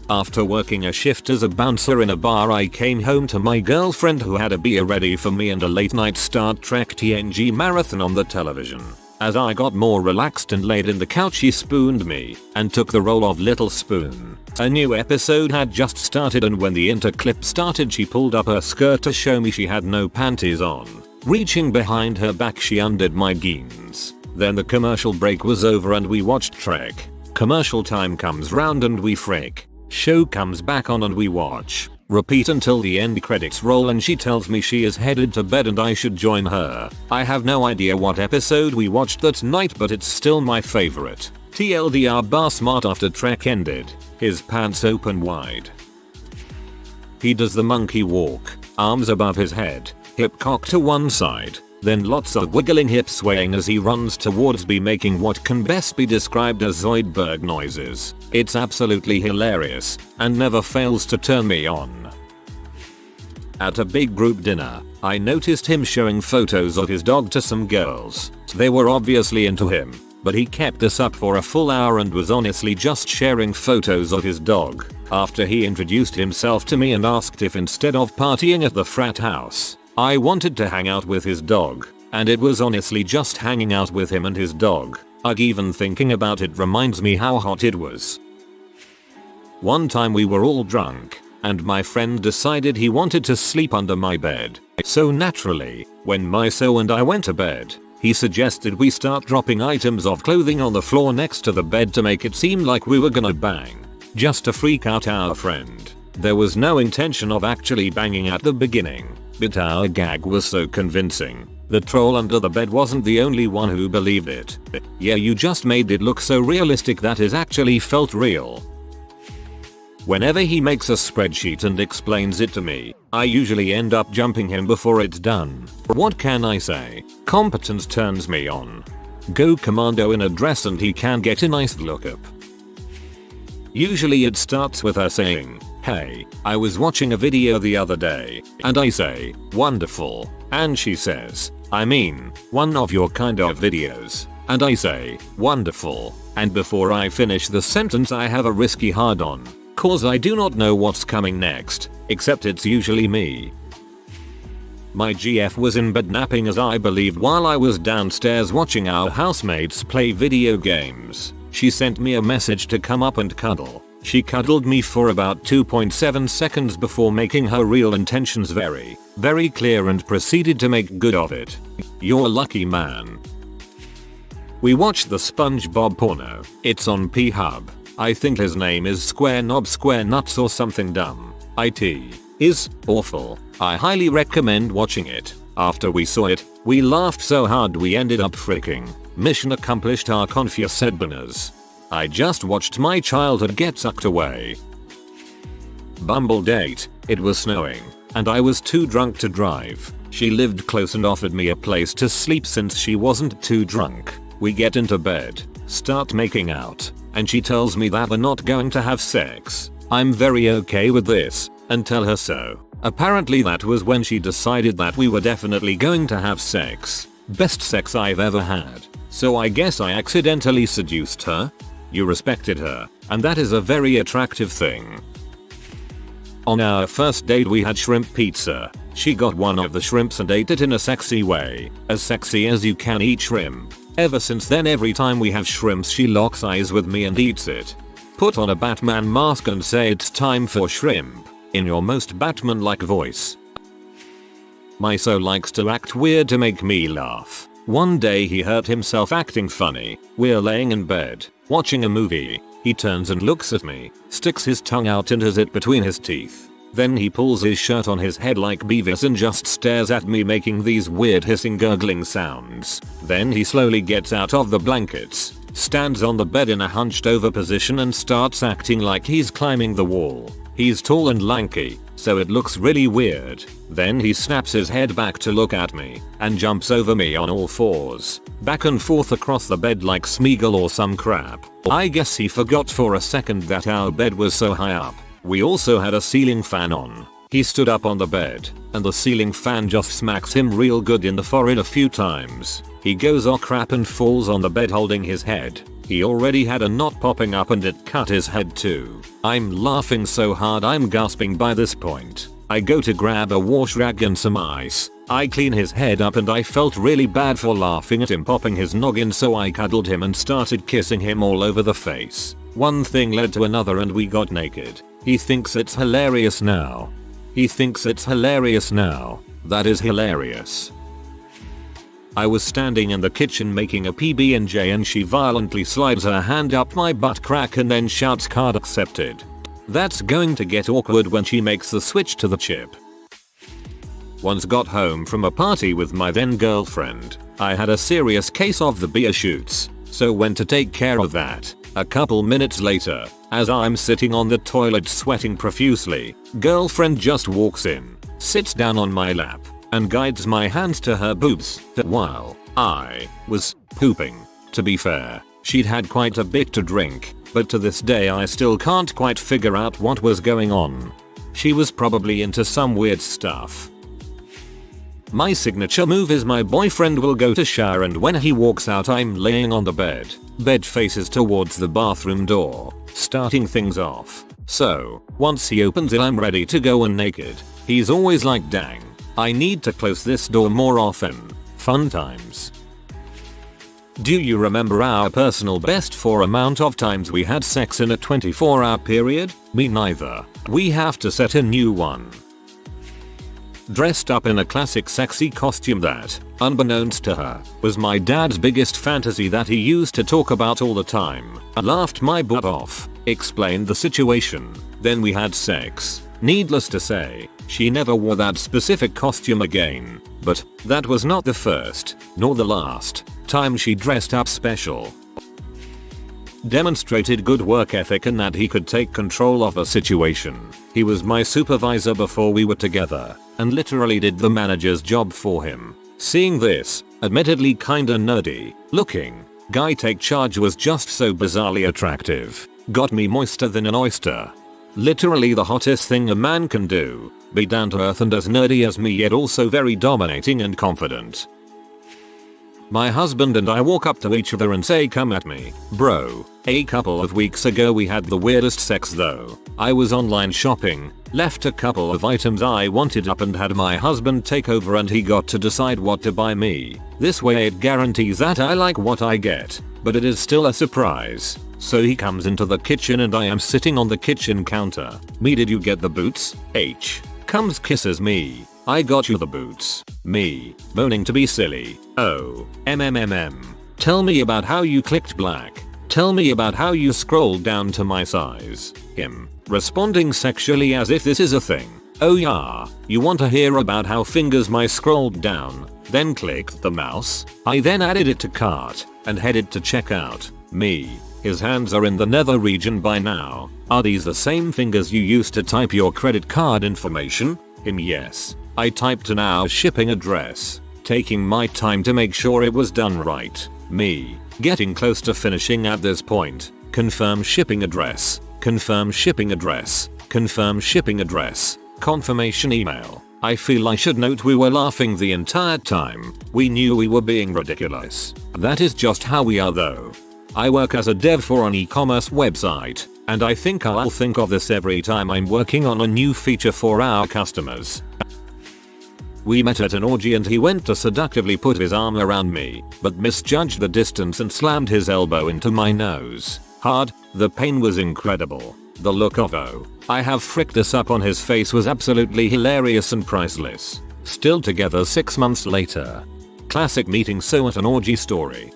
After working a shift as a bouncer in a bar I came home to my girlfriend who had a beer ready for me and a late night Star Trek TNG marathon on the television. As I got more relaxed and laid in the couch she spooned me and took the role of Little Spoon. A new episode had just started and when the interclip started she pulled up her skirt to show me she had no panties on. Reaching behind her back she undid my jeans. Then the commercial break was over and we watched Trek. Commercial time comes round and we frick. Show comes back on and we watch. Repeat until the end credits roll and she tells me she is headed to bed and I should join her. I have no idea what episode we watched that night but it's still my favorite. TLDR bar smart after Trek ended. His pants open wide. He does the monkey walk, arms above his head, hip cocked to one side, then lots of wiggling hip swaying as he runs towards me making what can best be described as Zoidberg noises. It's absolutely hilarious and never fails to turn me on. At a big group dinner, I noticed him showing photos of his dog to some girls. They were obviously into him, but he kept this up for a full hour and was honestly just sharing photos of his dog. After he introduced himself to me and asked if instead of partying at the frat house, I wanted to hang out with his dog, and it was honestly just hanging out with him and his dog. Ugh, even thinking about it reminds me how hot it was. One time we were all drunk, and my friend decided he wanted to sleep under my bed. So naturally, when Miso and I went to bed, he suggested we start dropping items of clothing on the floor next to the bed to make it seem like we were gonna bang, just to freak out our friend. There was no intention of actually banging at the beginning, but our gag was so convincing. The troll under the bed wasn't the only one who believed it. Yeah, you just made it look so realistic that it actually felt real. Whenever he makes a spreadsheet and explains it to me, I usually end up jumping him before it's done. What can I say? Competence turns me on. Go commando in a dress and he can get a nice lookup. Usually it starts with her saying, "Hey, I was watching a video the other day," and I say, "Wonderful," and she says, "I mean, one of your kind of videos," and I say, "Wonderful," and before I finish the sentence I have a risky hard on. Cause I do not know what's coming next, except it's usually me. My GF was in bed napping as I believed while I was downstairs watching our housemates play video games. She sent me a message to come up and cuddle. She cuddled me for about 2.7 seconds before making her real intentions very, very clear and proceeded to make good of it. You're a lucky man. We watched the SpongeBob porno. It's on P-Hub. I think his name is Square Knob Square Nuts or something dumb. It is awful. I highly recommend watching it. After we saw it, we laughed so hard we ended up freaking. Mission accomplished our confused bananas. I just watched my childhood get sucked away. Bumble date. It was snowing, and I was too drunk to drive. She lived close and offered me a place to sleep since she wasn't too drunk. We get into bed, start making out, and she tells me that we're not going to have sex. I'm very okay with this, and tell her so. Apparently that was when she decided that we were definitely going to have sex. Best sex I've ever had. So I guess I accidentally seduced her? You respected her, and that is a very attractive thing. On our first date we had shrimp pizza. She got one of the shrimps and ate it in a sexy way. As sexy as you can eat shrimp. Ever since then every time we have shrimps she locks eyes with me and eats it. Put on a Batman mask and say it's time for shrimp. In your most Batman-like voice. My so likes to act weird to make me laugh. One day he hurt himself acting funny. We're laying in bed, watching a movie. He turns and looks at me, sticks his tongue out and has it between his teeth. Then he pulls his shirt on his head like Beavis and just stares at me making these weird hissing gurgling sounds. Then he slowly gets out of the blankets, stands on the bed in a hunched over position and starts acting like he's climbing the wall. He's tall and lanky, so it looks really weird. Then he snaps his head back to look at me, and jumps over me on all fours, back and forth across the bed like Smeagol or some crap. I guess he forgot for a second that our bed was so high up. We also had a ceiling fan on. He stood up on the bed, and the ceiling fan just smacks him real good in the forehead a few times. He goes oh crap and falls on the bed holding his head. He already had a knot popping up and it cut his head too. I'm laughing so hard I'm gasping by this point. I go to grab a wash rag and some ice. I clean his head up and I felt really bad for laughing at him popping his noggin, so I cuddled him and started kissing him all over the face. One thing led to another and we got naked. He thinks it's hilarious now. That is hilarious. I was standing in the kitchen making a PB&J and she violently slides her hand up my butt crack and then shouts card accepted. That's going to get awkward when she makes the switch to the chip. Once got home from a party with my then girlfriend. I had a serious case of the beer shoots, so went to take care of that. A couple minutes later, as I'm sitting on the toilet sweating profusely, girlfriend just walks in, sits down on my lap, and guides my hands to her boobs while I was pooping. To be fair, she'd had quite a bit to drink, but to this day I still can't quite figure out what was going on. She was probably into some weird stuff. My signature move is my boyfriend will go to shower and when he walks out I'm laying on the bed. Bed faces towards the bathroom door, starting things off. So, once he opens it I'm ready to go and naked. He's always like dang, I need to close this door more often. Fun times. Do you remember our personal best for amount of times we had sex in a 24-hour period? Me neither. We have to set a new one. Dressed up in a classic sexy costume that, unbeknownst to her, was my dad's biggest fantasy that he used to talk about all the time. I laughed my butt off, explained the situation, then we had sex. Needless to say, she never wore that specific costume again, but that was not the first, nor the last, time she dressed up special. Demonstrated good work ethic and that he could take control of a situation. He was my supervisor before we were together, and literally did the manager's job for him. Seeing this, admittedly kinda nerdy looking, guy take charge was just so bizarrely attractive. Got me moister than an oyster. Literally the hottest thing a man can do. Be down to earth and as nerdy as me yet also very dominating and confident. My husband and I walk up to each other and say come at me, bro. A couple of weeks ago we had the weirdest sex though. I was online shopping, left a couple of items I wanted up and had my husband take over and he got to decide what to buy me. This way it guarantees that I like what I get, but it is still a surprise. So he comes into the kitchen and I am sitting on the kitchen counter. Me did you get the boots? H. Comes kisses me. I got you the boots. Me. Moaning to be silly. Oh. Tell me about how you clicked black. Tell me about how you scrolled down to my size. Him. Responding sexually as if this is a thing. Oh yeah. You want to hear about how fingers my scrolled down, then clicked the mouse? I then added it to cart and headed to checkout. Me. His hands are in the nether region by now. Are these the same fingers you used to type your credit card information? Him. Yes. I typed an hour shipping address, taking my time to make sure it was done right. Me. Getting close to finishing at this point. Confirm shipping address. Confirm shipping address. Confirm shipping address. Confirmation email. I feel I should note we were laughing the entire time. We knew we were being ridiculous. That is just how we are though. I work as a dev for an e-commerce website, and I think I'll think of this every time I'm working on a new feature for our customers. We met at an orgy and he went to seductively put his arm around me, but misjudged the distance and slammed his elbow into my nose. Hard. The pain was incredible. The look of "oh, I have fricked this up" on his face was absolutely hilarious and priceless. Still together 6 months later. Classic meeting so at an orgy story.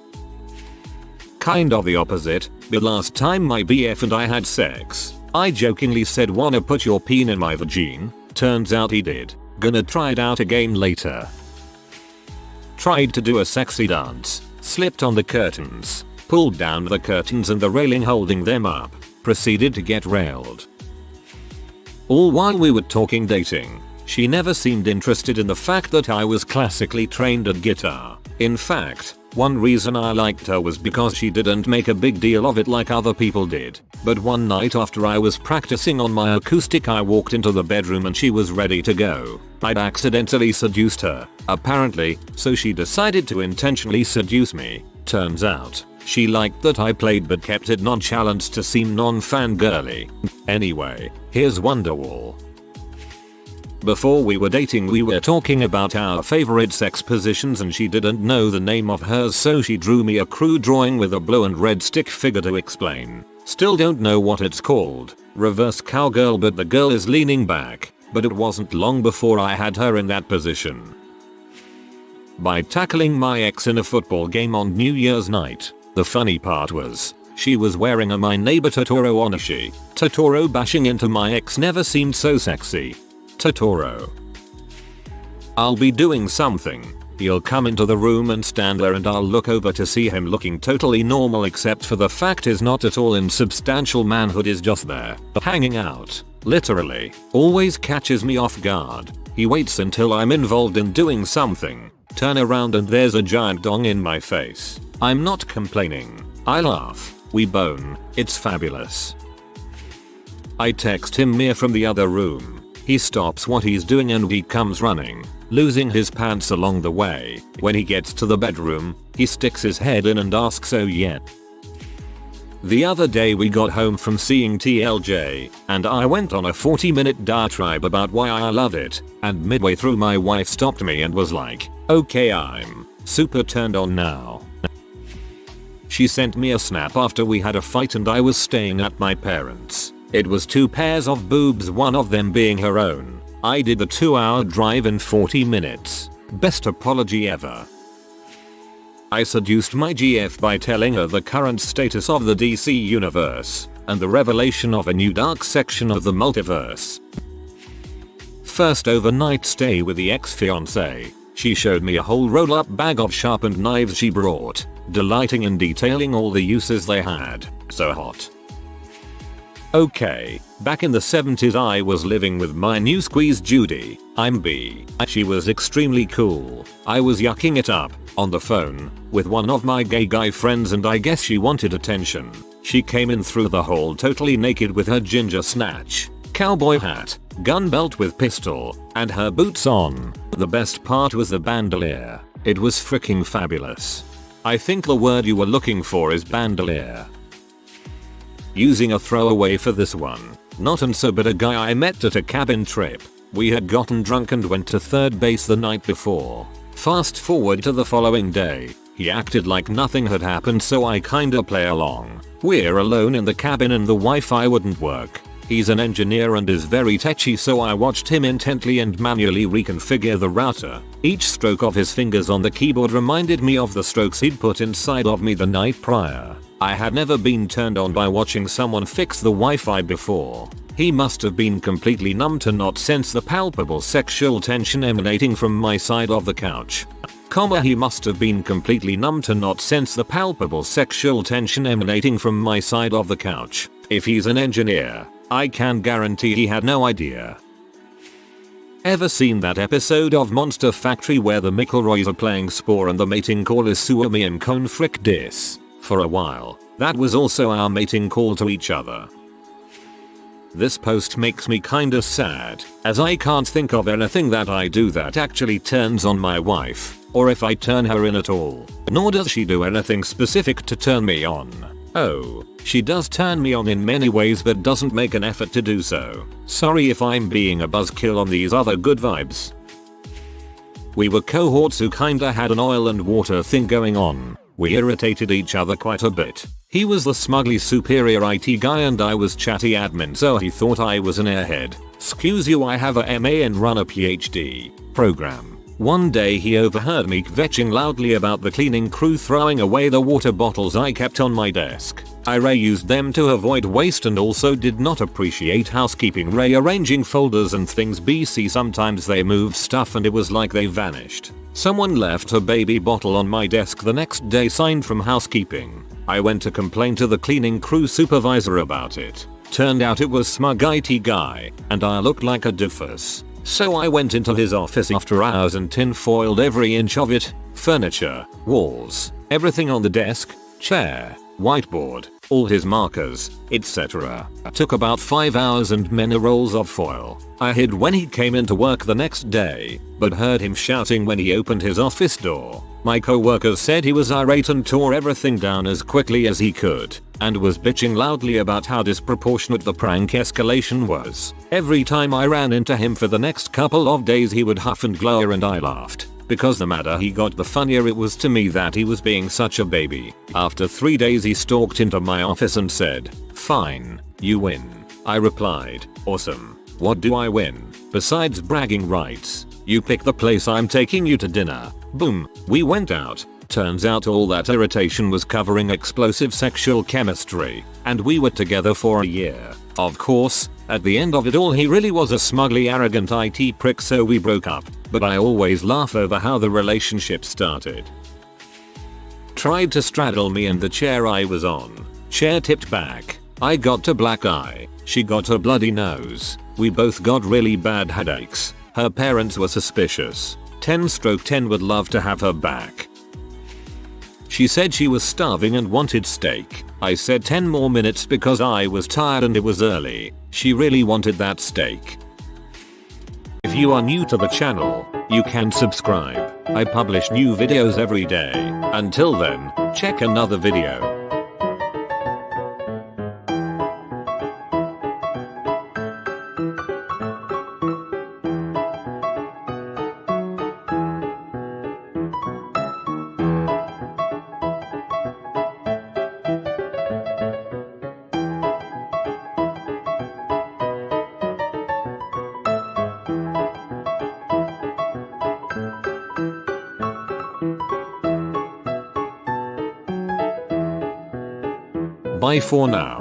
Kind of the opposite. The last time my BF and I had sex, I jokingly said, "Wanna put your peen in my vagine?" Turns out he did. Gonna try it out again later. Tried to do a sexy dance, slipped on the curtains, pulled down the curtains and the railing holding them up, proceeded to get railed. All while we were talking dating. She never seemed interested in the fact that I was classically trained at guitar. In fact, one reason I liked her was because she didn't make a big deal of it like other people did. But one night after I was practicing on my acoustic, I walked into the bedroom and she was ready to go. I'd accidentally seduced her, apparently, so she decided to intentionally seduce me. Turns out, she liked that I played but kept it nonchalant to seem non-fangirly. Anyway, here's Wonderwall. Before we were dating we were talking about our favorite sex positions and she didn't know the name of hers, so she drew me a crude drawing with a blue and red stick figure to explain. Still don't know what it's called. Reverse cowgirl, but the girl is leaning back. But it wasn't long before I had her in that position. By tackling my ex in a football game on New Year's night. The funny part was, she was wearing a My Neighbor Totoro onesie. Totoro bashing into my ex never seemed so sexy. Totoro. I'll be doing something. He'll come into the room and stand there and I'll look over to see him looking totally normal except for the fact he's not at all insubstantial manhood is just there, hanging out. Literally. Always catches me off guard. He waits until I'm involved in doing something. Turn around and there's a giant dong in my face. I'm not complaining. I laugh. We bone. It's fabulous. I text him Mia from the other room. He stops what he's doing and he comes running, losing his pants along the way. When he gets to the bedroom, he sticks his head in and asks, "Oh yeah." The other day we got home from seeing TLJ, and I went on a 40-minute diatribe about why I love it, and midway through my wife stopped me and was like, "Okay, I'm super turned on now." She sent me a snap after we had a fight and I was staying at my parents'. It was 2 pairs of boobs, one of them being her own. I did the 2-hour drive in 40 minutes. Best apology ever. I seduced my GF by telling her the current status of the DC universe, and the revelation of a new dark section of the multiverse. First overnight stay with the ex-fiancé. She showed me a whole roll-up bag of sharpened knives she brought, delighting in detailing all the uses they had. So hot. Okay, back in the 70s I was living with my new squeeze Judy. I'm B. She was extremely cool. I was yucking it up, on the phone, with one of my gay guy friends and I guess she wanted attention. She came in through the hall totally naked with her ginger snatch, cowboy hat, gun belt with pistol, and her boots on. The best part was the bandolier. It was freaking fabulous. I think the word you were looking for is bandolier. Using a throwaway for this one. Not and so but a guy I met at a cabin trip. We had gotten drunk and went to third base the night before. Fast forward to the following day. He acted like nothing had happened, so I kinda play along. We're alone in the cabin and the Wi-Fi wouldn't work. He's an engineer and is very techy, so I watched him intently and manually reconfigure the router. Each stroke of his fingers on the keyboard reminded me of the strokes he'd put inside of me the night prior. I had never been turned on by watching someone fix the Wi-Fi before. He must have been completely numb to not sense the palpable sexual tension emanating from my side of the couch. He must have been completely numb to not sense the palpable sexual tension emanating from my side of the couch. If he's an engineer, I can guarantee he had no idea. Ever seen that episode of Monster Factory where the McElroys are playing Spore and the mating call is Suomi and Cone Frick Dis? For a while, that was also our mating call to each other. This post makes me kinda sad, as I can't think of anything that I do that actually turns on my wife, or if I turn her in at all. Nor does she do anything specific to turn me on. Oh, she does turn me on in many ways but doesn't make an effort to do so. Sorry if I'm being a buzzkill on these other good vibes. We were cohorts who kinda had an oil and water thing going on. We irritated each other quite a bit. He was the smugly superior IT guy and I was chatty admin, so he thought I was an airhead. Excuse you, I have a MA and run a PhD program. One day he overheard me kvetching loudly about the cleaning crew throwing away the water bottles I kept on my desk. I reused them to avoid waste and also did not appreciate housekeeping rearranging folders and things BC. Sometimes they moved stuff and it was like they vanished. Someone left a baby bottle on my desk the next day signed from housekeeping. I went to complain to the cleaning crew supervisor about it. Turned out it was smug IT guy and I looked like a doofus. So I went into his office after hours and tinfoiled every inch of it. Furniture, walls, everything on the desk, chair, whiteboard, all his markers, etc. Took about 5 hours and many rolls of foil. I hid when he came into work the next day, but heard him shouting when he opened his office door. My coworkers said he was irate and tore everything down as quickly as he could, and was bitching loudly about how disproportionate the prank escalation was. Every time I ran into him for the next couple of days he would huff and glower and I laughed, because the madder he got the funnier it was to me that he was being such a baby. After 3 days he stalked into my office and said, "Fine, you win." I replied, "Awesome. What do I win? Besides bragging rights, you pick the place I'm taking you to dinner." Boom, we went out. Turns out all that irritation was covering explosive sexual chemistry, and we were together for a year. Of course, at the end of it all he really was a smugly arrogant IT prick, so we broke up, but I always laugh over how the relationship started. Tried to straddle me in the chair I was on. Chair tipped back. I got a black eye. She got a bloody nose. We both got really bad headaches. Her parents were suspicious. 10/10 would love to have her back. She said she was starving and wanted steak. I said 10 more minutes because I was tired and it was early. She really wanted that steak. If you are new to the channel, you can subscribe. I publish new videos every day. Until then, check another video. Bye for now.